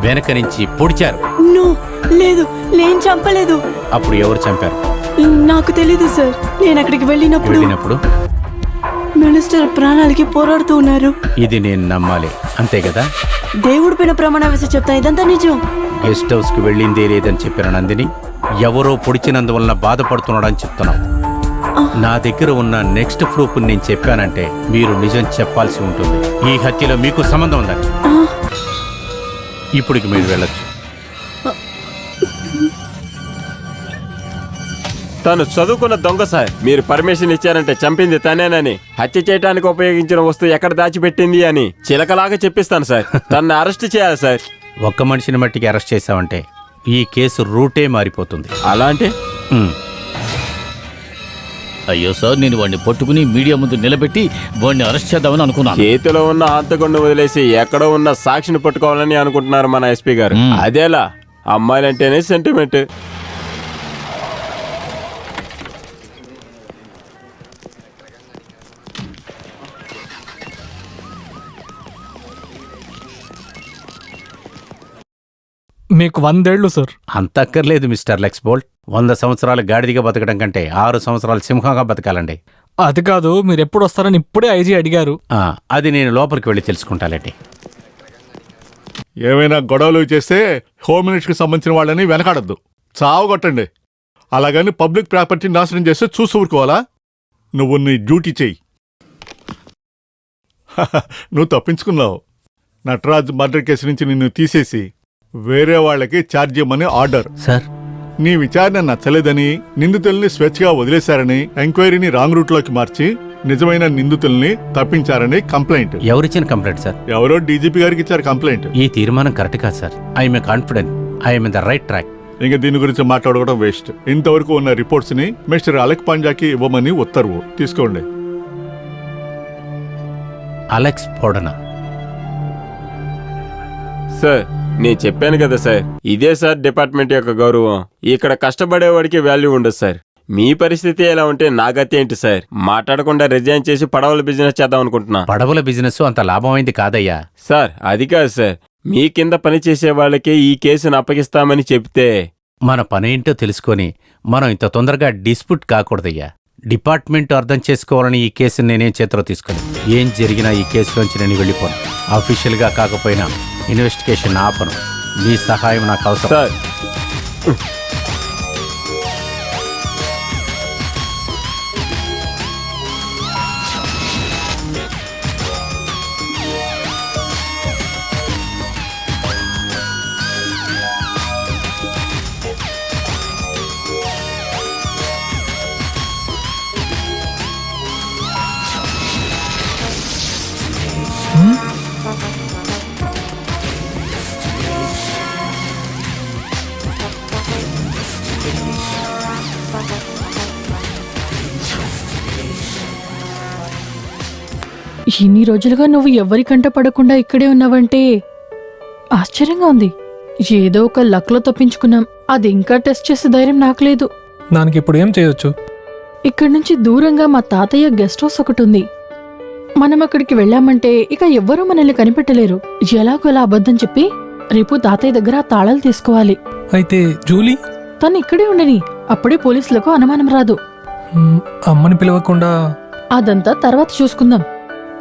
వెనక నుంచి పొడిచారు. లేదు నేను చంపలేదు. అప్పుడు ఎవరు చంపారు? నాకు తెలీదు సార్. నేను అక్కడికి వెళ్ళినప్పుడు మినిస్టర్ ప్రాణాలకి పోరాడుతూ ఉన్నారు. ఇది నేను నమ్మాలి, అంతే కదా? దేవుడి పైన ప్రమాణ వేసి చెప్తా, ఇదంతా నిజం. గెస్ట్ హౌస్ కి వెళ్ళిందే లేదని చెప్పిన నందిని ఎవరో పొడిచినందువలన బాధపడుతున్నాడని చెప్తున్నావు. నా దగ్గర ఉన్న నెక్స్ట్ ప్రూఫ్ నేను చెప్పానంటే మీరు నిజం చెప్పాల్సి ఉంటుంది. ఈ హత్యలో మీకు సంబంధం ఉందని. ఇప్పటికి మీరు వెళ్ళొచ్చు. తను చదువుకున్న దొంగ సార్. మీరు పర్మిషన్ ఇచ్చారంటే చంపింది తనేనని, హత్య చేయడానికి ఉపయోగించిన వస్తువు ఎక్కడ దాచిపెట్టింది అని చిలకలాగా చెప్పిస్తాను సార్. తనని అరెస్ట్ చేయాలి సార్. ఒక్క మనిషిని మట్టికి అరెస్ట్ చేశావంటే ఈ కేసు రూటే మారిపోతుంది. అలా అంటే? అయ్యో సార్, నేను వాడిని పట్టుకుని మీడియా ముందు నిలబెట్టి వాడిని అరెస్ట్ చేద్దామని అనుకున్నాను. చేతిలో ఉన్న హంతకుండా వదిలేసి ఎక్కడో ఉన్న సాక్షిని పట్టుకోవాలని అనుకుంటున్నారు మన ఎస్పీ గారు. అదేలా? అమ్మాయిలంటేనే సెంటిమెంట్. మీకు 100 ఏళ్ళు సార్. అంత అక్కర్లేదు మిస్టర్ లెక్స్ బోల్ట్. 100 సంవత్సరాలు గాడిదిగా బతకడం కంటే 6 సంవత్సరాలు సింహంగా బతకాలండి. అది కాదు, మీరు ఎప్పుడు వస్తారని ఇప్పుడే ఐజీ అడిగారు. అది నేను లోపలికి వెళ్ళి తెలుసుకుంటానండి. ఏమైనా గొడవలు చేస్తే హోమ్ మినిస్టర్కి సంబంధించిన వాళ్ళని వెనకాడద్దు, చావగొట్టండి. అలాగని పబ్లిక్ ప్రాపర్టీ నాశనం చేస్తే చూసి ఊరుకోవాలా? నువ్వు నీ డ్యూటీ చెయ్యి. నువ్వు తప్పించుకున్నావు. నటరాజ్ మర్డర్ కేసు నుంచి నిన్ను తీసేసి వేరే వాళ్ళకి ఛార్జ్ చేయమని ఆర్డర్. సార్, నీ విచారణ నచ్చలేదని నిందితుల్ని స్వేచ్ఛగా వదిలేశారని, ఎంక్వైరీని రాంగ్ రూట్లోకి మార్చి నిజమైన నిందితుల్ని తప్పించారని కంప్లైంట్. ఎవరిచ్చిన కంప్లైంట్ సార్? ఎవరో డీజీపీ గారికి ఇచ్చారు కంప్లైంట్. ఈ తీర్మానం కరెక్ట్ కాదు sir. I'm confident I'm in the right track. ఇంకా దీని గురించి మాట్లాడుకోవడం వేస్ట్. ఇంతవరకు ఉన్న రిపోర్ట్స్ ని మిస్టర్ అలెక్ పాంజాకి ఇవ్వమని ఉత్తర్వు. తీసుకోండి. అలెక్స్ పోడనా? సార్, నేను చెప్పాను కదా సార్, ఇదే సార్ డిపార్ట్మెంట్ యొక్క గౌరవం. ఇక్కడ కష్టపడేవాడికి వాల్యూ ఉండదు సార్. మీ పరిస్థితి ఎలా ఉంటే నా గతి ఏంటి సార్? మాట్లాడకుండా రిజైన్ చేసి పడవల బిజినెస్ చేద్దాం అనుకుంటున్నా. పడవల బిజినెస్ అంత లాభమైంది కాదయ్యా. సార్, అది కాదు సార్. మీ కింద పని చేసే వాళ్ళకే ఈ కేసును అప్పగిస్తామని చెప్తే మన పనేంటో తెలుసుకొని మనం ఇంత తొందరగా డిస్ప్యూట్ కాకూడదయ్యా. డిపార్ట్మెంట్ అర్థం చేసుకోవాలని ఈ కేసుని నేనేం చేతిలో తీసుకుని ఏం జరిగినా ఈ కేసులోంచి నేను వెళ్ళిపోను. అఫీషియల్గా కాకపోయినా ఇన్వెస్టిగేషన్ ఆపను. మీ సహాయం నాకు అవసరం సార్. ఇన్ని రోజులుగా నువ్వు ఎవరి కంట పడకుండా ఇక్కడే ఉన్నావంటే ఆశ్చర్యంగా ఉంది. ఏదో ఒక లక్లో తప్పించుకున్నాం. అది ఇంకా టెస్ట్ చేసే ధైర్యం నాకు లేదు. దానికి ఇప్పుడు ఏం చేయొచ్చు? ఇక్కడి నుంచి దూరంగా మా తాతయ్య గెస్ట్ హౌస్ ఒకటి ఉంది. మనం అక్కడికి వెళ్ళామంటే ఇక ఎవ్వరూ మనల్ని కనిపెట్టలేరు. ఎలాగోలా అబద్ధం చెప్పి రేపు తాతయ్య దగ్గర ఆ తాళాలు తీసుకోవాలి. అయితే జూలీ తను ఇక్కడే ఉండని, అప్పుడే పోలీసులకు అనుమానం రాదు. అమ్మని పిలవకుండా అదంతా తర్వాత చూసుకుందాం.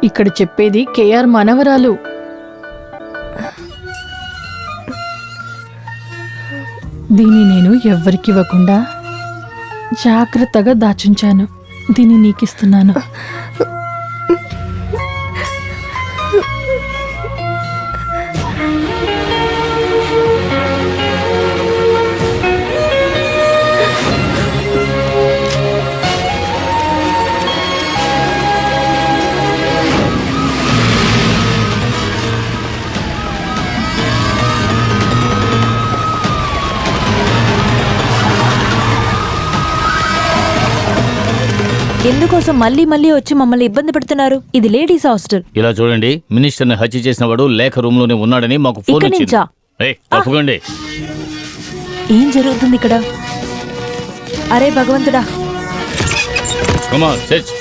ఇక్కడ చెప్పేది కేఆర్ మనవరాలు. దీన్ని నేను ఎవ్వరికి ఇవ్వకుండా జాగ్రత్తగా దాచుంచాను. దీన్ని నీకిస్తున్నాను. ఎందుకోసం మళ్ళీ మళ్ళీ వచ్చి మమ్మల్ని ఇబ్బంది పెడుతున్నారు? ఇది లేడీస్ హాస్టల్. ఇలా చూడండి, మినిస్టర్ని హత్య చేసిన వాడు లేఖ రూమ్ లోనే ఉన్నాడని మాకు ఫోన్ ఇక్కడి వచ్చింది. నుంచా? ఏయ్, తప్పుకోండి. ఏం జరుగుతుంది ఇక్కడ? అరే భగవంతుడా! Come on, search.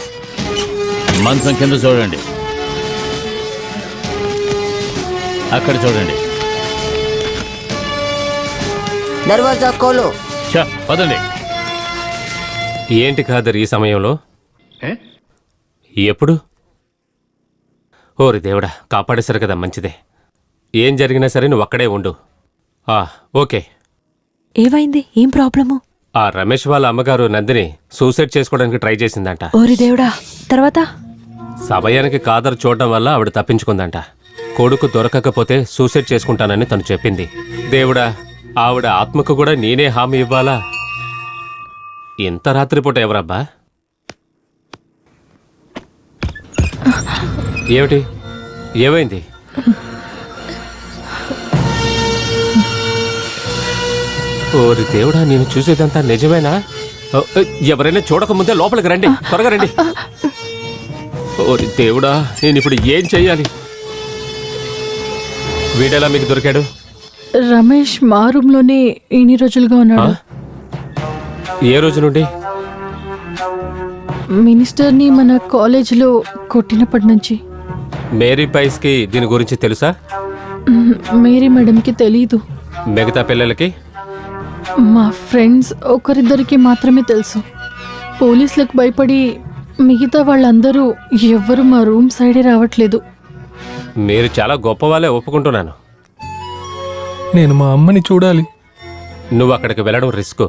మంచం కింద చూడండి, అక్కడ చూడండి. దర్వాజా కోలో. పదండి. ఏంటి ఖాదర్ ఈ సమయంలో? ఎప్పుడు? ఓరి దేవుడా, కాపాడేశారు కదా, మంచిదే. ఏం జరిగినా సరే నువ్వు అక్కడే ఉండు. ఓకే. ఏమైంది? ఏం ప్రాబ్లము? ఆ రమేష్ వాళ్ళ అమ్మగారు నందిని సూసైడ్ చేసుకోవడానికి ట్రై చేసిందంట. ఓరి దేవుడా, తర్వాత? సమయానికి ఖాదర్ చూడడం వల్ల ఆవిడ తప్పించుకుందంట. కొడుకు దొరకకపోతే సూసైడ్ చేసుకుంటానని తను చెప్పింది. దేవుడా, ఆవిడ ఆత్మకు కూడా నేనే హామీ ఇవ్వాలా? ఇంత రాత్రిపూట ఎవరబ్బా? ఏమిటి? ఏమైంది? ఓరి దేవుడా, నేను చూసేదంతా నిజమేనా? ఎవరైనా చూడకముందే లోపలికి రండి, త్వరగా రండి. ఓరి దేవుడా, నేను ఇప్పుడు ఏం చెయ్యాలి? వీడెలా మీకు దొరికాడు? రమేష్ మా రూమ్ లోనే ఇన్ని రోజులుగా ఉన్నాడు. ఏ రోజు నుండి? మినిస్టర్ని మన కాలేజీలో కొట్టినప్పటి నుంచి. మేరీ పైస్ కి దీని గురించి తెలుసా? మేరీ మేడంకి తెలీదు. మిగతా పిల్లలకి? మా ఫ్రెండ్స్ ఒకరిద్దరికి మాత్రమే తెలుసు. పోలీసులకు భయపడి మిగతా వాళ్ళందరూ ఎవ్వరు మా రూమ్ సైడే రావట్లేదు. మీరు చాలా గొప్పవాళ్ళే, ఒప్పుకుంటున్నాను. నేను మా అమ్మని చూడాలి. నువ్వు అక్కడికి వెళ్ళడం రిస్క్.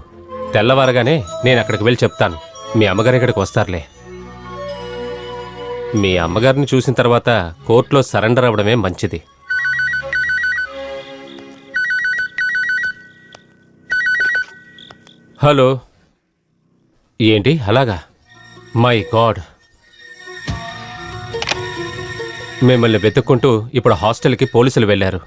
తెల్లవారగానే నేను అక్కడికి వెళ్ళి చెప్తాను. మీ అమ్మగారు ఇక్కడికి వస్తారులే. మీ అమ్మగారిని చూసిన తర్వాత కోర్టులో సరెండర్ అవ్వడమే మంచిది. హలో. ఏంటి అలాగా? My God. మిమ్మల్ని వెతుక్కుంటూ ఇప్పుడు హాస్టల్కి పోలీసులు వెళ్ళారు.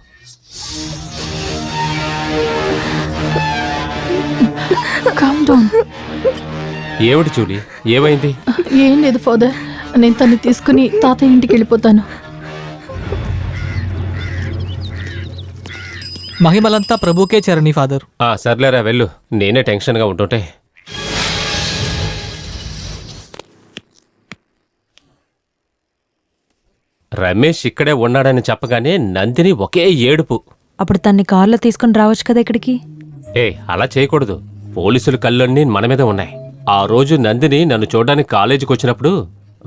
ఏమిటి జూలీ, ఏమైంది? ఏం లేదు ఫాదర్, నేను తను తీసుకుని తాతయ్య ఇంటికి వెళ్ళిపోతాను. మహిమలంతా ప్రభుకే చరణి ఫాదర్. సర్లేరా వెళ్ళు, నేనే టెన్షన్గా ఉంటుంటే. రమేష్ ఇక్కడే ఉన్నాడని చెప్పగానే నందిని ఒకే ఏడుపు. అప్పుడు తన్ని కార్లో తీసుకుని రావచ్చు కదా ఇక్కడికి. అలా చేయకూడదు. పోలీసులు కళ్ళన్నీ మన మీద ఉన్నాయి. ఆ రోజు నందిని నన్ను చూడడానికి కాలేజీకి వచ్చినప్పుడు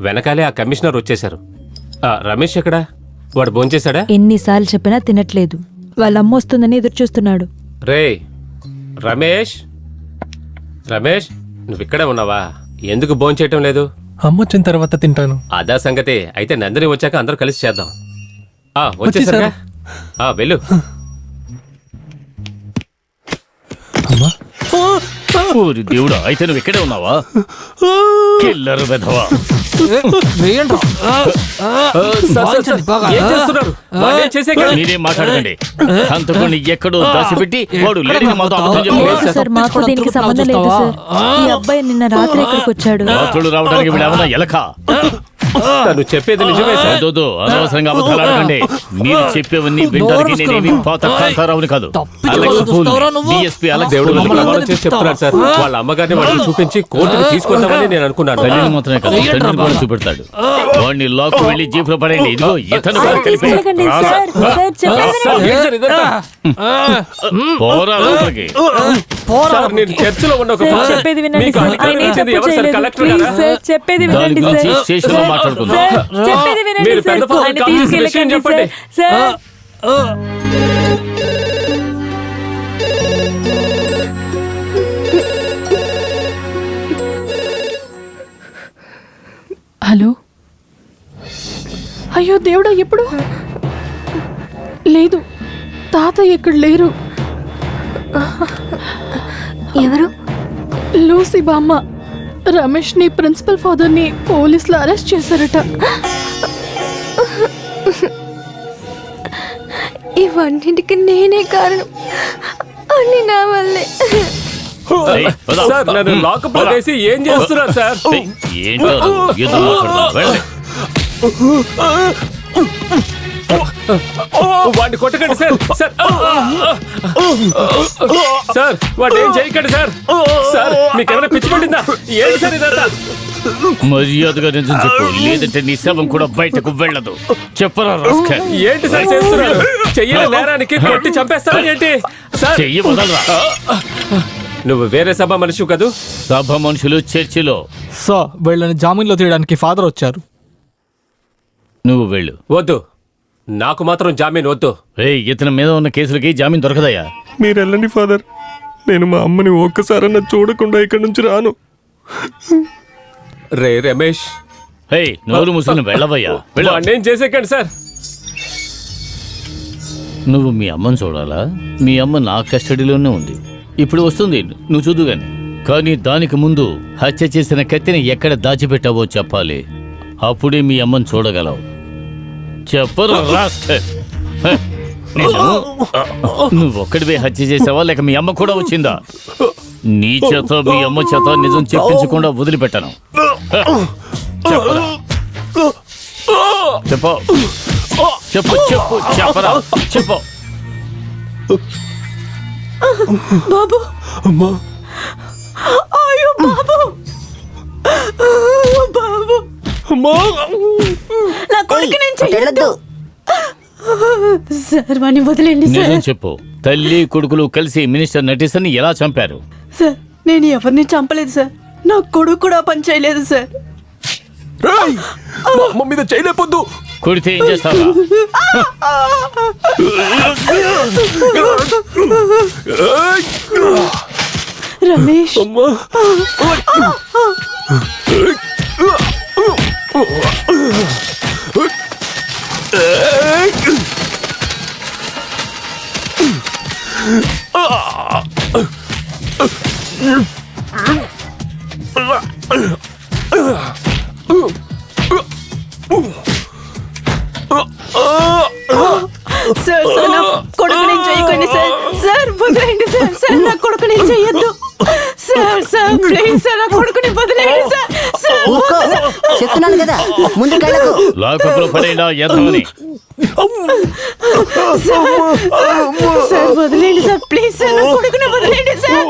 వెనకాలే ఆ కమిషనర్ వచ్చేశారు. రమేష్ ఎక్కడా? వాడు భోంచేశాడా? ఎన్నిసార్లు చెప్పినా తినట్లేదు. వాళ్ళ అమ్మ వస్తుందని ఎదురు చూస్తున్నాడు. రే రమేష్, రమేష్ నువ్వు ఇక్కడే ఉన్నావా? ఎందుకు భోంచేయటం లేదు? అమ్మ వచ్చిన తర్వాత తింటాను. అదా సంగతి. అయితే నందిని వచ్చాక అందరూ కలిసి చేద్దాం. వచ్చేసరిగా వెళ్ళు. ఊరి దేవుడా, అయితే నువ్వు ఇక్కడే ఉన్నావా? కిల్లర్ వెధవా. మీరేం మాట్లాడకండి. హంతకుడిని ఎక్కడో దాచిపెట్టి వాడు లేడీని మాతో అబద్ధం చెప్పాడు. మాకు దీనికి సంబంధం లేదు సార్. ఈ అబ్బాయి నిన్న రాత్రి ఎక్కడికి వచ్చాడు. రాత్రులు రావడానికి వీడేమన్నా ఎలక? తను చెప్పేది నిజమే సార్. అనవసరంగా అబద్ధాలు ఆడకండి. మీరు చెప్పేవన్నీ వినడానికి నేనేమి పాత కాంతారావుని కాదు. డిఎస్పీ చెప్తున్నాడు సార్. వాళ్ళ అమ్మగారిని వాడిని చూపించి కోర్టుకు తీసుకొద్దామని నేను అనుకున్నాను. తల్లిని మాత్రమే కాదు, తండ్రిని కూడా చూపెడతాడు. వాడిని లాక్ వెళ్ళి జీప్ లో పడండి. ఇదిగో ఇతను పోరా లోపలికి. చర్చిలో ఉన్న చెప్పేది వినండి సార్. చెప్పేది వినండి సార్. స్టేషన్ లో మాట్లాడుకుందాం. చెప్పేది వినండి సార్. చెప్పండి సార్. హలో. అయ్యో దేవుడా, ఎప్పుడు? లేదు, తాతయ్య ఇక్కడ లేరు. ఎవరు? లూసీ బామ్మ. రమేష్ ని ప్రిన్సిపల్ ఫాదర్ ని పోలీసులు అరెస్ట్ చేశారట. ఇవన్నింటికి నేనే కారణం. అన్ని నా వల్లే. సార్ నన్ను లాకప్ లో వేసి ఏం చేస్తున్నారు సార్? ఏంటో ఏదో మాట్లాడుతున్నా. వాడిని కొట్టకండి సార్. సార్ సార్ వాడు ఏం చేయకండి సార్. సార్ మీకేమైనా పిచ్చి పడిందా? ఏంటి సార్ ఇదంతా? మర్యాదగా నిజం చెప్పు, లేదంటే నీ శవం కూడా బయటకు వెళ్ళదు. చెప్పరా రాస్కల్. ఏంటి సార్ చేస్తున్నారు? చెయ్యని నేరానికి కొట్టి చంపేస్తారా ఏంటి సార్? చెయ్యి వదలరా. నువ్వు వేరే సభ మనిషి కదూ? సభ మనుషులు చర్చిలో. సార్ వీళ్ళని జామీన్లో తీయడానికి ఫాదర్ వచ్చారు. నువ్వు వెళ్ళు. వద్దు, నాకు మాత్రం జామీన్ వద్దు. ఇతని మీద ఉన్న కేసులకి జామీన్ దొరకదయ్యా. మీరు వెళ్ళండి ఫాదర్, నేను మా అమ్మని ఒక్కసారన్నా చూడకుండా ఇక్కడి నుంచి రాను. రే రమేష్, నోరు ముసుకుని వెళ్ళవయ్యా. నేను చేసేకండి సార్. నువ్వు మీ అమ్మని చూడాలా? మీ అమ్మ నా కస్టడీలోనే ఉంది, ఇప్పుడు వస్తుంది, నువ్వు చూదు గాని. కానీ దానికి ముందు హత్య చేసిన కత్తిని ఎక్కడ దాచిపెట్టావో చెప్పాలి, అప్పుడే మీ అమ్మని చూడగలవు. చెప్పరు రాస్కల్. నువ్వు ఒక్కడివే హత్య చేసావా, లేక మీ అమ్మ కూడా వచ్చిందా? నీ చేత మీ అమ్మ చేత నిజం చెప్పించకుండా వదిలిపెట్టాను. చెప్పరా, చెప్పు చెప్పు చెప్పు చెప్పరా, చెప్పు. బాబు అయ్యో బాబు బాబు నా కొడుకు నేను చెయ్యొద్దు సార్, వాడిని వదిలేండి సార్. నిజం చెప్పు, తల్లి కొడుకులు కలిసి మినిస్టర్ నటీసన్ని ఎలా చంపారు? సార్ నేను ఎవరిని చంపలేదు సార్, నా కొడుకు కూడా పని చేయలేదు సార్. అమ్మ మీద చేయలేపొద్దు. కొడితే ఏం చేస్తావా? రమేష్ సార్ సార్ నా కొడుకు నేను చేయకండి సార్. సార్ వదిలేండి సార్. సార్ నా కొడుకు నేను చెయ్యొద్దు సార్. సార్ ప్లీజ్ సార్, నా కొడుకుని వదిలేండి సార్. చెప్తున్నాను కదా, ముందు కళ్ళకు లాకప్లో పడేలా ఎదవని. సార్ వదిలేండి సార్, ప్లీజ్ సార్, నా కొడుకుని వదిలేండి సార్.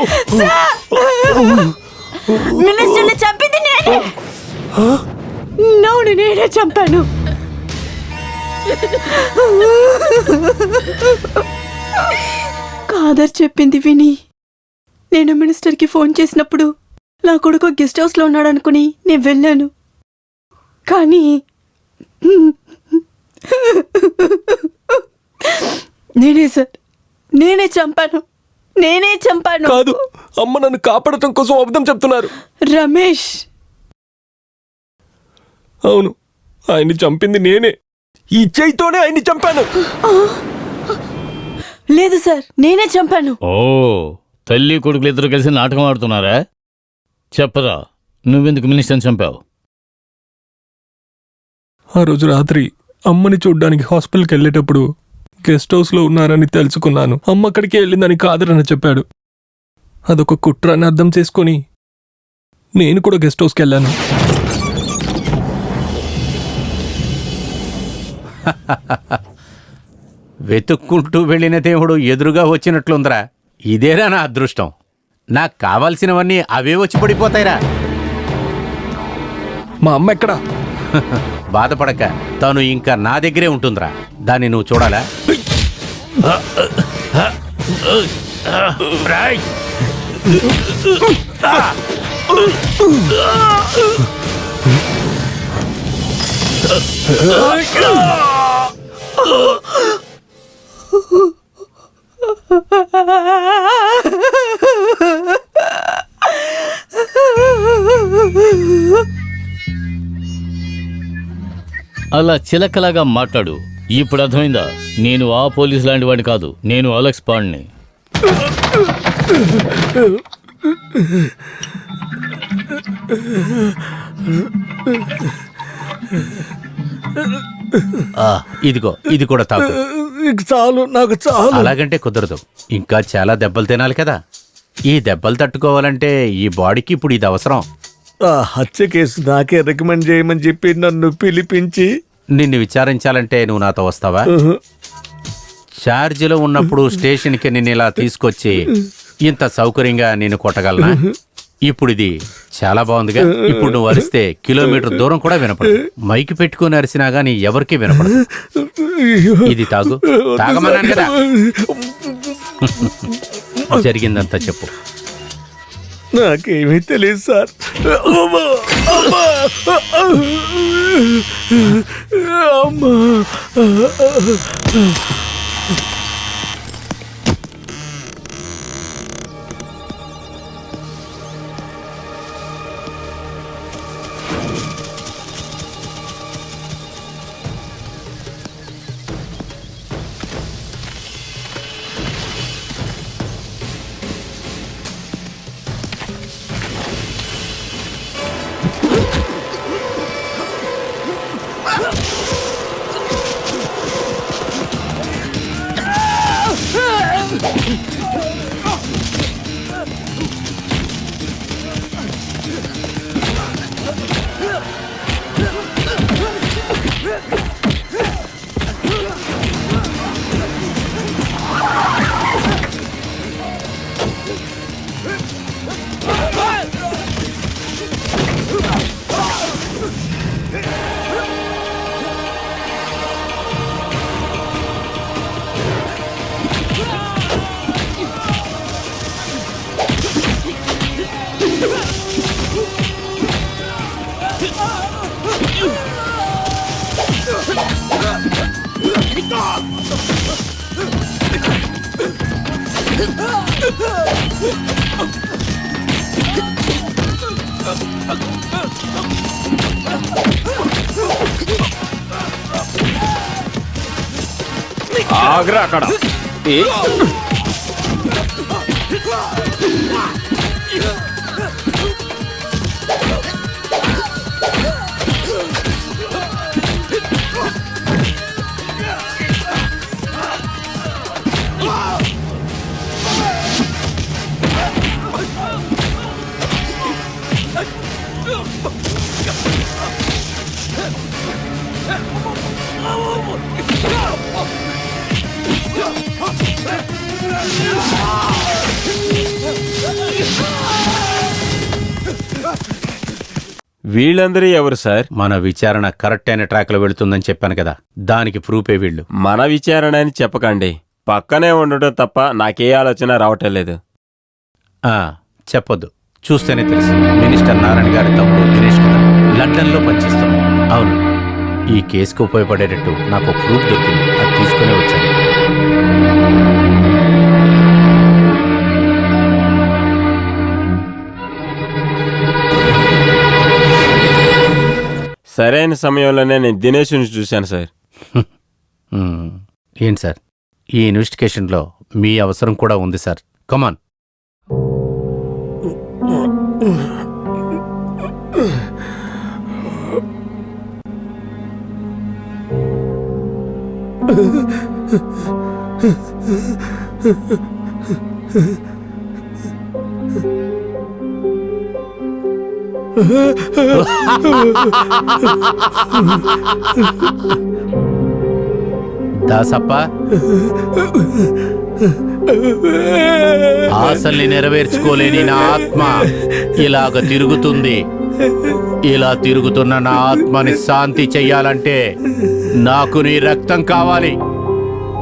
మినిస్టర్ని చంపింది నేనే. నౌను నేనే చంపాను. కాదర్ చెప్పింది విని నేను మినిస్టర్కి ఫోన్ చేసినప్పుడు నా కొడుకు గెస్ట్ హౌస్లో ఉన్నాడు అనుకుని నేను వెళ్ళాను. కానీ నేనే సార్, నేనే చంపాను. కాదు, అమ్మ నన్ను కాపాడటం కోసం అబద్ధం చెప్తున్నారు. రమేష్ అవును, ఆయన్ని చంపింది నేనే. ఈ చేయితోనే ఆయన్ని చంపాను. లేదు సార్, నేనే చంపాను. ఓ, తల్లి కొడుకులు ఇద్దరు కలిసి నాటకం ఆడుతున్నారా? చెప్పరా, నువ్వెందుకు మినిస్టర్ని చంపావు? ఆ రోజు రాత్రి అమ్మని చూడ్డానికి హాస్పిటల్కి వెళ్ళేటప్పుడు గెస్ట్ హౌస్లో ఉన్నారని తెలుసుకున్నాను. అమ్మ అక్కడికి వెళ్ళిందని కాదరని చెప్పాడు. అదొక కుట్ర అని అర్థం చేసుకొని నేను కూడా గెస్ట్ హౌస్కి వెళ్ళాను. వెతుక్కుంటూ వెళ్ళిన దేవుడు ఎదురుగా వచ్చినట్లుందిరా. ఇదేరా నా అదృష్టం. నాకు కావాల్సినవన్నీ అవే వచ్చి పడిపోతాయిరా. మా అమ్మ ఎక్కడా? బాధపడక, తను ఇంకా నా దగ్గరే ఉంటుందిరా. దాన్ని నువ్వు చూడాలా? అలా చిలకలాగా మాట్లాడు. ఇప్పుడు అర్థమైందా? నేను ఆ పోలీసు లాంటి వాడిని కాదు, నేను అలెక్స్ పాండ్ని. ఇదిగో, ఇది కూడా తాకు. చాలు, నాకు చాలు. అలాగంటే కుదరదు, ఇంకా చాలా దెబ్బలు తినాలి కదా. ఈ దెబ్బలు తట్టుకోవాలంటే ఈ బాడీకి ఇప్పుడు ఇది అవసరం. ఆ హత్య కేసు నాకే రికమెండ్ చేయమని చెప్పి నన్ను పిలిపించి నిన్ను విచారించాలంటే నువ్వు నాతో వస్తావా? ఛార్జీలో ఉన్నప్పుడు స్టేషన్కి నిన్ను ఇలా తీసుకొచ్చి ఇంత సౌకర్యంగా నేను కొట్టగలనా? ఇప్పుడు ఇది చాలా బాగుందిగా. ఇప్పుడు నువ్వు అరిస్తే కిలోమీటర్ దూరం కూడా వినపడదు. మైకి పెట్టుకుని అరిసినా గానీ ఎవరికీ వినపడదు. ఇది తాగు. తాగమన్నాను కదా. జరిగిందంతా చెప్పు. నాకేమీ తెలియదు సార్. అమ్మా! అమ్మా! అమ్మా! ఆగ్రా అక్కడ. వీళ్ళందరూ ఎవరు సార్? మన విచారణ కరెక్ట్ అయిన ట్రాక్ లో వెళుతుందని చెప్పాను కదా, దానికి ప్రూఫే వీళ్ళు. మన విచారణ అని చెప్పకండి. పక్కనే ఉండటం తప్ప నాకే ఆలోచన రావటం లేదు. చెప్పొద్దు, చూస్తేనే తెలుసు. మినిస్టర్ నారాయణ గారి తమ్ముడు దినేష్ కదా, లండన్ లో పనిచేస్తున్నాడు. అవును, ఈ కేసుకు ఉపయోగపడేటట్టు నాకు ప్రూఫ్ దొరికింది, అది తీసుకునే వచ్చాను. సరైన సమయంలోనే నేను దినేష్ని చూశాను సార్. ఏంటి సార్, ఈ ఇన్వెస్టిగేషన్లో మీ అవసరం కూడా ఉంది సార్. కమాన్. దాసప్ప, ఆశల్ని నెరవేర్చుకోలేని నా ఆత్మ ఇలాగ తిరుగుతుంది. ఇలా తిరుగుతున్న నా ఆత్మని శాంతి చెయ్యాలంటే నాకు నీ రక్తం కావాలి.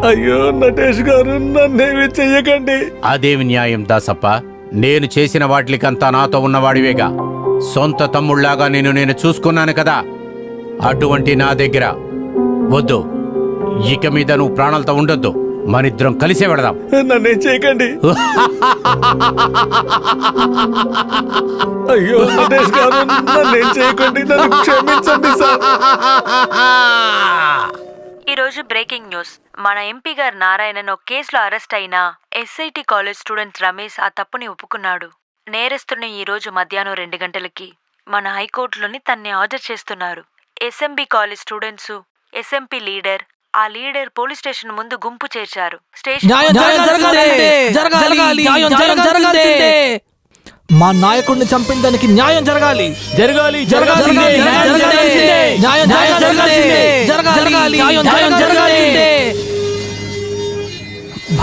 అయ్యో నటేష్ గారు, నన్నేమి చెయ్యకండి. అదేమి న్యాయం దాసప్ప? నేను చేసిన వాటికంతా నాతో ఉన్నవాడివేగా. సొంత తమ్ముళ్లాగా నేను చూసుకున్నాను కదా. అటువంటి నా దగ్గర వద్దు. ఇక మీద నువ్వు ప్రాణాలతో ఉండొద్దు. మనిద్దరం కలిసే పెడదాం. నన్నేం చేయకండి. అయ్యో నటేష్ గారు, నన్నేం చేయకండి. నన్ను క్షమించండి సార్. ఈరోజు బ్రేకింగ్ న్యూస్. మన ఎంపీ గారు నారాయణన్ ఒక కేసులో అరెస్ట్ అయిన ఎస్ఐటి కాలేజ్ స్టూడెంట్ రమేష్ ఆ తప్పుని ఒప్పుకున్నాడు. నేరస్తుని ఈ రోజు మధ్యాహ్నం 2 గంటలకి మన హైకోర్టులోని తన్ని హాజరు చేస్తున్నారు. SMB college students SMP leader, ఆ లీడర్ పోలీస్ స్టేషన్ ముందు గుంపు చేర్చారు. మా nayakuడిని చంపిన దానికి న్యాయం జరగాలి.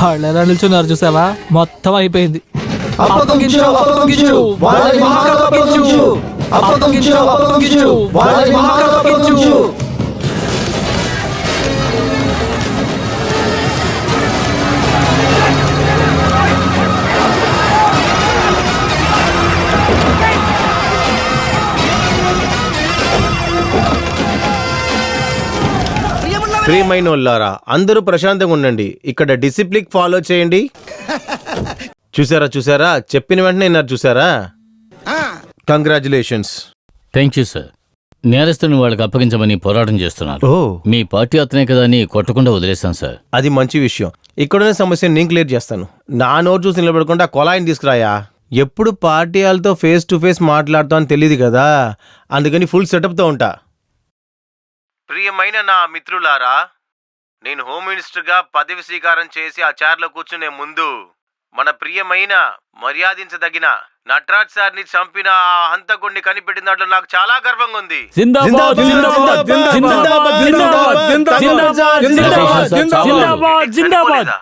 వాళ్ళు ఎలా నిల్చున్నారు చూసావా? మొత్తం అయిపోయింది. అప్పగించు అప్పగించు వాళ్ళని మాకు అప్పగించు అప్పగించు అప్పగించు వాళ్ళని మాకు అప్పగించు. ప్రియమైన వాళ్ళారా, అందరూ ప్రశాంతంగా ఉండండి. ఇక్కడ డిసిప్లిన్ ఫాలో చేయండి. చూసారా చూసారా, చెప్పిన వెంటనే విన్నారు చూసారా. కంగ్రాచులేషన్స్. Thank you sir. నేరస్తుని వాళ్ళకి అప్పగించమని పోరాటం చేస్తున్నారు. ఓ, మీ పార్టీ అతనే కదా అని కొట్టకుండా వదిలేశాను సార్. అది మంచి విషయం. ఇక్కడున్న సమస్యను నేను క్లియర్ చేస్తాను. నా నోరు చూసి నిలబడకుండా కొలాయిని తీసుకురాయా. ఎప్పుడు పార్టీ వాళ్ళతో ఫేస్ టు ఫేస్ మాట్లాడతామని తెలియదు కదా, అందుకని ఫుల్ సెటప్తో ఉంటా. ప్రియమైన నా మిత్రులారా, నేను హోమ్ మినిస్టర్గా పదవి స్వీకారం చేసి ఆ చైర్లో కూర్చునే ముందు మన ప్రియమైన మర్యాదించదగిన నటరాజ్ సార్ని చంపిన ఆ హంతకుడిని కనిపెట్టిన దాంట్లో నాకు చాలా గర్వంగా ఉంది. జిందాబాద్ జిందాబాద్ జిందాబాద్ జిందాబాద్ జిందాబాద్ జిందాబాద్.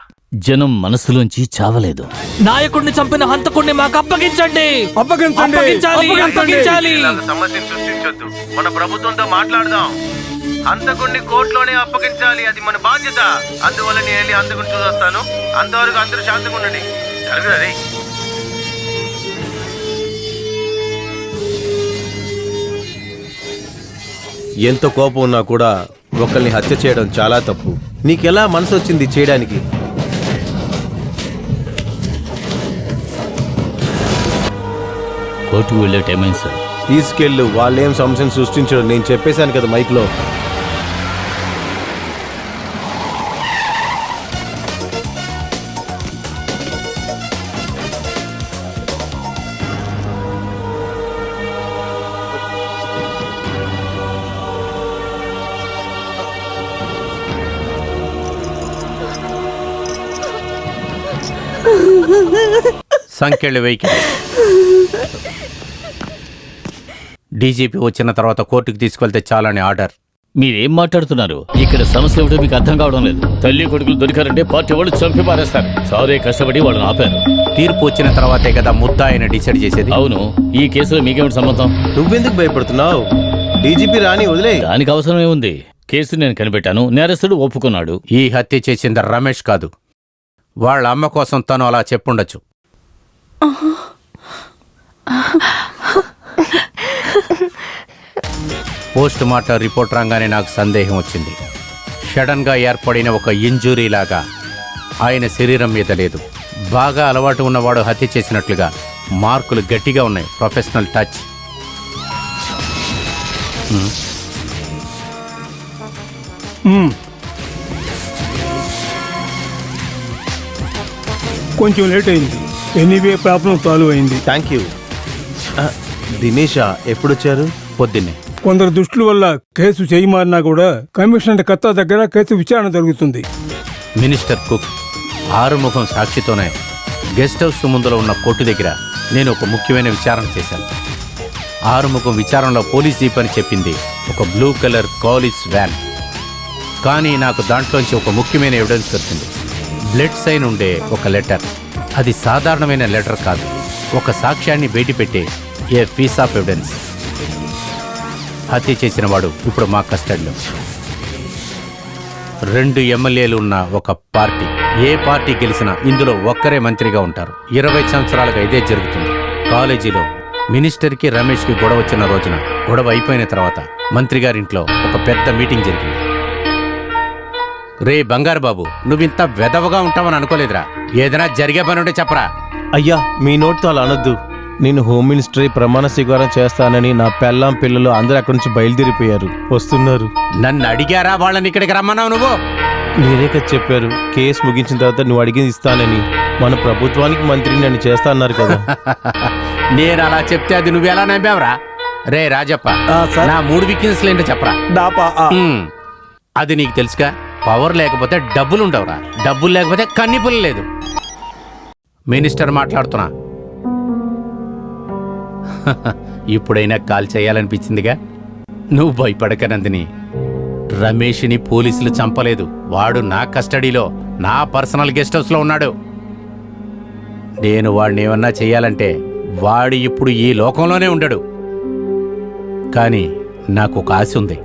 జనం మనసులోంచి చావలేదు. నాయకుడిని చంపిన హంతకుడిని మాకు అప్పగించండి. అప్పగించండి. అప్పగించాలి అప్పగించాలి. ఇలాగ సమస్యను సృష్టించొద్దు. మన ప్రభుత్వంతో మాట్లాడదాం. హంతకుడిని కోర్టులోనే అప్పగించాలి, అది మన బాధ్యత. అందువల్ల నేను వెళ్ళి హంతకుడిని చూసొస్తాను. అంతవరకు అందరూ శాంతంగా ఉండండి. జరుగురా రే. ఎంత కోపం ఉన్నా కూడా ఒకరిని హత్య చేయడం చాలా తప్పు. నీకెలా మనసు వచ్చింది చేయడానికి? కోర్టుకు వెళ్ళే టైం అయింది సార్. తీసుకెళ్ళు. వాళ్ళేం సమస్యను సృష్టించడం నేను చెప్పేశాను కదా మైక్లో. సంఖ్యలు వెహికల్ డీజీపీ వచ్చిన తర్వాత కోర్టుకు తీసుకెళ్తే చాలని ఆర్డర్. మీరేం మాట్లాడుతున్నారు? ఇక్కడ సమస్య ఏమిటో మీకు అర్థం కావడం లేదు. తల్లి కొడుకులు దొరికారంటే పార్టీ వాళ్ళు చంపి పారేస్తారు. సారే కష్టపడి వాళ్ళని ఆపారు. తీర్పు వచ్చిన తర్వాతే కదా ముద్ద ఆయన డిసైడ్ చేసేది. అవును, ఈ కేసులో మీకేమిటి సంబంధం? నువ్వెందుకు భయపడుతున్నావు? డీజీపీ రాని వదిలే. దానికి అవసరమే ఉంది. కేసు నేను కనిపెట్టాను, నేరస్తుడు ఒప్పుకున్నాడు. ఈ హత్య చేసింది రమేష్ కాదు. వాళ్ళ అమ్మ కోసం తను అలా చెప్పుండొచ్చు. పోస్ట్ మార్టం రిపోర్ట్ రాగానే నాకు సందేహం వచ్చింది. సడన్గా ఏర్పడిన ఒక ఇంజురీ లాగా ఆయన శరీరం మీద లేదు. బాగా అలవాటు ఉన్నవాడు హత్య చేసినట్లుగా మార్కులు గట్టిగా ఉన్నాయి. Professional touch. కొంచెం లేట్ అయింది. ఎనీవే ప్రాబ్లం సాల్వ్ అయింది. Thank you. దినేషా ఎప్పుడొచ్చారు? పొద్దున్నే. కొందరు దుష్టుల వల్ల కేసు చేయి మారినా కూడా కమిషనర్ కత్తా దగ్గర కేసు విచారణ జరుగుతుంది. మినిస్టర్ కుక్ ఆరుముఖం సాక్షితోనే గెస్ట్ హౌస్ ముందులో ఉన్న కోర్టు దగ్గర నేను ఒక ముఖ్యమైన విచారణ చేశాను. ఆరుముఖం విచారణలో పోలీస్ జీప్ అని చెప్పింది ఒక బ్లూ కలర్ కాలేజ్ వ్యాన్. కానీ నాకు దాంట్లోంచి ఒక ముఖ్యమైన ఎవిడెన్స్ దొరికింది. బ్లడ్ సైన్ ఉండే ఒక లెటర్. అది సాధారణమైన లెటర్ కాదు, ఒక సాక్ష్యాన్ని బయటపెట్టే ఏ పీస్ ఆఫ్ ఎవిడెన్స్. హత్య చేసిన వాడు ఇప్పుడు మా కస్టడీలో. 2 ఎమ్మెల్యేలు ఉన్న ఒక పార్టీ. ఏ పార్టీ గెలిచినా ఇందులో ఒక్కరే మంత్రిగా ఉంటారు. 20 సంవత్సరాలుగా ఇదే జరుగుతుంది. కాలేజీలో మినిస్టర్కి రమేష్కి గొడవ వచ్చిన రోజున, గొడవ అయిపోయిన తర్వాత మంత్రి గారింట్లో ఒక పెద్ద మీటింగ్ జరిగింది. రే బంగారు బాబు, నువ్వింత వెదవగా ఉంటావని అనుకోలేదురా. ఏదైనా జరిగే పని ఉంటే చెప్పరా. అయ్యా, మీ నోట్తో అలా అనొద్దు. నేను హోమ్ మినిస్టర్ ప్రమాణ స్వీకారం చేస్తానని నా పెళ్ళాం పిల్లలు అందరూ అక్కడి నుంచి బయలుదేరిపోయారు. వస్తున్నారు. నన్ను అడిగారా వాళ్ళని ఇక్కడికి రమ్మన్నావు నువ్వు? మీరే కదా చెప్పారు కేసు ముగించిన తర్వాత నువ్వు అడిగింది ఇస్తానని. మన ప్రభుత్వానికి మంత్రిని నన్ను చేస్తా అన్నారు కదా. నేను అలా చెప్తే అది నువ్వెలా నమ్మావురా? రే రాజప్ప, నా 3 వీక్నెస్లు ఏంటో చెప్పరా. అది నీకు తెలుసుగా. పవర్ లేకపోతే డబ్బులు ఉండవురా, డబ్బులు లేకపోతే కన్నిపులు లేదు. మినిస్టర్ మాట్లాడుతున్నా. ఇప్పుడైనా కాల్ చేయాలనిపించిందిగా. నువ్వు భయపడక నందిని. రమేష్ని పోలీసులు చంపలేదు. వాడు నా కస్టడీలో, నా పర్సనల్ గెస్ట్ హౌస్లో ఉన్నాడు. నేను వాడిని ఏమన్నా చెయ్యాలంటే వాడు ఇప్పుడు ఈ లోకంలోనే ఉండడు. కానీ నాకు ఒక ఆశ ఉంది.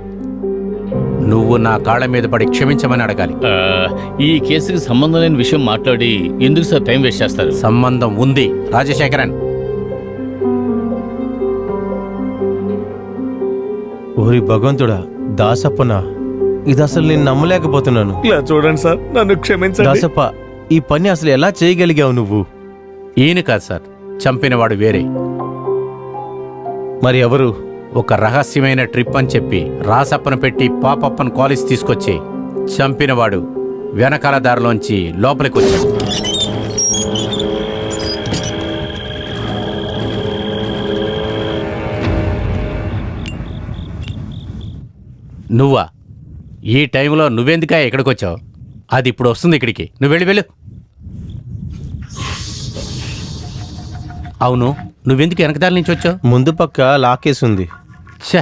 నువ్వు నా కాళ్ళ మీద పడి క్షమించమని అడగాలి. ఈ కేసుకి సంబంధం లేని విషయం మాట్లాడి ఎందుకు సార్ టైం వేస్ట్ చేస్తారు? సంబంధం ఉంది రాజశేఖరన్. ఓరి భగవంతుడా, దాసప్పనా, ఇది అసలు నేను నమ్మలేకపోతున్నాను. ఇలా చూడండి సార్, నన్ను క్షమించండి. దాసప్ప, ఈ పని అసలు ఎలా చేయగలిగావు నువ్వు? ఈయన కాదు సార్, చంపినవాడు వేరే. మరి ఎవరు? ఒక రహస్యమైన ట్రిప్ అని చెప్పి రాసప్పను పెట్టి పాపప్పను కాలేజ్ తీసుకొచ్చి చంపినవాడు వెనకాల దారిలోంచి లోపలికి వచ్చాడు. నువ్వా? ఈ టైంలో నువ్వెందుకా ఇక్కడికి వచ్చావు? అది ఇప్పుడు వస్తుంది ఇక్కడికి. నువ్వు వెళ్ళు. అవును, నువ్వెందుకు వెనకదారి నుంచి వచ్చావు? ముందు పక్క లాకేసి ఉంది. ఛే,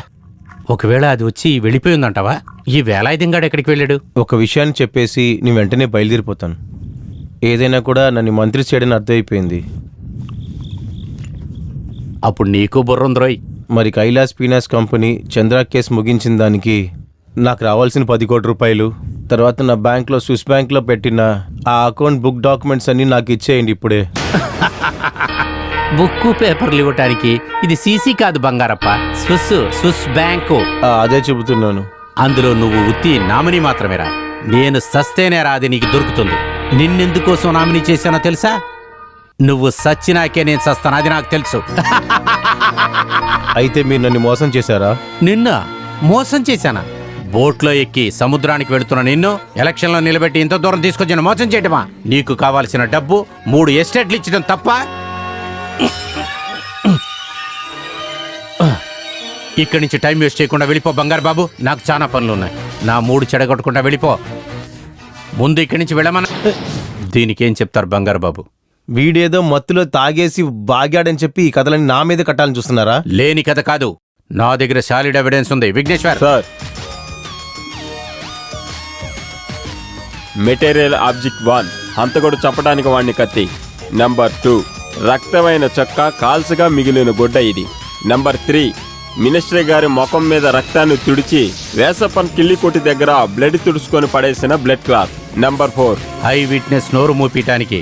ఒకవేళ అది వచ్చి వెళ్ళిపోయిందంటావా? ఈ వేలాయుధంగాడు ఎక్కడికి వెళ్ళాడు? ఒక విషయాన్ని చెప్పేసి నేను వెంటనే బయలుదేరిపోతాను. ఏదైనా కూడా నన్ను మంత్రి చేయడని అర్థమైపోయింది. అప్పుడు నీకు బుర్రంద్రోయ్. మరి కైలాస్ పీనాస్ కంపెనీ చంద్ర కేసు ముగించిన దానికి నాకు రావాల్సిన 10 కోట్ల రూపాయలు, తర్వాత నా బ్యాంక్లో స్విస్ బ్యాంక్లో పెట్టిన ఆ అకౌంట్ బుక్ డాక్యుమెంట్స్ అన్ని నాకు ఇచ్చేయండి ఇప్పుడే. బుక్కు పేపర్లు ఇవ్వటానికి ఇది సీసీ కాదు బంగారప్ప, స్విస్ బ్యాంకు. అదే చెబుతున్నాను. అందులో నువ్వు ఉత్తి నామినీ మాత్రమేరా. నేను సస్తేనే రాది నీకు దొరుకుతుంది. నిన్నెందుకోసం నామినీ చేశానో తెలుసా? నువ్వు సచ్చినాకే నేను సస్తాను, అది నాకు తెలుసు. అయితే మీరు నన్ను మోసం చేశారా? నిన్న మోసం చేశానా? బోట్లో ఎక్కి సముద్రానికి వెళుతున్న నిన్ను ఎలక్షన్లో నిలబెట్టి ఇంత దూరం తీసుకొచ్చిన మోసం చేయటమా? నీకు కావాల్సిన డబ్బు 3 ఎస్టేట్లు ఇచ్చడం తప్ప? ఇక్కడి నుంచి టైం వేస్ట్ చేయకుండా వెళ్ళిపో బంగారు బాబు. నాకు చాలా పనులున్నాయి. నా 3 చెడగొట్టకుండా వెళ్ళిపో. ముందు ఇక్కడి నుంచి వెళ్ళమన్నా. దీనికేం చెప్తారు బంగారు బాబు? వీడేదో మత్తులో తాగేసి బాగాడని చెప్పి ఈ కథలని నా మీద కట్టాలని చూస్తున్నారా? లేని కథ కాదు, నా దగ్గర సాలిడ్ ఎవిడెన్స్ ఉంది. విఘ్నేశ్వర్ సార్, మెటీరియల్ ఆబ్జెక్ట్ 1 హంతకుడు చంపడానికి వాడిని కత్తి. నంబర్ 2 రక్తమైన చొక్క కాల్సుగా మిగిలిన గుడ్డ ఇది. నంబర్ 3 మినిస్ట్రీ గారి ముఖం మీద రక్తాన్ని తుడిచి వేసప్పన్ కిల్లికోటి దగ్గర బ్లడ్ తుడుచుకొని పడేసిన blood clot. Number 4 I witness నోరు మూపించడానికి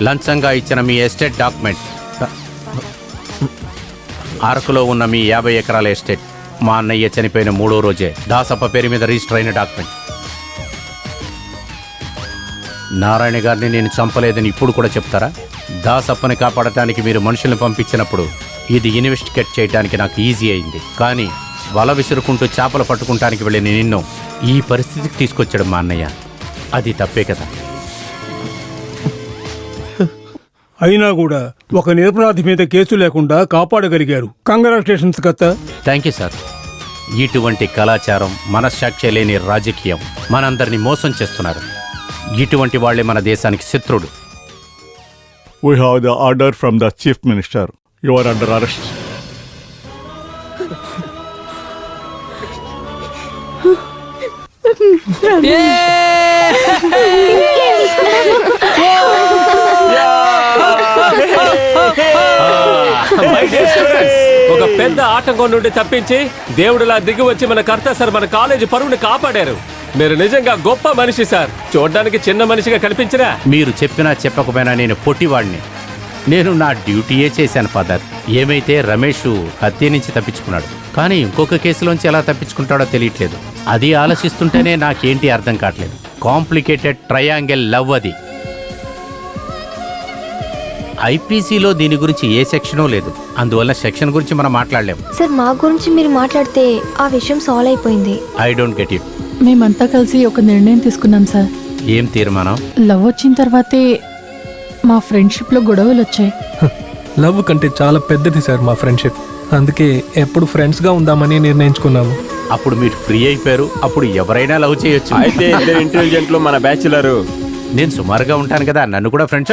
లంచంగా ఇచ్చిన మీ ఎస్టేట్ డాక్యుమెంట్. అరకులో ఉన్న మీ 50 ఎకరాల ఎస్టేట్ మా అన్నయ్య చనిపోయిన 3వ రోజే దాసప్ప పేరు మీద రిజిస్టర్ అయిన డాక్యుమెంట్. నారాయణ గారిని నేను చంపలేదని ఇప్పుడు కూడా చెప్తారా? దాసప్పని కాపాడటానికి మీరు మనుషుల్ని పంపించినప్పుడు ఇది ఇన్వెస్టిగేట్ చేయడానికి నాకు ఈజీ అయింది. కానీ వల విసురుకుంటూ చేపలు పట్టుకుంటానికి వెళ్ళిన నిన్ను ఈ పరిస్థితికి తీసుకొచ్చాడు మా అన్నయ్య. అది తప్పే కదా? అయినా కూడా ఒక నిరపరాధి మీద కేసు లేకుండా కాపాడగలిగారు. కంగ్రాచులేషన్స్ కత్త. Thank you sir. ఇటువంటి కళాచారం, మనశ్శాఖ్య లేని రాజకీయం మనందరినీ మోసం చేస్తున్నారు. ఇటువంటి వాళ్లే మన దేశానికి శత్రుడు. We have the order from the Chief Minister. You are under arrest. ఒక పెద్ద ఆటంకం నుండి తప్పించి దేవుడిలా దిగి వచ్చి మన కర్త సార్ మన కాలేజీ పరువుని కాపాడారు. మీరు నిజంగా గొప్ప మనిషి సార్. చూడడానికి చిన్న మనిషిగా కనిపించినా మీరు చెప్పినా చెప్పకపోయినా నేను పొట్టివాడిని. నేను నా డ్యూటీయే చేశాను ఫాదర్. ఏమైతే రమేష్ హత్య నుంచి తప్పించుకున్నాడు, కానీ ఇంకొక కేసులోంచి ఎలా తప్పించుకుంటాడో తెలియట్లేదు. అది ఆలోచిస్తుంటేనే నాకేంటి అర్థం కావట్లేదు. కాంప్లికేటెడ్ ట్రయాంగిల్ లవ్ అది. ఐపీసీలో దీని గురించి ఏ సెక్షనో లేదు, అందువల్ల సెక్షన్ గురించి మనం మాట్లాడలేము. సార్, మా గురించి మీరు మాట్లాడితే ఆ విషయం సాల్వ్ అయిపోయింది. I don't get it. మేమంతా కలిసి ఒక నిర్ణయం తీసుకున్నాం సార్. ఏం తీర్మానం? లవ్ వచ్చిన తర్వాతే మా ఫ్రెండ్షిప్ లో గొడవలు వచ్చాయి. లవ్ కంటే చాలా పెద్దది సార్ మా ఫ్రెండ్షిప్. అందుకే ఎప్పుడు ఫ్రెండ్స్ గా ఉందామని నిర్ణయించుకున్నాము. అప్పుడు మీరు ఫ్రీ అయిపోయారు. అప్పుడు ఎవరైనా లవ్ చేయొచ్చు. అయితే ఇంటెలిజెంట్లు మన బ్యాచులర్. నేను సుమారుగా ఉంటాను కదా, నన్ను కూడా ఫ్రెండ్స్